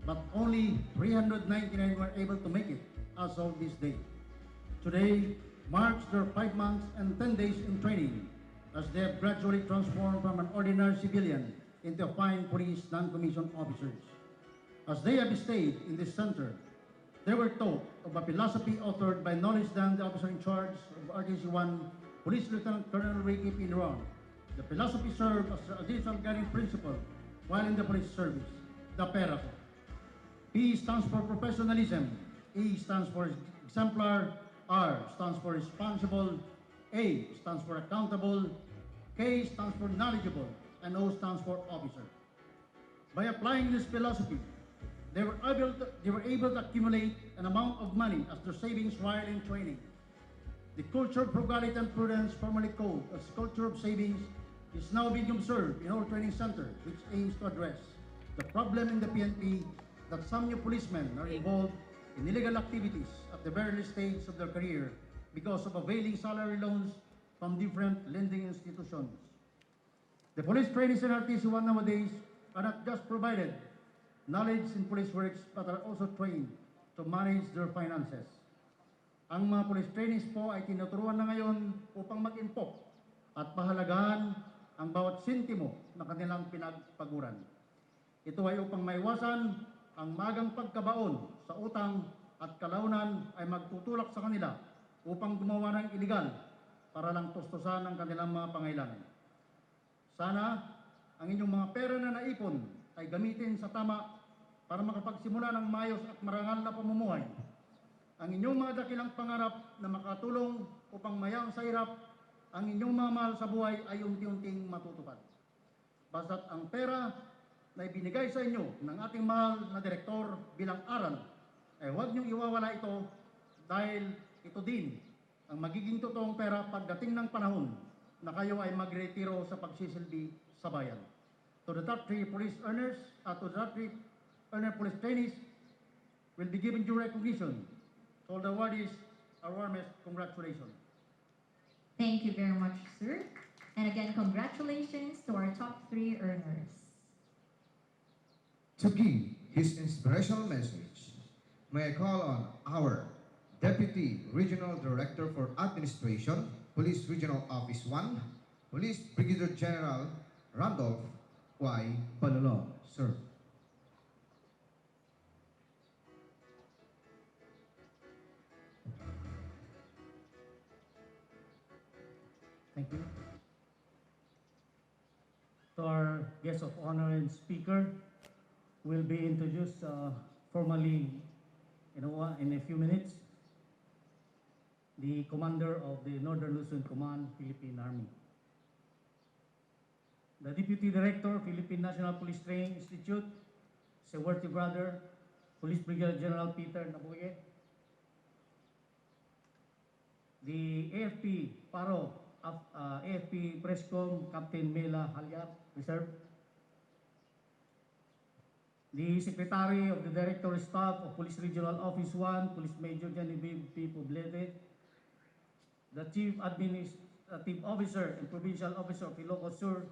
But only 399 were able to make it as of this day. Today marks their 5 months and 10 days in training as they have gradually transformed from an ordinary civilian into fine police non-commissioned officers. As they have stayed in this center, they were taught of a philosophy authored by knowledge than the officer in charge of RTC 1, Police Lieutenant Colonel Ricky Pinron. The philosophy served as the additional guiding principle while in the police service, the PERA. P stands for professionalism, E stands for exemplar, R stands for responsible, A stands for accountable, K stands for knowledgeable, and O stands for officer. By applying this philosophy, they were able to accumulate an amount of money as their savings while in training. The culture of frugality and prudence, formerly called as culture of savings, is now being observed in our training center, which aims to address the problem in the PNP that some new policemen are involved in illegal activities at the very early stage of their career because of availing salary loans from different lending institutions. The police trainees in RTC 1 nowadays are not just provided knowledge in police works but are also trained to manage their finances. Ang mga police trainees po ay tinuturuan na ngayon upang mag-impok at pahalagahan ang bawat sintimo na kanilang pinagpaguran. Ito ay upang maiwasan ang magang pagkabaon sa utang at kalaunan ay magtutulak sa kanila upang gumawa ng iligal para lang tustusan ang kanilang mga pangailangan. Sana ang inyong mga pera na naipon ay gamitin sa tama para makapagsimula ng mayos at marangal na pamumuhay. Ang inyong mga dakilang pangarap na makatulong upang mayang sa hirap, ang inyong mga mahal sa buhay ay unti-unting matutupad. Basta't ang pera na ibinigay sa inyo ng ating mahal na direktor bilang aral, ay huwag niyong iwawala ito dahil ito din ang magiging totoong pera pagdating ng panahon na kayo ay magretiro sa pagsisilbi sa bayan. To the top 3 police earners, to the top 3 earner police trainees will be given due recognition. To all the awardees, our warmest congratulations. Thank you very much, sir. And again, congratulations to our top 3 earners. To give his inspirational message, May I call on our Deputy Regional Director for Administration, Police Regional Office 1, Police Brigadier General Randolph Y. Balolong, sir. Thank you. To our guest of honor and speaker, will be introduced formally in a few minutes. The Commander of the Northern Luzon Command, Philippine Army. The Deputy Director, Philippine National Police Training Institute, Sewerty Brother, Police Brigadier General Peter Naboye. The AFP Paro, AFP Prescom, Captain Mela Halyap, Reserve. The Secretary of the Director Staff of Police Regional Office 1, Police Major Genevieve P. Poblete. The Chief Administrative Officer and Provincial Officer of Ilocos Sur,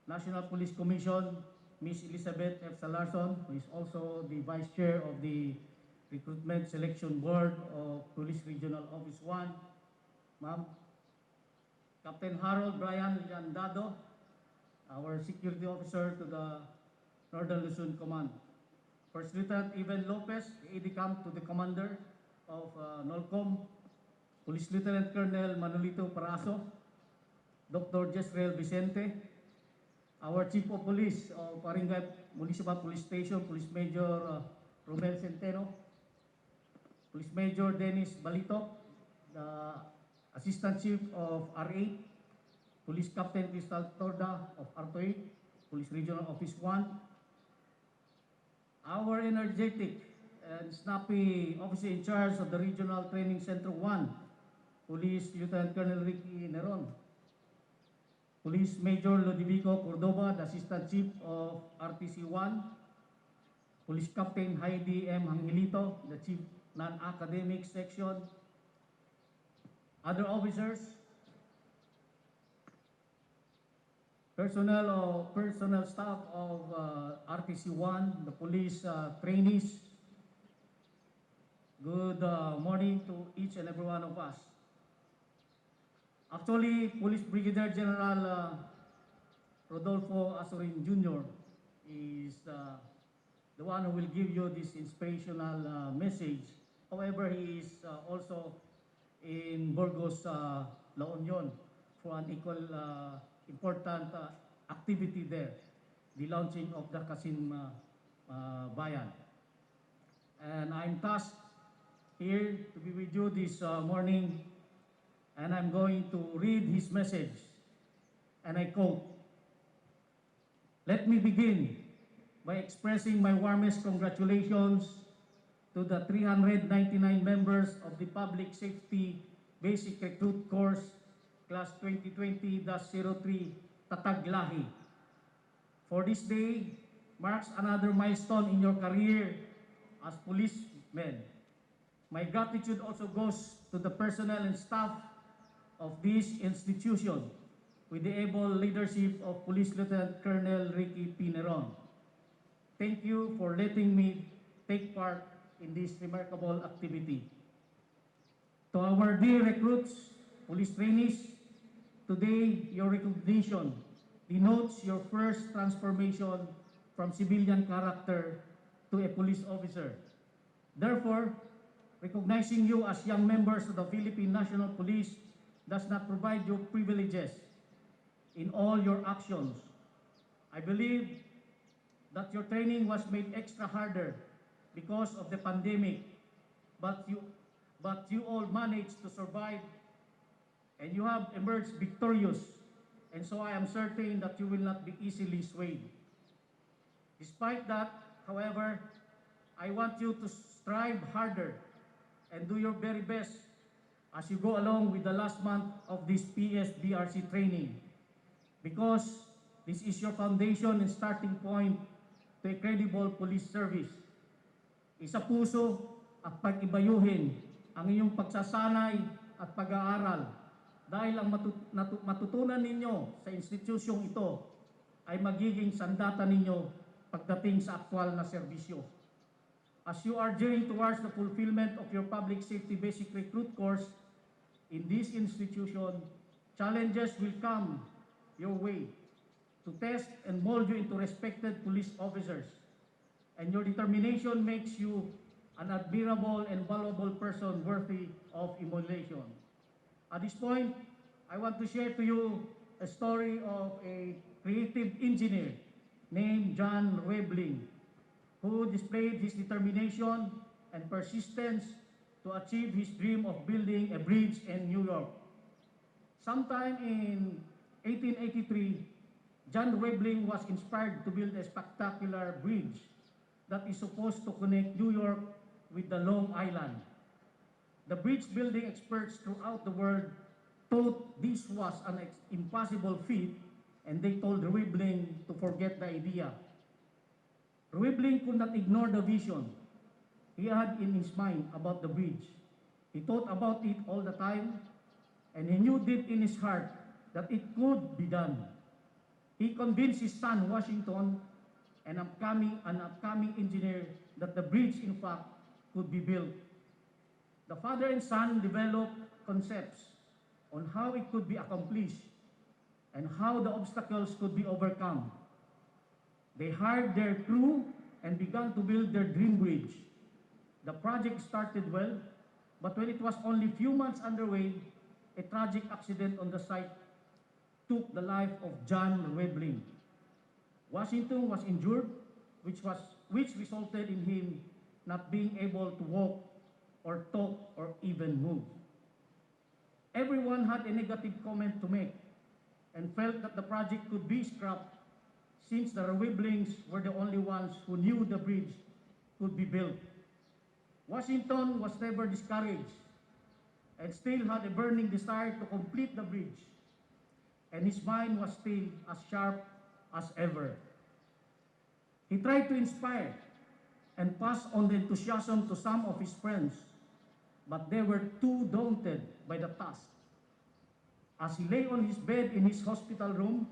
National Police Commission, Ms. Elizabeth F. Salarson, who is also the Vice Chair of the Recruitment Selection Board of Police Regional Office 1, ma'am. Captain Harold Brian Liandado, our Security Officer to the Northern Luzon Command. First Lieutenant Ivan Lopez, the aide-camp to the Commander of NOLCOM. Police Lieutenant Colonel Manolito Paraso, Dr. Jezreel Vicente, our Chief of Police of Paringay Municipal Police Station, Police Major Romel Centeno, Police Major Dennis Balito, the Assistant Chief of R8, Police Captain Crystal Torda of R28, Police Regional Office 1, our energetic and snappy officer in charge of the Regional Training Center 1, Police Lieutenant Colonel Ricky Neron, Police Major Ludovico Cordoba, the Assistant Chief of RTC 1, Police Captain Heidi M. Angelito, the Chief Non-Academic Section, other officers, personnel staff of RTC 1, the police trainees. Good morning to each and every one of us. Actually, Police Brigadier General Rodolfo Azorin Jr. is the one who will give you this inspirational message. However, he is also in Burgos, La Union for an equal important activity there, the launching of the Kasim Bayan. And I'm tasked here to be with you this morning, and I'm going to read his message, and I quote, "Let me begin by expressing my warmest congratulations to the 399 members of the Public Safety Basic Recruit Course Class 2020-03 Tatag Lahi. For this day marks another milestone in your career as policemen. My gratitude also goes to the personnel and staff of this institution with the able leadership of Police Lieutenant Colonel Ricky Pineron. Thank you for letting me take part in this remarkable activity. To our dear recruits, police trainees, today your recognition denotes your first transformation from civilian character to a police officer. Therefore, recognizing you as young members of the Philippine National Police does not provide you privileges in all your actions. I believe that your training was made extra harder because of the pandemic, but you all managed to survive and you have emerged victorious, and so I am certain that you will not be easily swayed. Despite that, however, I want you to strive harder and do your very best as you go along with the last month of this PBRC training, because this is your foundation and starting point to a credible police service. Isa puso at pag-ibayuhin ang inyong pagsasanay at pag-aaral dahil ang matutunan ninyo sa institusyong ito ay magiging sandata ninyo pagdating sa aktwal na serbisyo. As you are gearing towards the fulfillment of your public safety basic recruit course in this institution, challenges will come your way to test and mold you into respected police officers, and your determination makes you an admirable and valuable person worthy of emulation. At this point, I want to share to you a story of a creative engineer named John Webling, who displayed his determination and persistence to achieve his dream of building a bridge in New York. Sometime in 1883, John Webling was inspired to build a spectacular bridge that is supposed to connect New York with the Long Island. The bridge building experts throughout the world thought this was an impossible feat, and they told Webling to forget the idea. Webling could not ignore the vision he had in his mind about the bridge. He thought about it all the time, and he knew deep in his heart that it could be done. He convinced his son Washington, an upcoming engineer, that the bridge in fact could be built. The father and son developed concepts on how it could be accomplished and how the obstacles could be overcome. They hired their crew and began to build their dream bridge. The project started well, but when it was only a few months underway, a tragic accident on the site took the life of John Webling. Washington was injured, which resulted in him not being able to walk or talk or even move. Everyone had a negative comment to make and felt that the project could be scrapped, since the Weblings were the only ones who knew the bridge could be built. Washington was never discouraged and still had a burning desire to complete the bridge, and his mind was still as sharp as ever. He tried to inspire and pass on the enthusiasm to some of his friends, but they were too daunted by the task. As he lay on his bed in his hospital room,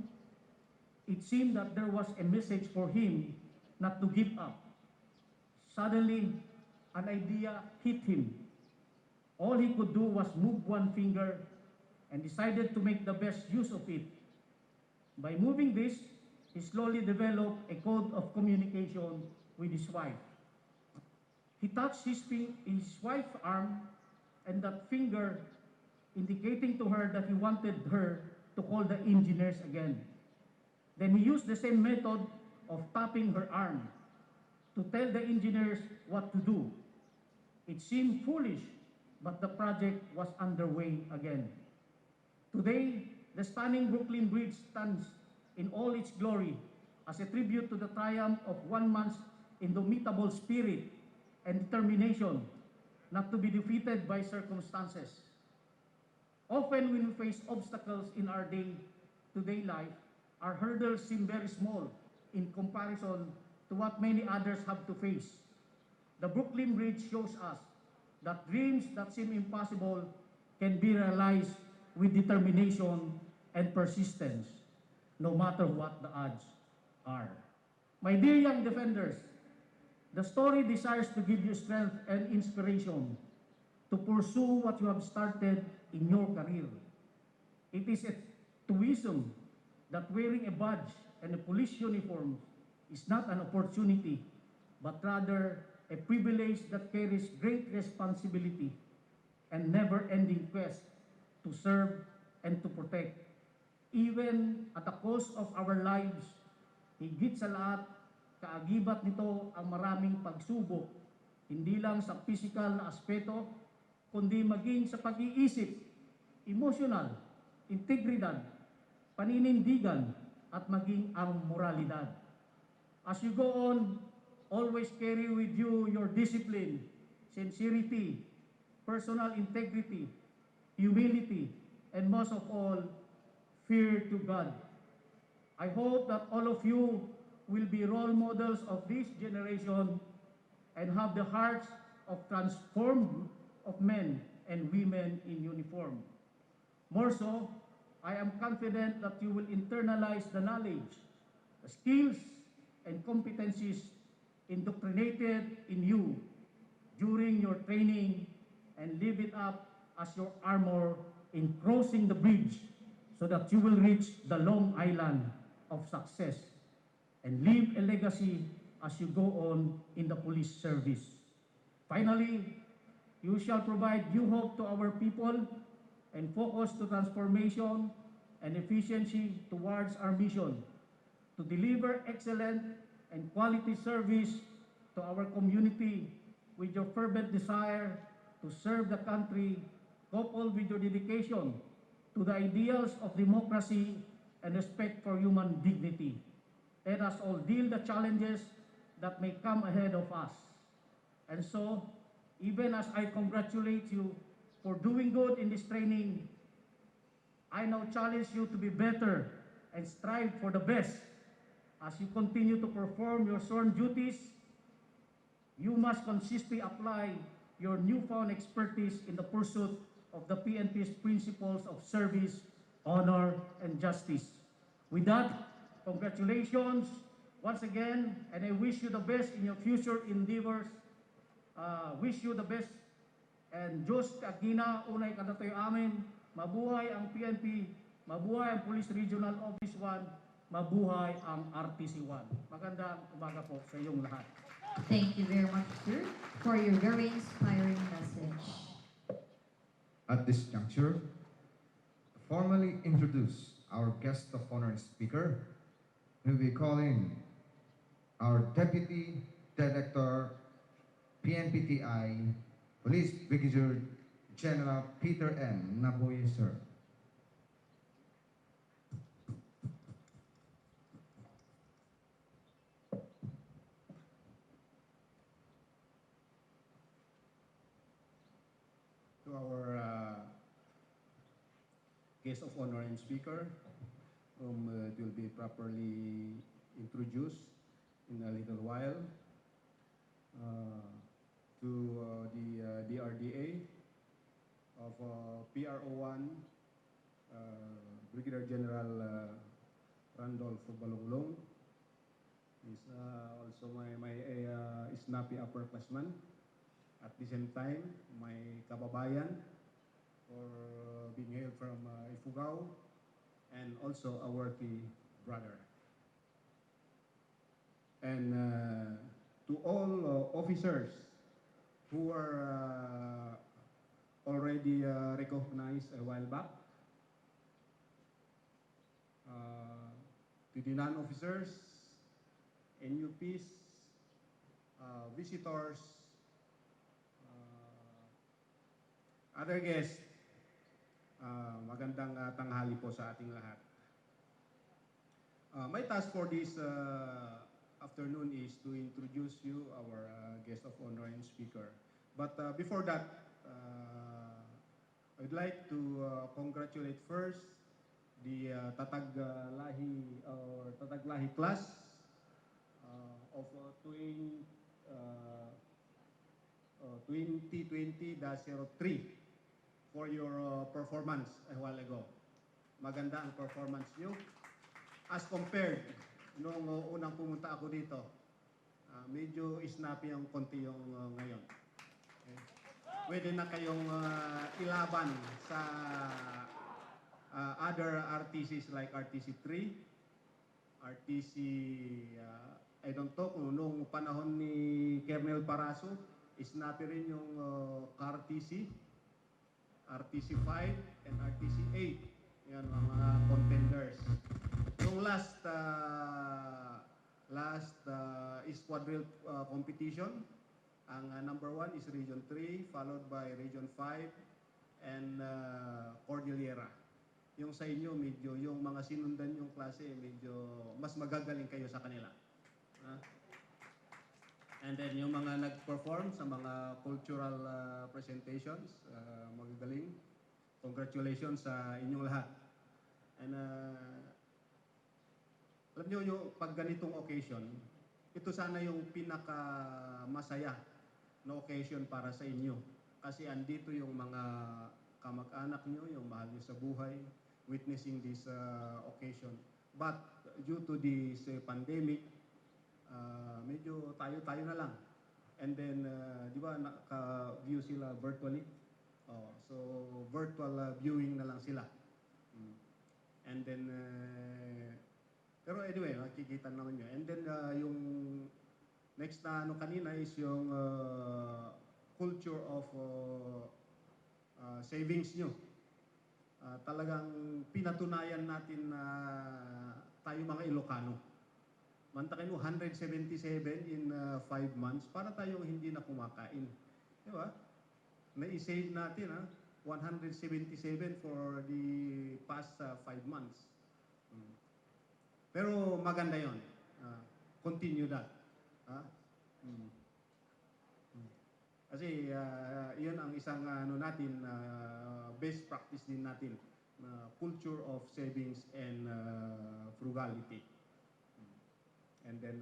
it seemed that there was a message for him not to give up. Suddenly, an idea hit him. All he could do was move one finger and decided to make the best use of it. By moving this, he slowly developed a code of communication with his wife. He touched his wife's arm, and that finger indicating to her that he wanted her to call the engineers again. Then he used the same method of tapping her arm to tell the engineers what to do. It seemed foolish, but the project was underway again. Today, the stunning Brooklyn Bridge stands in all its glory as a tribute to the triumph of one man's indomitable spirit and determination not to be defeated by circumstances. Often when we face obstacles in our day-to-day life, our hurdles seem very small in comparison to what many others have to face. The Brooklyn Bridge shows us that dreams that seem impossible can be realized with determination and persistence, no matter what the odds are. My dear young defenders, the story desires to give you strength and inspiration to pursue what you have started in your career. It is a truism that wearing a badge and a police uniform is not an opportunity, but rather a privilege that carries great responsibility and never-ending quest to serve and to protect. Even at the cost of our lives, higit sa lahat, kaagibat nito ang maraming pagsubok, hindi lang sa physical na aspeto, kundi maging sa pag-iisip, emotional, integridad, paninindigan, at maging ang moralidad. As you go on, always carry with you your discipline, sincerity, personal integrity, humility, and most of all, fear to God. I hope that all of you will be role models of this generation and have the hearts of transformed of men and women in uniform. More so, I am confident that you will internalize the knowledge, the skills, and competencies indoctrinated in you your training and live it up as your armor in crossing the bridge so that you will reach the long island of success and leave a legacy as you go on in the police service. Finally, you shall provide new hope to our people and focus to transformation and efficiency towards our mission to deliver excellent and quality service to our community with your fervent desire to serve the country, coupled with your dedication to the ideals of democracy and respect for human dignity. Let us all deal the challenges that may come ahead of us. And so, even as I congratulate you for doing good in this training, I now challenge you to be better and strive for the best. As you continue to perform your sworn duties, you must consistently apply your newfound expertise in the pursuit of the PNP's principles of service, honor, and justice. With that, congratulations once again, and I wish you the best in your future endeavors. Wish you the best. And Diyos Agina, unay kadatoy amin, mabuhay ang PNP, mabuhay ang Police Regional Office 1, mabuhay ang RTC 1. Magandang umaga po sa iyong lahat. Thank you very much, sir, for your very inspiring message. At this juncture, to formally introduce our guest of honor speaker, we will be calling our Deputy Director, PNPTI, Police Brigadier General Peter N. Naboye, sir. To our guest of honor and speaker, whom will be properly introduced in a little while, to the DRDA of PRO1, Brigadier General Randolph Balonglong, is also my snappy upperclassman. At the same time, my kababayan for being hailed from Ifugao, and also a worthy brother. And to all officers who were already recognized a while back, to the non-officers, NUPs, visitors, other guests, magandang tanghali po sa ating lahat. My task for this afternoon is to introduce you our guest of honor and speaker. But before that, I'd like to congratulate first the Tatag Lahi or Tatag Lahi class of 2020-03 for your performance a while ago. Maganda ang performance nyo as compared nung unang pumunta ako dito. Medyo snappy ang konti yung ngayon. Okay. Pwede na kayong ilaban sa other RTCs like RTC 3, RTC, I don't know kung nung panahon ni Colonel Paraso, snappy rin yung RTC, RTC 5, and RTC 8. Yan ang mga contenders. Yung last squadrille competition, ang number 1 is Region 3, followed by Region 5 and Cordillera. Yung sa inyo, medyo, yung mga sinundan yung klase, medyo mas magagaling kayo sa kanila. And then yung mga nag-perform sa mga cultural presentations, magagaling. Congratulations sa inyong lahat. And alam nyo, yung pag ganitong occasion, ito sana yung pinaka-masaya na occasion para sa inyo. Kasi andito yung mga kamag-anak nyo, yung mahal nyo sa buhay, witnessing this occasion. But due to this pandemic, medyo tayo-tayo na lang. And then, di ba, naka-view sila virtually? So, virtual viewing na lang sila. And then, pero anyway, makikita naman nyo. And then, yung next na ano kanina is yung culture of savings nyo. Talagang pinatunayan natin na tayo mga Ilocano. Mantakin mo, 177 in 5 months para tayong hindi na kumakain. Di ba? Na-save natin 177 for the past 5 months. Pero maganda yon. Continue that. Kasi yun ang isang natin, best practice din natin, culture of savings and frugality. And then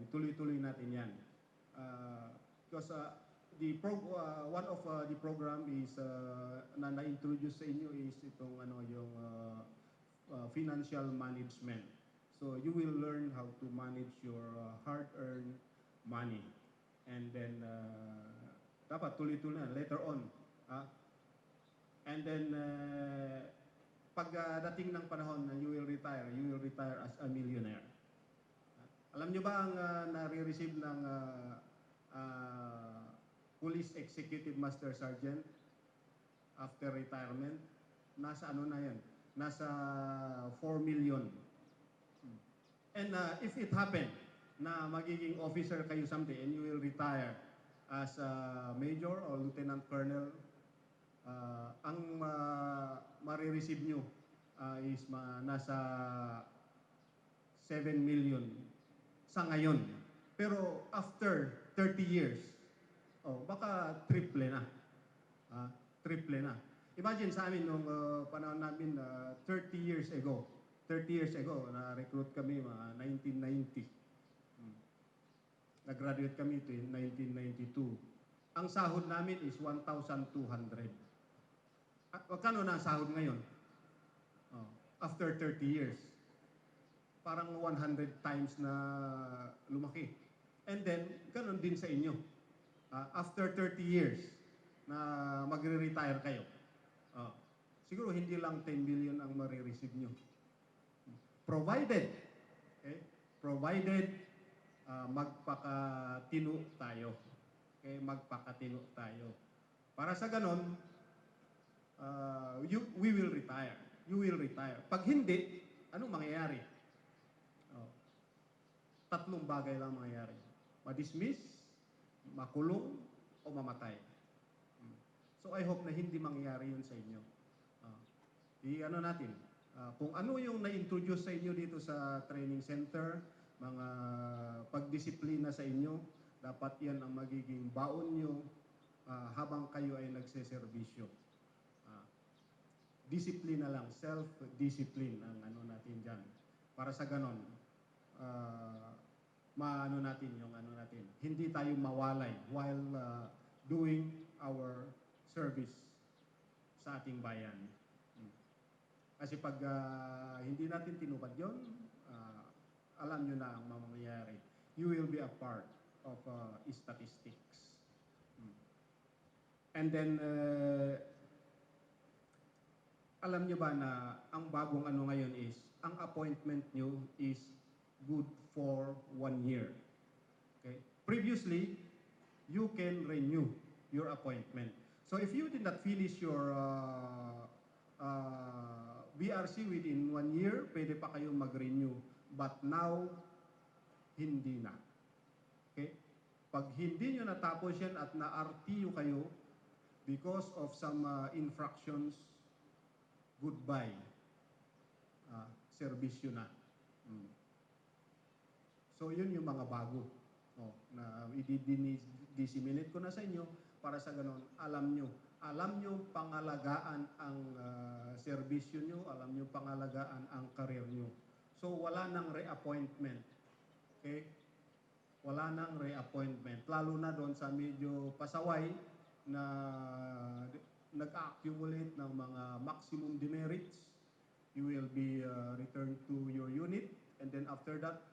ituloy-tuloy natin yan. Because one of the program is na na-introduce sa inyo is itong yung financial management. So you will learn how to manage your hard-earned money. And then dapat tuloy-tuloy na later on. And then pagdating ng panahon na you will retire as a millionaire. Alam nyo ba ang nare-receive ng Police Executive Master Sergeant after retirement? Nasa ano na yan? Nasa 4 million. And if it happen na magiging officer kayo someday and you will retire as a major or lieutenant colonel, ang marireceive nyo is nasa 7 million sa ngayon. Pero after 30 years, baka triple na. Triple na. Imagine sa amin nung panahon namin 30 years ago, na-recruit kami mga 1990. Nag-graduate kami in 1992. Ang sahod namin is 1,200. At magkano na ang sahod ngayon? After 30 years. Parang 100 times na lumaki. And then, ganun din sa inyo. After 30 years na magre-retire kayo, siguro hindi lang 10 million ang marireceive nyo. Provided magpakatino tayo. Magpakatino tayo. Para sa ganon, we will retire. You will retire. Pag hindi, anong mangyayari? Tatlong bagay lang mangyayari. Ma-dismiss, makulong, o mamatay. So I hope na hindi mangyayari yun sa inyo. I-ano natin, kung ano yung na-introduce sa inyo dito sa training center, mga pagdisiplina sa inyo, dapat yan ang magiging baon nyo habang kayo ay nagseserbisyo. Disiplina lang, self-discipline ang ano natin dyan. Para sa ganon, maano natin yung ano natin. Hindi tayo mawalay while doing our service sa ating bayan. Kasi pag hindi natin tinupad yun, alam nyo na ang mangyayari. You will be a part of statistics. And then, alam nyo ba na ang bagong ano ngayon is, ang appointment nyo is good for 1 year. Okay? Previously, you can renew your appointment. So if you did not finish your BRC within 1 year, pwede pa kayong mag-renew. But now, hindi na. Okay? Pag hindi nyo natapos yan at na-RTU kayo because of some infractions, goodbye. Serbisyo na. So yun yung mga bago na i-disseminate ko na sa inyo para sa ganon, alam nyo pangalagaan ang serbisyo nyo, alam nyo pangalagaan ang career nyo. So wala nang reappointment. Okay? Wala nang reappointment. Lalo na doon sa medyo pasaway na nag-accumulate ng mga maximum demerits. You will be returned to your unit, and then after that,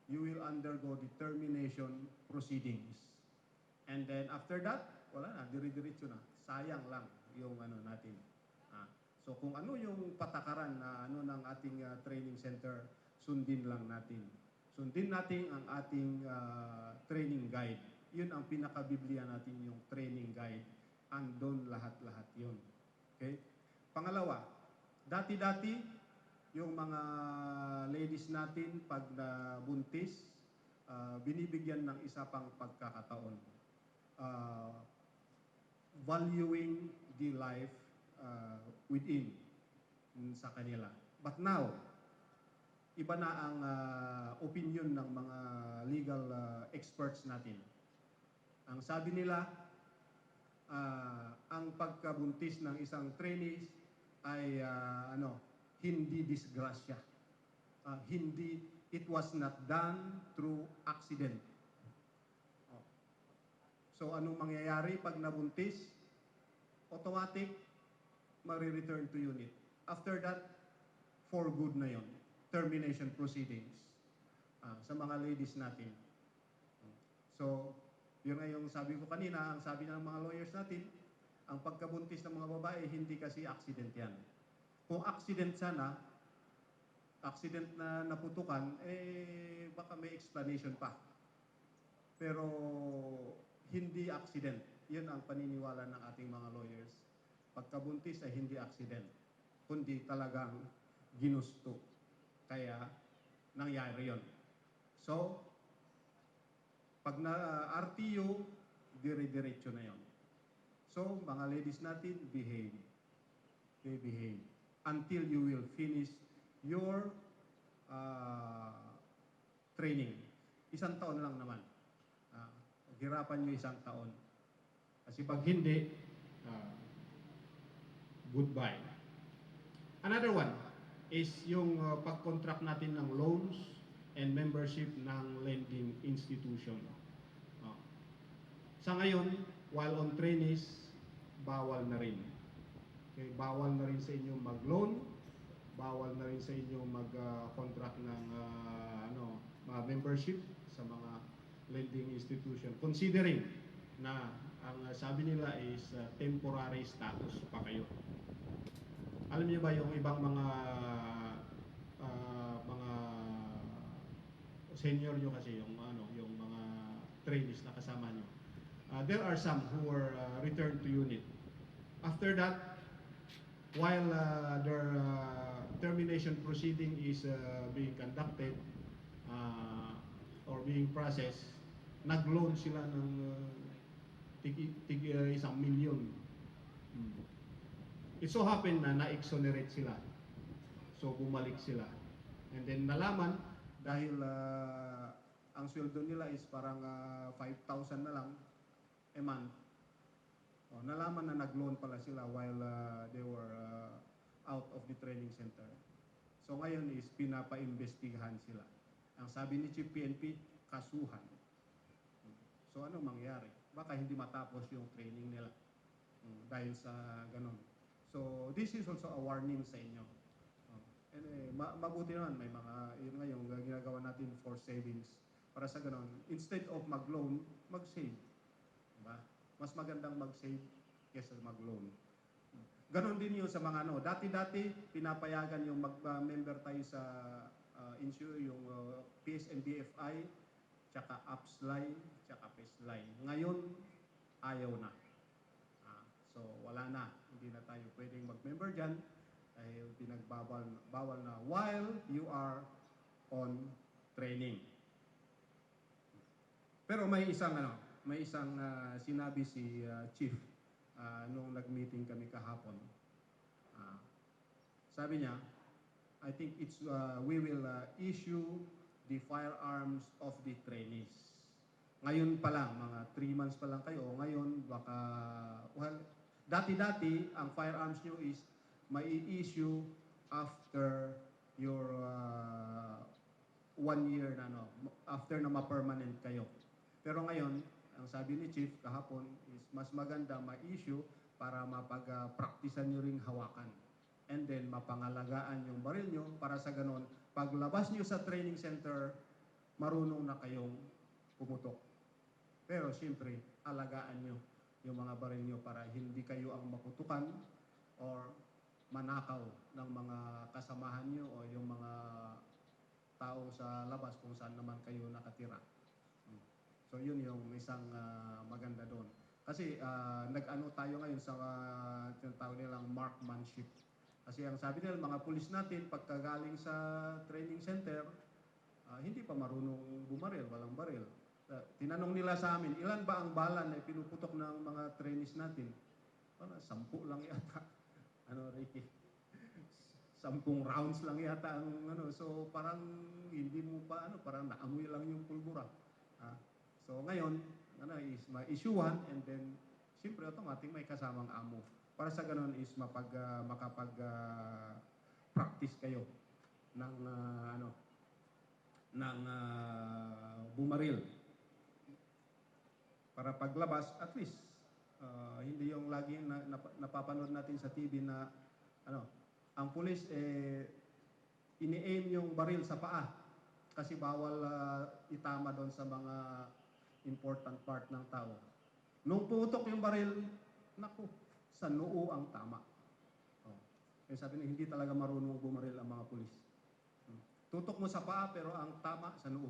you will undergo the termination proceedings. And then after that, wala na, dire-diretso na. Sayang lang yung ano natin. So kung ano yung patakaran na ano ng ating training center, sundin lang natin. Sundin natin ang ating training guide. Yun ang pinaka-Biblia natin, yung training guide. Andon lahat-lahat yun. Okay? Pangalawa, dati-dati, yung mga ladies natin pag nabuntis, binibigyan ng isa pang pagkakataon. Valuing the life within sa kanila. But now, iba na ang opinion ng mga legal experts natin. Ang sabi nila, ang pagkabuntis ng isang trainees ay hindi disgrasya. Hindi, it was not done through accident. So anong mangyayari pag nabuntis? Automatic, mari-return to unit. After that, for good na yon. Termination proceedings sa mga ladies natin. So, yun nga yung sabi ko kanina, ang sabi ng mga lawyers natin, ang pagkabuntis ng mga babae, hindi kasi accident yan. Kung accident sana, accident na naputukan, baka may explanation pa. Pero, hindi accident. Yun ang paniniwala ng ating mga lawyers. Pagkabuntis ay hindi accident, kundi talagang ginusto. Kaya, nangyari yon. So, pag na RTO, dire-diretso na yon. So, mga ladies natin, behave. Okay, behave. Until you will finish your training. 1 taon lang naman. Hirapan nyo 1 taon. Kasi pag hindi, goodbye. Another one is yung pag-contract natin ng loans and membership ng lending institution. Sa ngayon, while on trainees, bawal na rin. Okay, bawal na rin sa inyo mag-loan, bawal na rin sa inyo mag-contract ng mga membership sa mga lending institution. Considering na ang sabi nila is temporary status pa kayo. Alam niyo ba yung ibang mga senior nyo kasi, yung mga trainees na kasama nyo. There are some who were returned to unit. After that, while their termination proceeding is being conducted or being processed, nag-loan sila ng tig 1 milyon. It so happened na na-exonerate sila. So bumalik sila. And then nalaman, dahil ang sweldo nila is parang 5,000 na lang a month. Nalaman na nag-loan pala sila while they were out of the training center. So ngayon is pinapa-imbestigahan sila. Ang sabi ni Chief PNP, kasuhan. So ano mangyari? Baka hindi matapos yung training nila dahil sa ganon. So this is also a warning sa inyo. And mabuti naman, may mga, yun nga yung ginagawa natin for savings. Para sa ganon, instead of mag-loan, mag-save. Diba? Mas magandang mag-save kaysa mag-loan. Ganon din yun sa mga dati-dati, pinapayagan yung mag-member tayo sa yung PSNBFI, tsaka AppsLine, tsaka PESLine. Ngayon, ayaw na. So, wala na. Hindi na tayo pwedeng mag-member dyan dahil bawal na while you are on training. Pero may isang sinabi si Chief nung nag-meeting kami kahapon. Sabi niya, I think we will issue the firearms of the trainees. Ngayon pa lang, mga 3 months pa lang kayo. Ngayon, baka, dati-dati, ang firearms nyo is mai-issue after your 1 year na, after na ma-permanent kayo. Pero ngayon, ang sabi ni Chief kahapon is mas maganda ma-issue para mapag-praktisan nyo ring hawakan. And then, mapangalagaan yung baril nyo para sa ganon, paglabas nyo sa training center, marunong na kayong pumutok. Pero siyempre, alagaan nyo yung mga baril nyo para hindi kayo ang maputukan or manakaw ng mga kasamahan nyo o yung mga tao sa labas kung saan naman kayo nakatira. So yun yung isang maganda doon. Kasi nag-ano tayo ngayon sa tinatawag nilang marksmanship. Kasi ang sabi nila, mga pulis natin, pagkagaling sa training center, hindi pa marunong bumaril, walang baril. Tinanong nila sa amin, ilan ba ang bala na pinuputok ng mga trainees natin? 10 lang yata. Ano, Ricky? 10 rounds lang yata ang ano. So parang hindi mo pa parang naamoy lang yung pulbura. So ngayon, is ma-issuehan and then siyempre automatic may kasamang amo. Para sa ganun is makapag-practice kayo ng bumaril. Para paglabas, at least hindi yung lagi napapanood natin sa TV na ang pulis ini-aim yung baril sa paa kasi bawal itama doon sa mga important part ng tao. Nung putok yung baril, naku, sa noo ang tama. Kaya sabi niya, hindi talaga marunong bumaril ang mga pulis. Tutok mo sa paa pero ang tama sa noo.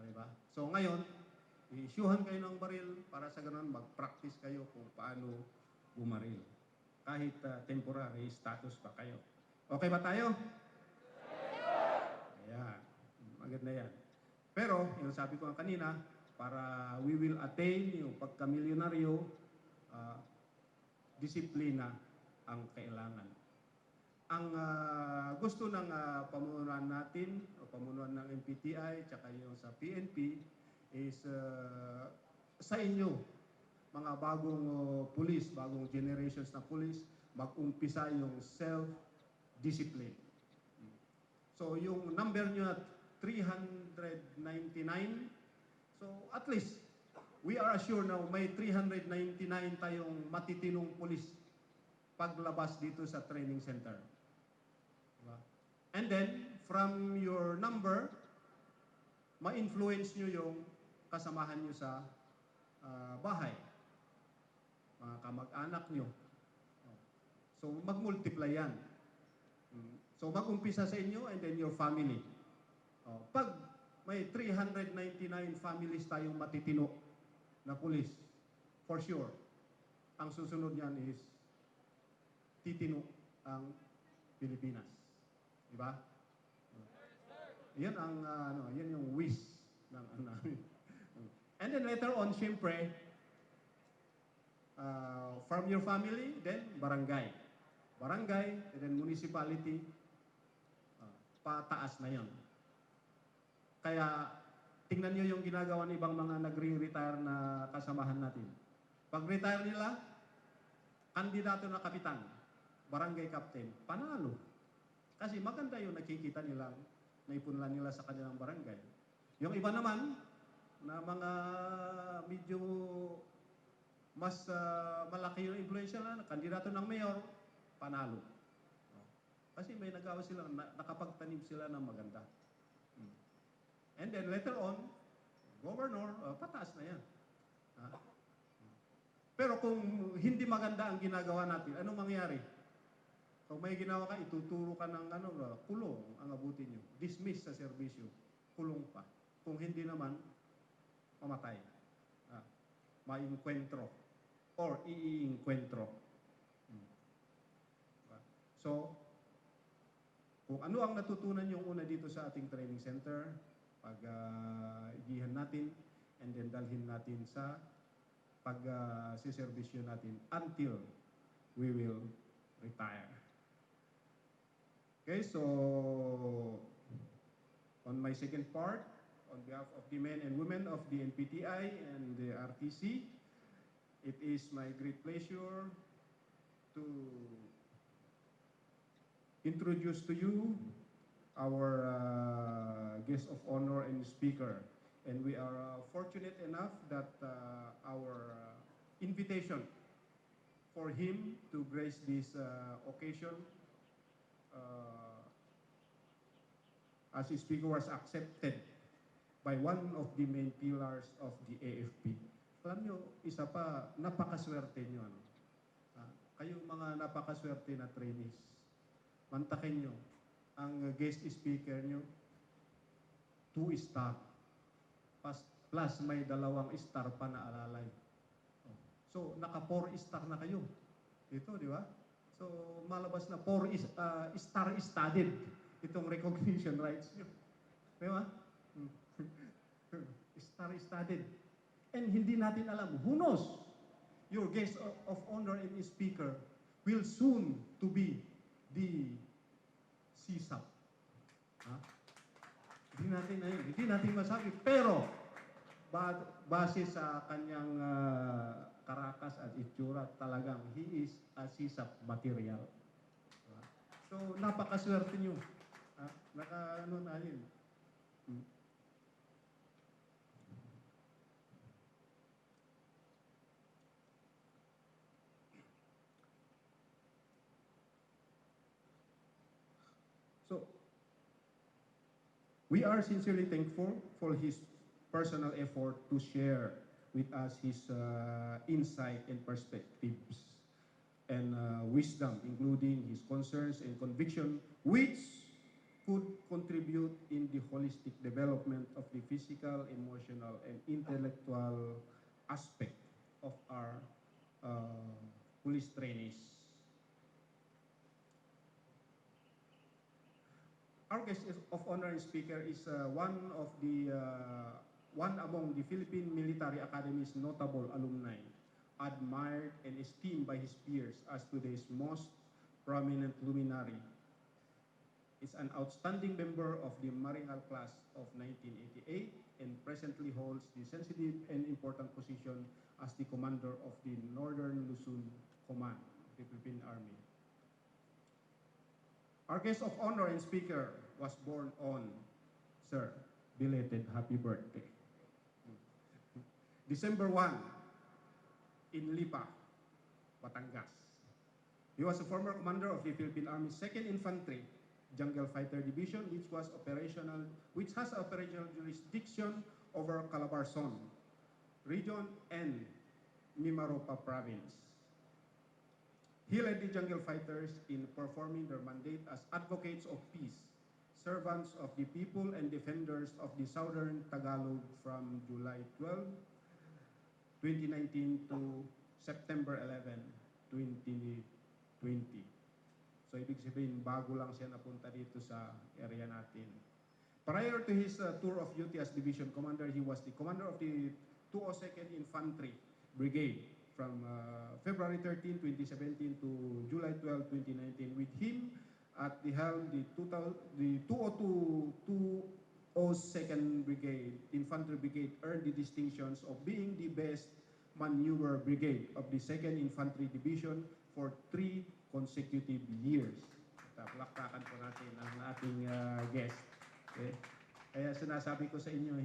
Diba? So ngayon, i-issuehan kayo ng baril para sa ganun mag-practice kayo kung paano bumaril. Kahit temporary status pa kayo. Okay ba tayo? Ayan. Maganda yan. Pero, yung sabi ko kanina, para we will attain yung pagka-milyonaryo, disiplina ang kailangan. Ang gusto ng pamunuan natin, o pamunuan ng MPTI, tsaka yung sa PNP, is sa inyo, mga bagong police, bagong generations na police, mag-umpisa yung self-discipline. So yung number nyo at 399, so at least, we are assured na may 399 tayong matitinong police paglabas dito sa training center. Diba? And then, from your number, ma-influence nyo yung kasamahan nyo sa bahay, mga kamag-anak nyo. So, mag-multiply yan. So, mag-umpisa sa inyo and then your family. Pag may 399 families tayong matitino na pulis, for sure, ang susunod niyan is titino ang Pilipinas. Diba? Yan ang yan yung wish ng namin. And then later on, syempre, from your family, then barangay. Barangay, and then municipality, pataas na yon. Kaya, tingnan nyo yung ginagawa ng ibang mga nagre-retire na kasamahan natin. Pag-retire nila, kandidato na kapitan, barangay captain, panalo. Kasi maganda yung nakikita nilang naipunlan nila sa kanilang barangay. Yung iba naman, na mga medyo mas malaki yung influensya na kandidato ng mayor, panalo. Kasi may nagawa sila, nakapagtanim sila ng maganda. And then later on, governor, pataas na yan. Pero kung hindi maganda ang ginagawa natin, anong mangyari? Kung may ginawa ka, ituturo ka ng kulong ang abutin nyo. Dismiss sa serbisyo. Kulong pa. Kung hindi naman, mamatay. Ma-inkwentro. Or i-inkwentro. So, kung ano ang natutunan yung una dito sa ating training center, pag-igihan natin, and then dalhin natin sa pag-siservisyo natin until we will retire. Okay, so on my second part, on behalf of the men and women of the NPTI and the RTC, it is my great pleasure to introduce to you our guest of honor and speaker. And we are fortunate enough that our invitation for him to grace this occasion as speaker was accepted by one of the main pillars of the AFP. Alam nyo, isa pa, napakaswerte nyo. Ano? Kayo mga napakaswerte na trainees. Mantakin nyo, ang guest speaker nyo, 2 star. Plus may 2 star pa na alalay. So, naka 4 star na kayo. Ito, di ba? So, malabas na 4 star studded itong recognition rights nyo. Di ba? Star studded. And hindi natin alam, who knows, your guest of honor and speaker will soon to be the CSAP. Hindi natin masabi. Pero, base sa kanyang karakas at itsura, talagang he is a CSAP material. So, napakaswerte nyo. Naka-ano na yun. So, we are sincerely thankful for his personal effort to share with us his insight and perspectives and wisdom, including his concerns and conviction, which could contribute in the holistic development of the physical, emotional, and intellectual aspect of our police trainees. Our guest of honor and speaker is one among the Philippine Military Academy's notable alumni, admired and esteemed by his peers as today's most prominent luminary. Is an outstanding member of the Marinal class of 1988 and presently holds the sensitive and important position as the commander of the Northern Luzon Command of the Philippine Army. Our guest of honor and speaker was born on, sir, belated happy birthday, December 1, in Lipa, Batangas. He was a former commander of the Philippine Army 2nd Infantry Jungle Fighter Division, which has operational jurisdiction over Calabarzon region and Mimaropa province. He led the jungle fighters in performing their mandate as advocates of peace, servants of the people and defenders of the southern Tagalog from July 12, 2019 to September 11, 2020. So ibig sabihin, bago lang siya napunta dito sa area natin. Prior to his tour of duty as division commander, he was the commander of the 202nd Infantry Brigade from February 13, 2017 to July 12, 2019. With him at the helm, the 202nd Brigade, Infantry Brigade earned the distinctions of being the best maneuver brigade of the 2nd Infantry Division for 3 consecutive years. Palakpakan po natin ang ating guest. Okay? Kaya sinasabi ko sa inyo,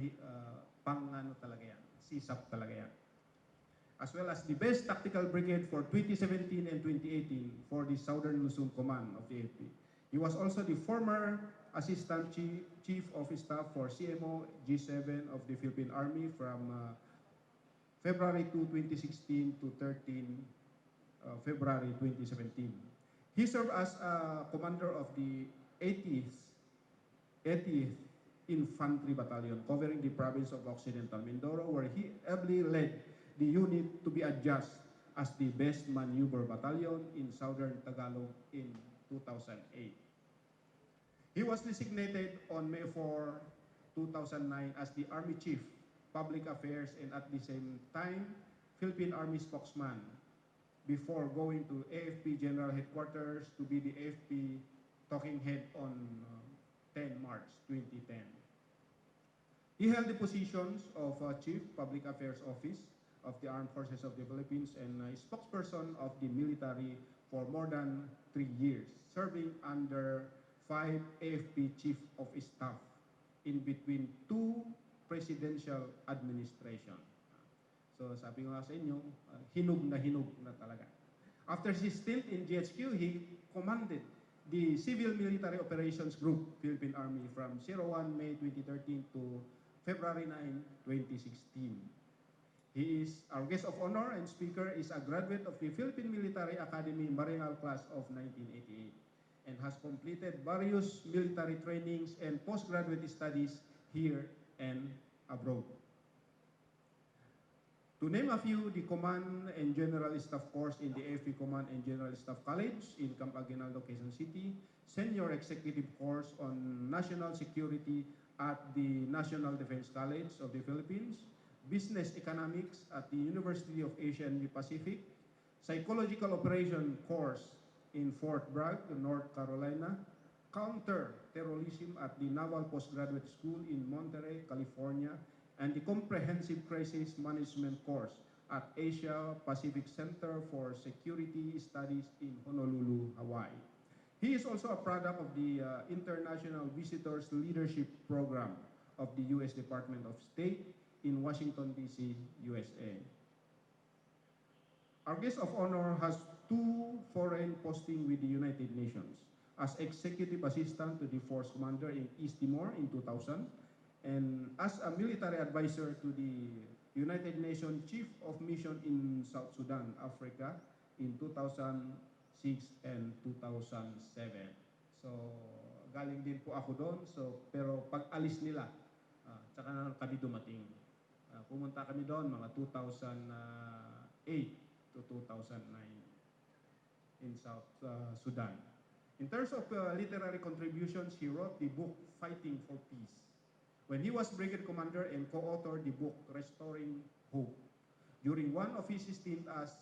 pang ano talaga yan, CSAP talaga yan. As well as the best tactical brigade for 2017 and 2018 for the Southern Luzon Command of the AP. He was also the former Assistant Chief of Staff for CMO G7 of the Philippine Army from February 2, 2016 to 13 February 2017. He served as commander of the 80th Infantry Battalion, covering the province of Occidental Mindoro, where he ably led the unit to be adjudged as the best maneuver battalion in southern Tagalog in 2008. He was designated on May 4, 2009 as the Army Chief, Public Affairs, and at the same time, Philippine Army spokesman before going to AFP General Headquarters to be the AFP talking head on 10 March 2010. He held the positions of Chief Public Affairs Office of the Armed Forces of the Philippines and a spokesperson of the military for more than 3 years, serving under 5 AFP Chief of Staff in between 2 presidential administration. So sabi ko nga sa inyo, hinug na talaga. After his stint in GHQ, he commanded the Civil Military Operations Group, Philippine Army, from 01 May 2013 to February 9, 2016. Our guest of honor and speaker is a graduate of the Philippine Military Academy Marinal Class of 1988 and has completed various military trainings and postgraduate studies here and abroad. To name a few, the Command and General Staff course in the AFP Command and General Staff College in Camp Aguinaldo, Quezon City, Senior Executive course on National Security at the National Defense College of the Philippines, Business Economics at the University of Asia and the Pacific, Psychological Operation course in Fort Bragg, North Carolina, Counter-Terrorism at the Naval Postgraduate School in Monterey, California, and the Comprehensive Crisis Management course at Asia Pacific Center for Security Studies in Honolulu, Hawaii. He is also a product of the International Visitors Leadership Program of the U.S. Department of State in Washington, D.C., USA. Our guest of honor has 2 foreign postings with the United Nations as Executive Assistant to the Force Commander in East Timor in 2000 and as a military advisor to the United Nations Chief of Mission in South Sudan, Africa in 2006 and 2007. So, galing din po ako doon. So, pero pag alis nila, tsaka na kami dumating. Pumunta kami doon mga 2008 to 2009 in South Sudan. In terms of literary contributions, he wrote the book Fighting for Peace. When he was brigade commander and co-authored the book Restoring Hope. During one of his stints as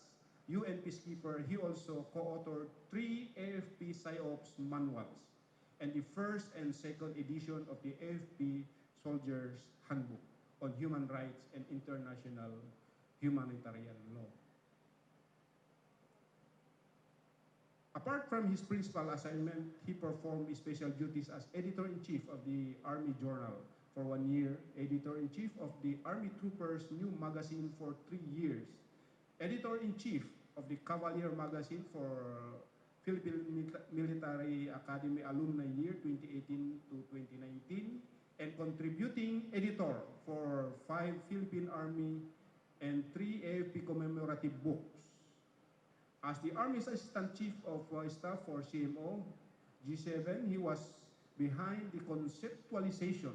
UN peacekeeper, he also co-authored 3 AFP PSYOPs manuals and the first and second edition of the AFP Soldiers Handbook on Human Rights and International Humanitarian Law. Apart from his principal assignment, he performed special duties as editor-in-chief of the Army Journal for 1 year, editor-in-chief of the Army Troopers New Magazine for 3 years, editor-in-chief of the Cavalier Magazine for Philippine Military Academy Alumni Year 2018 to 2019, and contributing editor for 5 Philippine Army and 3 AFP commemorative books. As the Army's Assistant Chief of Staff for CMO G7, he was behind the conceptualization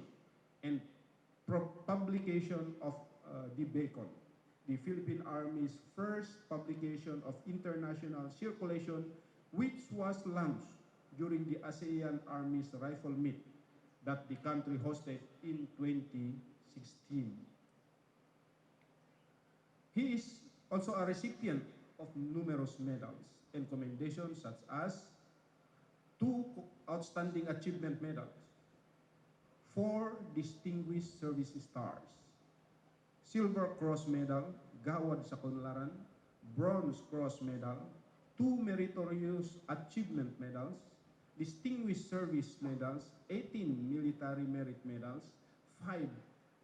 and publication of the Bacon, the Philippine Army's first publication of international circulation, which was launched during the ASEAN Army's Rifle Meet that the country hosted in 2016. He is also a recipient of numerous medals and commendations such as 2 Outstanding Achievement Medals, 4 Distinguished Service Stars, Silver Cross Medal, Gawad sa Kunlaran, Bronze Cross Medal, 2 Meritorious Achievement Medals, Distinguished Service Medals, 18 Military Merit Medals, 5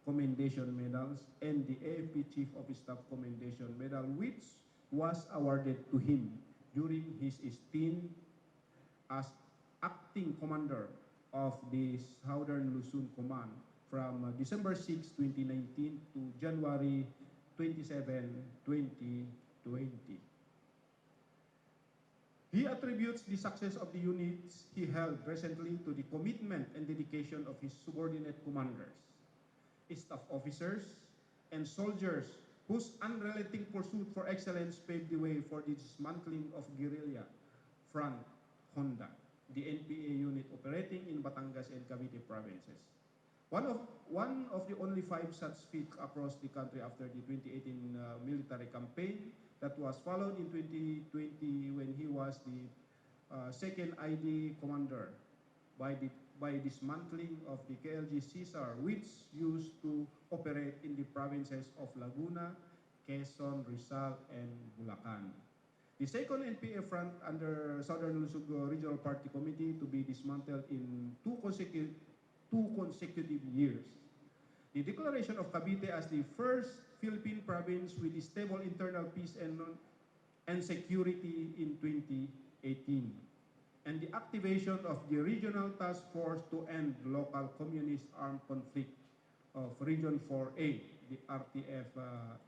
Commendation Medals, and the AFP Chief of Staff Commendation Medal, which was awarded to him during his stint as acting commander of the Southern Luzon Command from December 6, 2019 to January 27, 2020. He attributes the success of the units he held recently to the commitment and dedication of his subordinate commanders, staff officers, and soldiers whose unrelenting pursuit for excellence paved the way for the dismantling of guerrilla Front Honda, the NPA unit operating in Batangas and Cavite provinces. One of the only 5 such feats across the country after the 2018 military campaign that was followed in 2020 when he was the second ID commander by dismantling of the KLG Caesar, which used to operate in the provinces of Laguna, Quezon, Rizal, and Bulacan. The second NPA front under Southern Luzon Regional Party Committee to be dismantled in 2 consecutive years. The declaration of Cavite as the first Philippine province with stable internal peace and security in 2018. And the activation of the Regional Task Force to End Local Communist Armed Conflict of Region 4A, the RTF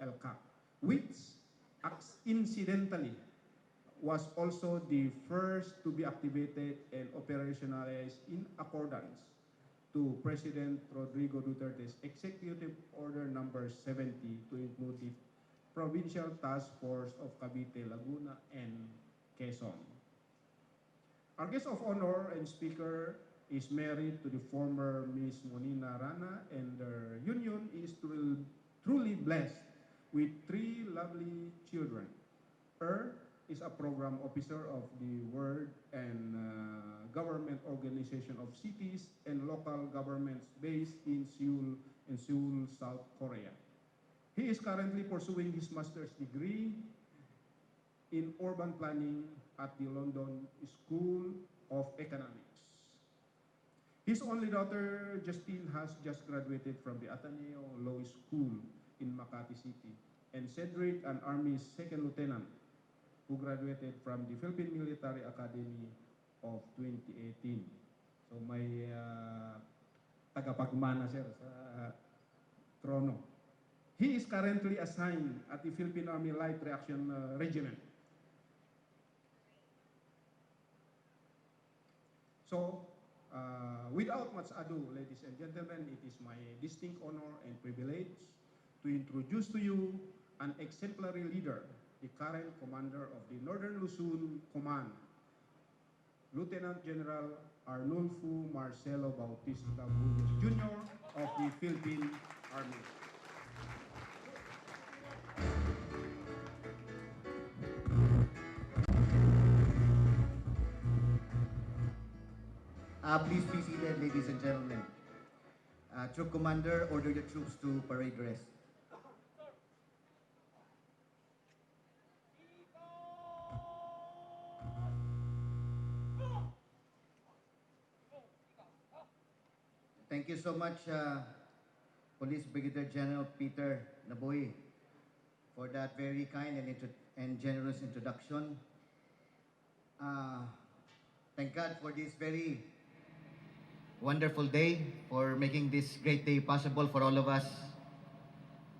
LCAP, which incidentally was also the first to be activated and operationalized in accordance to President Rodrigo Duterte's Executive Order number 70 to include the Provincial Task Force of Cavite, Laguna, and Quezon. Our guest of honor and speaker is married to the former Miss Monina Rana, and their union is truly blessed with 3 lovely children. Is a program officer of the World and Government Organization of Cities and Local Governments based in Seoul, South Korea. He is currently pursuing his master's degree in urban planning at the London School of Economics. His only daughter, Justine, has just graduated from the Ateneo Law School in Makati City, and Cedric, an Army second lieutenant, who graduated from the Philippine Military Academy of 2018. So may tagapagmana sir sa trono. He is currently assigned at the Philippine Army Light Reaction Regiment. So, without much ado, ladies and gentlemen, it is my distinct honor and privilege to introduce to you an exemplary leader, the current commander of the Northern Luzon Command, Lieutenant General Arnulfo Marcelo Bautista Burgos Jr. of the Philippine Army. Please be seated, ladies and gentlemen. Troop Commander, order your troops to parade rest. Thank you so much, Police Brigadier General Peter Naboy, for that very kind and generous introduction. Thank God for this very wonderful day, for making this great day possible for all of us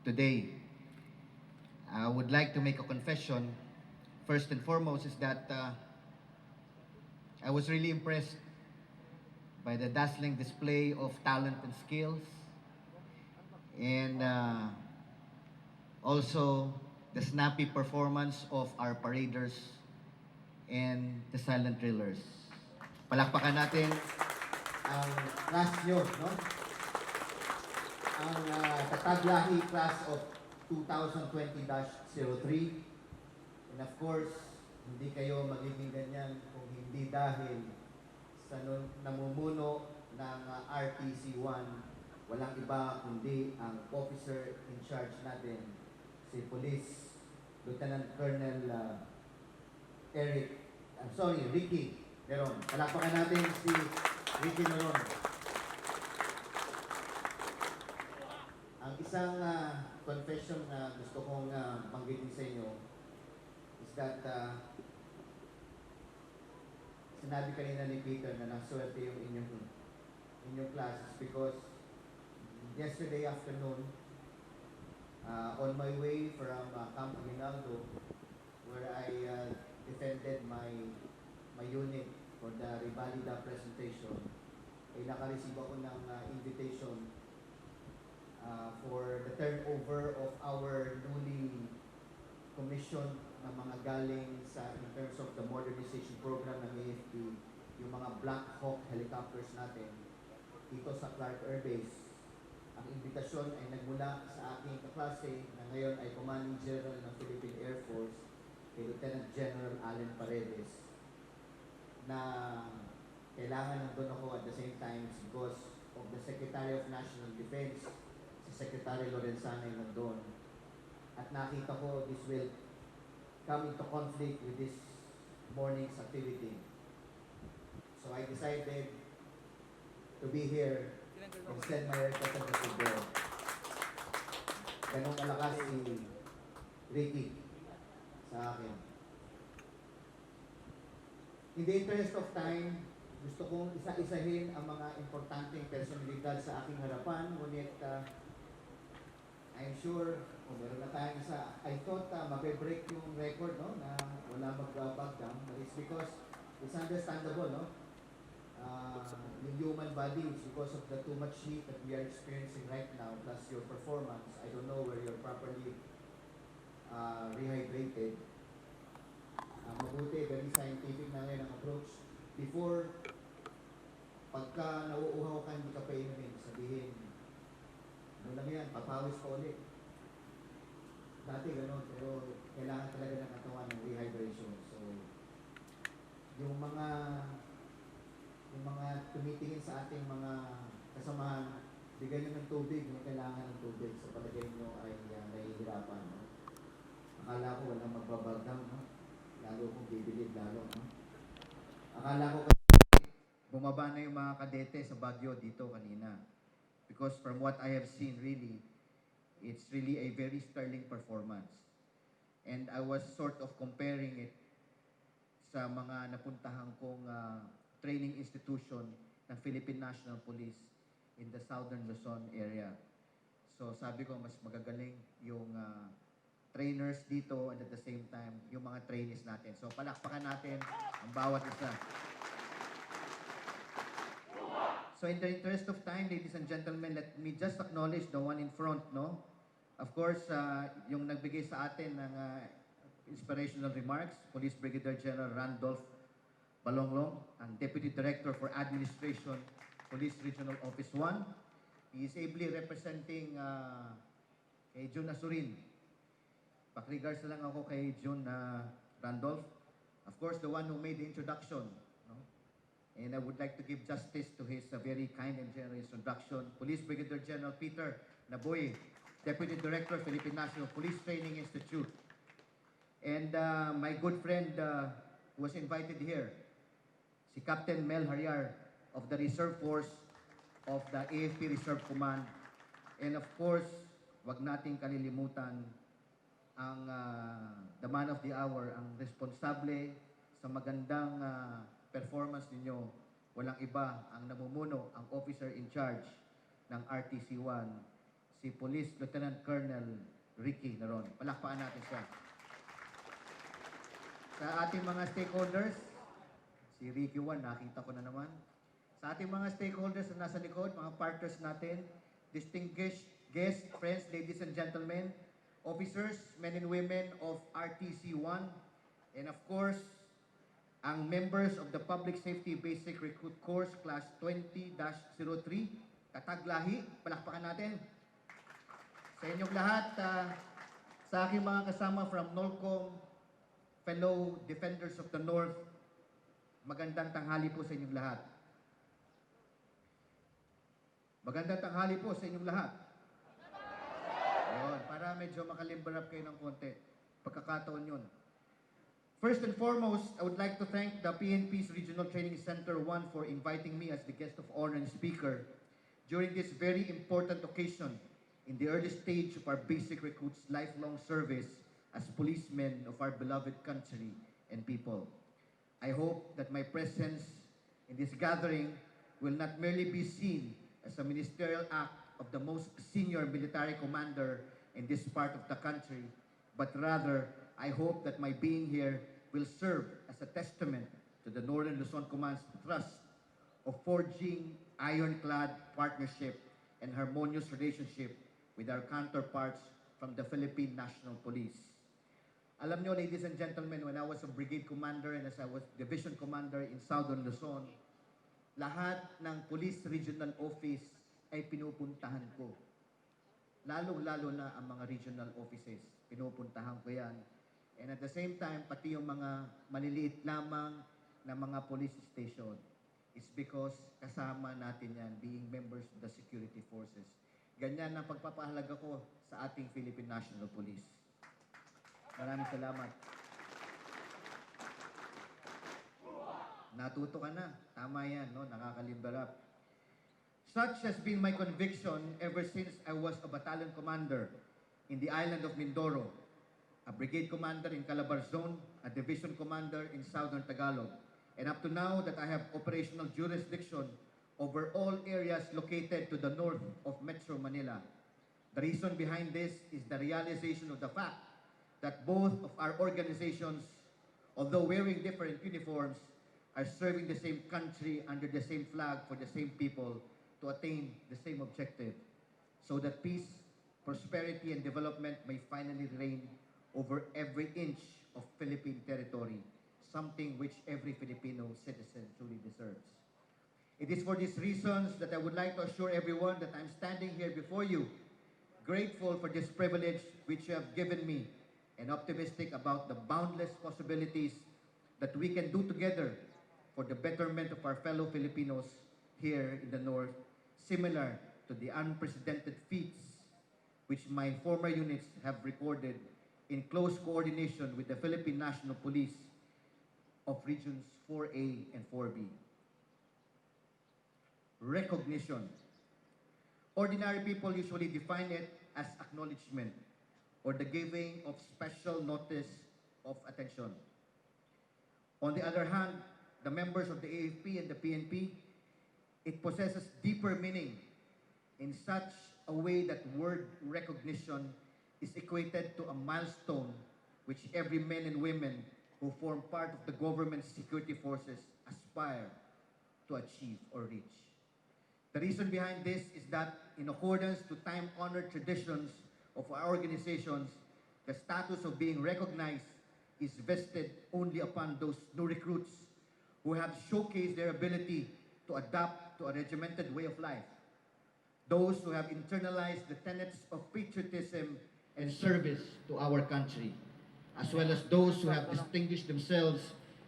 today. I would like to make a confession. First and foremost is that I was really impressed by the dazzling display of talent and skills, and also the snappy performance of our paraders and the silent drillers. Palakpakan natin ang class nyo, no? Ang Tatag Lahi class of 2020-03. And of course, hindi kayo magiging ganyan kung hindi dahil sa namumuno ng RTC 1, walang iba kundi ang officer in charge natin, si Police Lieutenant Colonel Ricky Meron. Palakpakan natin si Ricky Meron. Ang isang confession na gusto kong banggitin sa inyo is that sinabi kanina ni Peter na naswerte yung inyong classes because yesterday afternoon, on my way from Camp Aguinaldo, where I defended my unit for the Rivalida presentation, ay nakareceive ako ng invitation for the turnover of our newly commissioned na mga galing sa in terms of the modernization program ng AFP, yung mga Black Hawk helicopters natin dito sa Clark Air Base. Ang invitasyon ay nagmula sa aking kaklase na ngayon ay Commanding General ng Philippine Air Force, kay Lieutenant General Allen Paredes, na kailangan nandun ako at the same time because of the Secretary of National Defense, si Secretary Lorenzana ay nandun. At nakita ko this will come into conflict with this morning's activity. So I decided to be here and send my representative there. Ganong kalakas si Ricky sa akin. In the interest of time, gusto kong isa-isahin ang mga importanteng personalidad sa aking harapan, ngunit I'm sure, meron na tayong isa. I thought mabe-break yung record, no, na wala mag-back down. But it's because it's understandable, no? Yung human body is because of the too much heat that we are experiencing right now, plus your performance. I don't know where you're properly rehydrated. Mabuti, very scientific na ngayon ang approach. Before, pagka nauuhaw ka, hindi ka pa inumin, sabihin, ano lang yan, papawis ka ulit. Dati gano'n, pero kailangan talaga ng katawan ng rehydration. So, yung mga tumitingin sa ating mga kasamahan, bigyan nyo ng tubig, yung kailangan ng tubig. Sa palagay nyo ay nahihirapan. No? Akala ko walang magbabagdang, no? Lalo kong bibilid, lalo. No? Akala ko bumaba na yung mga kadete sa Baguio dito kanina. Because from what I have seen, really, it's really a very sterling performance. And I was sort of comparing it sa mga napuntahan kong training institution ng Philippine National Police in the Southern Luzon area. So sabi ko, mas magagaling yung trainers dito and at the same time, yung mga trainees natin. So palakpakan natin ang bawat isa. So in the interest of time, ladies and gentlemen, let me just acknowledge the one in front, no? Of course, yung nagbigay sa atin ng inspirational remarks, Police Brigadier General Randolph Balonglong, ang Deputy Director for Administration, Police Regional Office 1. He is ably representing kay June Asurin. Pakiregards lang ako kay June Randolph. Of course, the one who made the introduction. No? And I would like to give justice to his very kind and generous introduction. Police Brigadier General Peter Naboy, Deputy Director, Philippine National Police Training Institute. And my good friend who was invited here, si Captain Mel Hariar of the Reserve Force of the AFP Reserve Command. And of course, wag nating kalilimutan ang the man of the hour, ang responsable sa magandang performance ninyo. Walang iba, ang namumuno, ang officer in charge ng RTC 1, si Police Lieutenant Colonel Ricky Naron. Palakpakan natin siya. Sa ating mga stakeholders, si Ricky 1, nakita ko na naman. Sa ating mga stakeholders na nasa likod, mga partners natin, distinguished guests, friends, ladies and gentlemen, officers, men and women of RTC 1, and of course, ang members of the Public Safety Basic Recruit Course Class 20-03, Tatag Lahi, palakpakan natin. Sa inyong lahat, sa aking mga kasama from NOLCOM, fellow Defenders of the North, magandang tanghali po sa inyong lahat. Magandang tanghali po sa inyong lahat. Ayun, para medyo makalimbarap kayo ng konti. Pagkakataon yun. First and foremost, I would like to thank the PNP's Regional Training Center 1 for inviting me as the guest of honor and speaker during this very important occasion in the early stage of our basic recruits' lifelong service as policemen of our beloved country and people. I hope that my presence in this gathering will not merely be seen as a ministerial act of the most senior military commander in this part of the country, but rather, I hope that my being here will serve as a testament to the Northern Luzon Command's thrust of forging ironclad partnership and harmonious relationship with our counterparts from the Philippine National Police. Alam nyo, ladies and gentlemen, when I was a brigade commander and as I was division commander in Southern Luzon, lahat ng police regional office ay pinupuntahan ko. Lalo-lalo na ang mga regional offices. Pinupuntahan ko yan. And at the same time, pati yung mga maliliit lamang na mga police station is because kasama natin yan, being members of the security forces. Ganyan ang pagpapahalaga ko sa ating Philippine National Police. Maraming salamat. Natuto ka na. Tama yan, no? Nakakalimbarap. Such has been my conviction ever since I was a battalion commander in the island of Mindoro, a brigade commander in Calabar Zone, a division commander in Southern Tagalog, and up to now that I have operational jurisdiction over all areas located to the north of Metro Manila. The reason behind this is the realization of the fact that both of our organizations, although wearing different uniforms, are serving the same country under the same flag for the same people to attain the same objective, so that peace, prosperity, and development may finally reign over every inch of Philippine territory, something which every Filipino citizen truly deserves. It is for these reasons that I would like to assure everyone that I'm standing here before you, grateful for this privilege which you have given me, and optimistic about the boundless possibilities that we can do together for the betterment of our fellow Filipinos here in the North, similar to the unprecedented feats which my former units have recorded in close coordination with the Philippine National Police of Regions 4A and 4B. Recognition. Ordinary people usually define it as acknowledgement or the giving of special notice of attention. On the other hand, the members of the AFP and the PNP, it possesses deeper meaning in such a way that word recognition is equated to a milestone which every man and women who form part of the government security forces aspire to achieve or reach. The reason behind this is that in accordance to time-honored traditions of our organizations, the status of being recognized is vested only upon those new recruits who have showcased their ability to adapt to a regimented way of life. Those who have internalized the tenets of patriotism and service to our country, as well as those who have distinguished themselves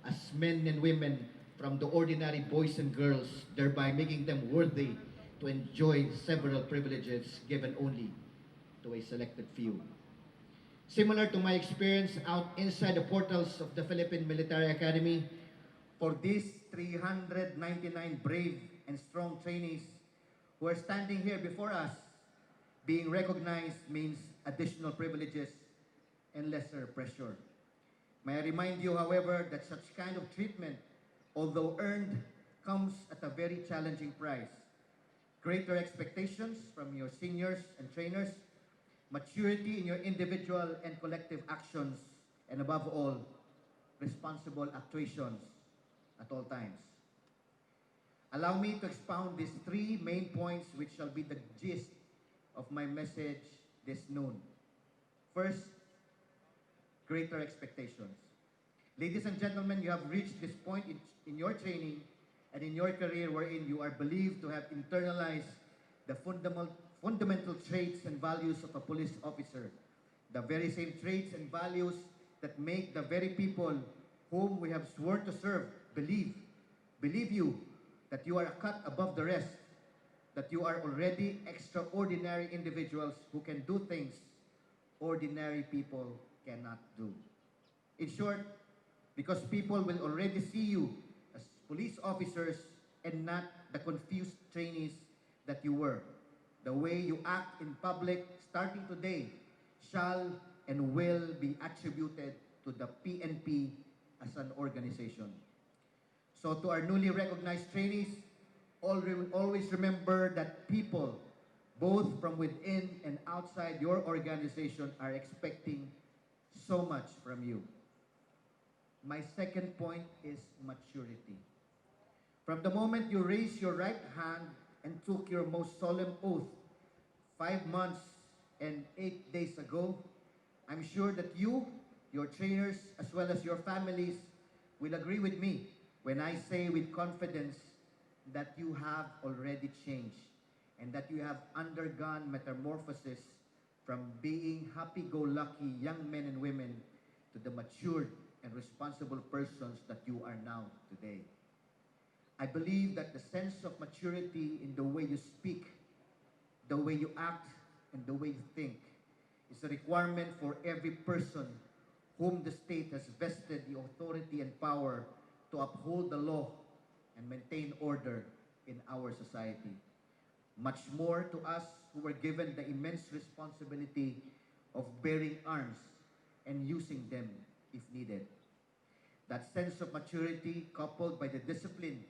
as men and women from the ordinary boys and girls, thereby making them worthy to enjoy several privileges given only to a selected few. Similar to my experience out inside the portals of the Philippine Military Academy, for these 399 brave and strong trainees who are standing here before us, being recognized means additional privileges and lesser pressure. May I remind you, however, that such kind of treatment, although earned, comes at a very challenging price. Greater expectations from your seniors and trainers, maturity in your individual and collective actions, and above all, responsible actuations at all times. Allow me to expound these three main points which shall be the gist of my message this noon. First, greater expectations. Ladies and gentlemen, you have reached this point in your training and in your career wherein you are believed to have internalized the fundamental traits and values of a police officer, the very same traits and values that make the very people whom we have sworn to serve believe you that you are a cut above the rest, that you are already extraordinary individuals who can do things ordinary people cannot do. In short, because people will already see you as police officers and not the confused trainees that you were. The way you act in public starting today shall and will be attributed to the PNP as an organization. So to our newly recognized trainees, always remember that people, both from within and outside your organization, are expecting so much from you. My second point is maturity. From the moment you raised your right hand and took your most solemn oath 5 months and 8 days ago, I'm sure that you, your trainers, as well as your families will agree with me when I say with confidence that you have already changed and that you have undergone metamorphosis from being happy-go-lucky young men and women to the matured and responsible persons that you are now today. I believe that the sense of maturity in the way you speak, the way you act, and the way you think is a requirement for every person whom the state has vested the authority and power to uphold the law and maintain order in our society. Much more to us who were given the immense responsibility of bearing arms and using them if needed. That sense of maturity, coupled by the discipline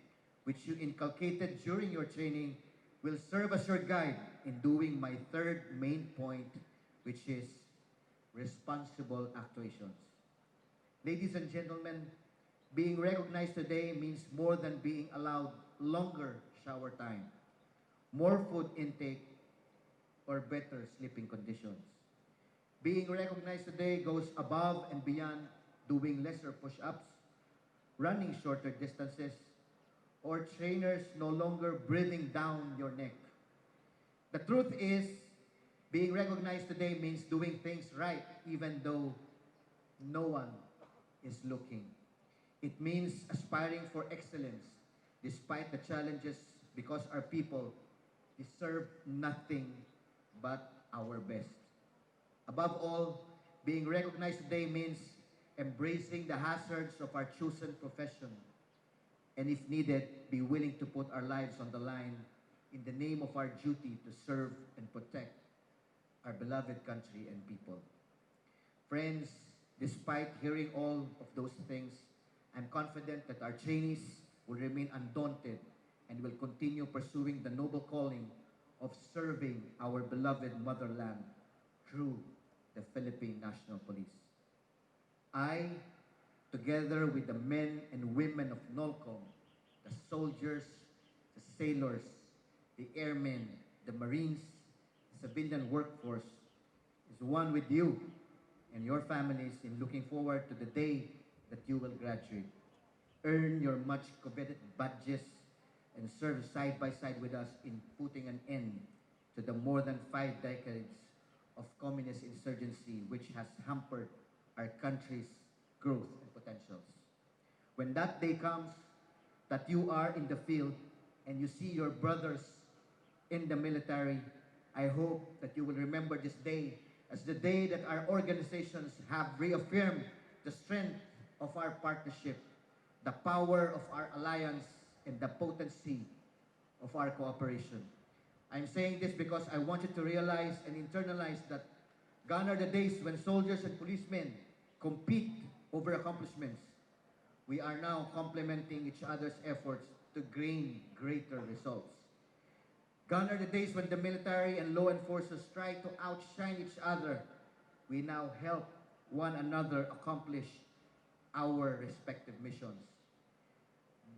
which you inculcated during your training, will serve as your guide in doing my third main point, which is responsible actuations. Ladies and gentlemen, being recognized today means more than being allowed longer shower time, more food intake, or better sleeping conditions. Being recognized today goes above and beyond doing lesser push-ups, running shorter distances, or trainers no longer breathing down your neck. The truth is, being recognized today means doing things right even though no one is looking. It means aspiring for excellence despite the challenges because our people deserve nothing but our best. Above all, being recognized today means embracing the hazards of our chosen profession and if needed, be willing to put our lives on the line in the name of our duty to serve and protect our beloved country and people. Friends, despite hearing all of those things, I'm confident that our trainees will remain undaunted and will continue pursuing the noble calling of serving our beloved motherland through the Philippine National Police. I, together with the men and women of NOLCOM, the soldiers, the sailors, the airmen, the Marines, the civilian workforce, is one with you and your families in looking forward to the day that you will graduate, earn your much coveted badges, and serve side by side with us in putting an end to the more than 5 decades of communist insurgency which has hampered our country's growth and potentials. When that day comes, that you are in the field and you see your brothers in the military, I hope that you will remember this day as the day that our organizations have reaffirmed the strength of our partnership, the power of our alliance, and the potency of our cooperation. I'm saying this because I want you to realize and internalize that gone are the days when soldiers and policemen compete over accomplishments. We are now complementing each other's efforts to gain greater results. Gone are the days when the military and law enforcers try to outshine each other. We now help one another accomplish our respective missions.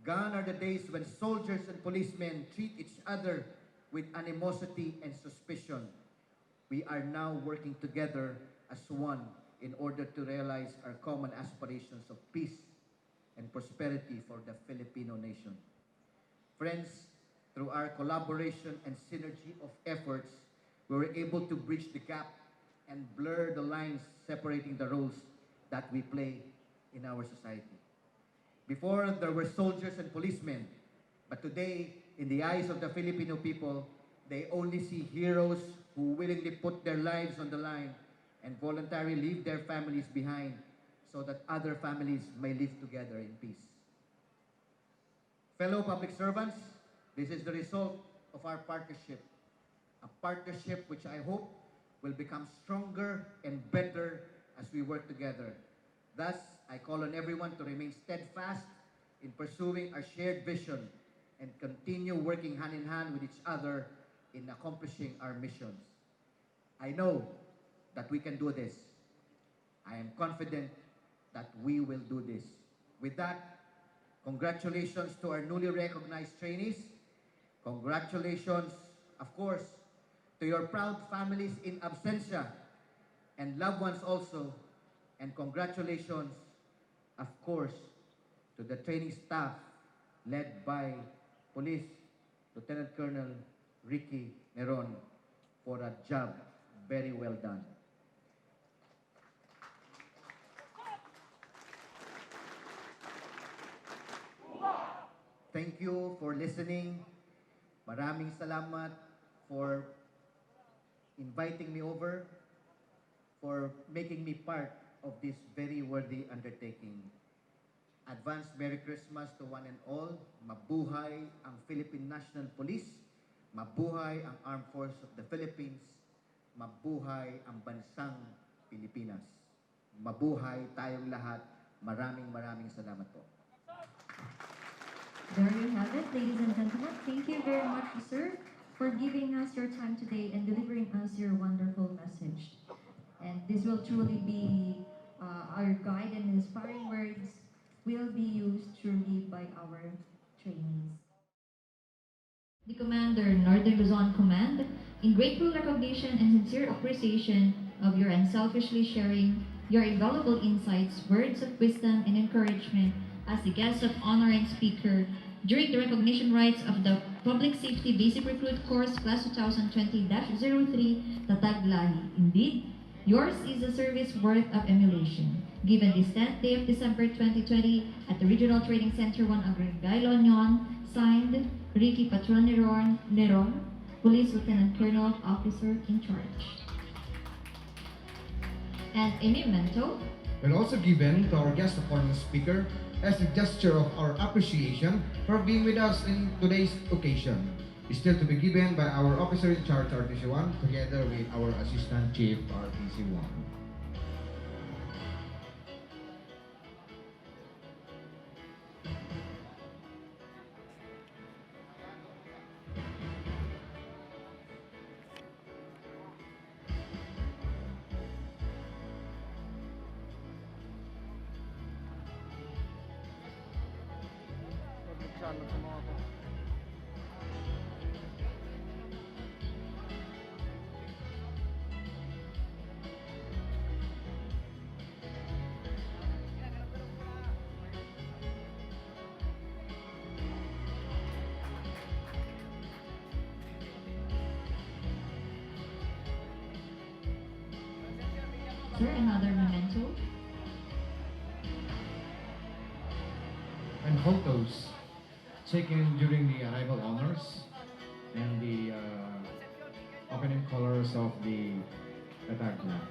Gone are the days when soldiers and policemen treat each other with animosity and suspicion. We are now working together as one in order to realize our common aspirations of peace and prosperity for the Filipino nation. Friends, through our collaboration and synergy of efforts, we were able to bridge the gap and blur the lines separating the roles that we play in our society. Before, there were soldiers and policemen, but today, in the eyes of the Filipino people, they only see heroes who willingly put their lives on the line and voluntarily leave their families behind so that other families may live together in peace. Fellow public servants, this is the result of our partnership, a partnership which I hope will become stronger and better as we work together. Thus, I call on everyone to remain steadfast in pursuing our shared vision and continue working hand in hand with each other in accomplishing our missions. I know that we can do this. I am confident that we will do this. With that, congratulations to our newly recognized trainees. Congratulations, of course, to your proud families in absentia and loved ones also. And congratulations, of course, to the training staff led by Police Lieutenant Colonel Ricky Neron for a job very well done. Thank you for listening. Maraming salamat for inviting me over, for making me part of this very worthy undertaking. Advance Merry Christmas to one and all. Mabuhay ang Philippine National Police. Mabuhay ang Armed Forces of the Philippines. Mabuhay ang bansang Pilipinas. Mabuhay tayong lahat. Maraming salamat po. There you have it, ladies and gentlemen. Thank you very much, sir, for giving us your time today and delivering us your wonderful message. And this will truly be our guide and inspiring words will be used truly by our trainees. The Commander, Northern Luzon Command, in grateful recognition and sincere appreciation of your unselfishly sharing your invaluable insights, words of wisdom, and encouragement as the guest of honor and speaker during the recognition rites of the Public Safety Basic Recruit Course Class 2020-03 Tatag Lahi. Indeed, yours is a service worth of emulation. Given this 10th day of December 2020 at the Regional Training Center 1 Agrangay, La Union, signed, Ricky Patron Neron, Police Lieutenant Colonel, Officer in Charge. And a memento will also given to our guest of honor speaker as a gesture of our appreciation for being with us in today's occasion. Is still to be given by our officer in charge RTC 1 together with our assistant chief RTC 1. Channel sa mga to. Sir, another memento. And photos taken during the arrival honors and the opening colors of the Tatag flag.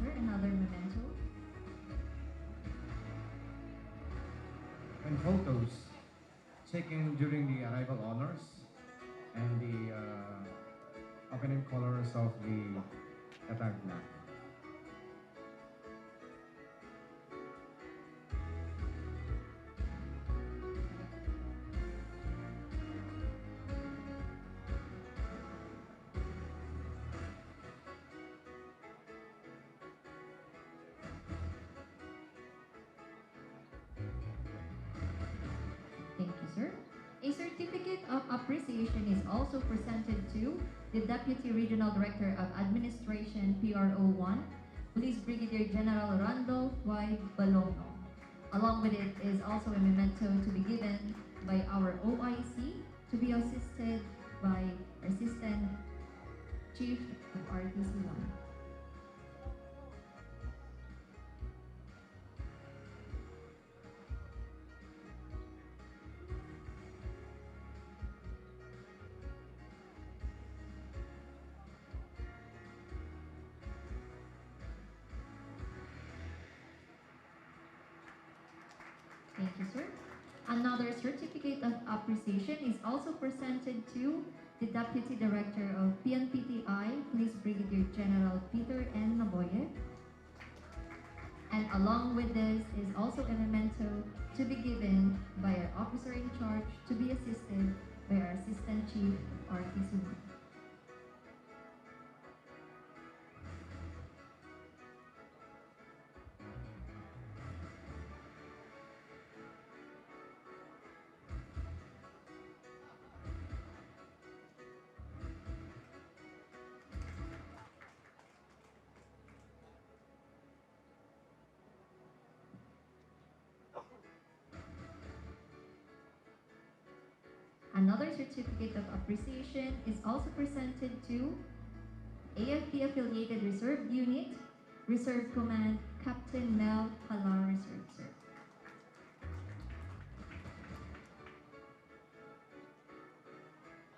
Sir, another memento. And photos taken during the arrival honors and the opening colors of the Tatag flag. Thank you, sir. A certificate of appreciation is also presented to the Deputy Regional Director of Administration, PRO 1, Police Brigadier General Randolph Y. Balongo. Along with it is also a memento to be given by our OIC, to be assisted by Assistant Chief of RTC 1. Thank you, sir. Another certificate of appreciation is also presented to the Deputy Director of PNPTI, Police Brigadier General Peter N. Naboye. And along with this is also a memento to be given by our officer in charge, to be assisted by our Assistant Chief of RTC. Another certificate of appreciation is also presented to AFP Affiliated Reserve Unit, Reserve Command, Captain Mel Halar, Reserve, sir.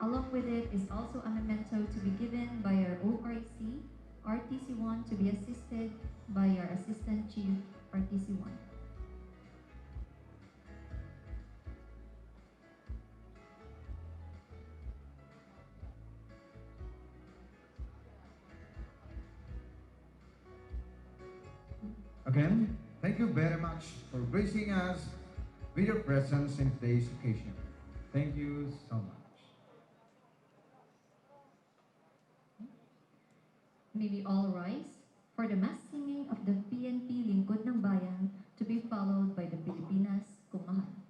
Along with it is also a memento to be given by our ORC, RTC1, to be assisted by our Assistant Chief, RTC1. Again, thank you very much for gracing us with your presence in today's occasion. Thank you so much. May we all rise for the mass singing of the PNP Lingkod ng Bayan to be followed by the Pilipinas Kumahan.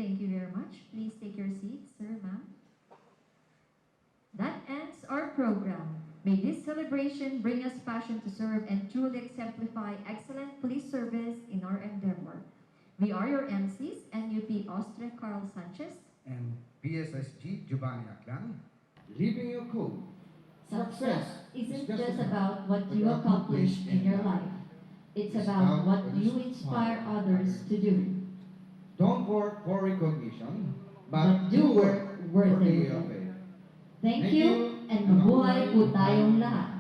Thank you very much. Please take your seats, sir, ma'am. That ends our program. May this celebration bring us passion to serve and truly exemplify excellent police service in our endeavor. We are your MCs, NUP Austria Carl Sanchez And PSSG Giovanni Aklan, living your code. Success isn't just about what you accomplish in your life. It's about what you inspire others to do. Don't work for recognition, But do work worthy of it. Thank you, and mabuhay po tayong lahat.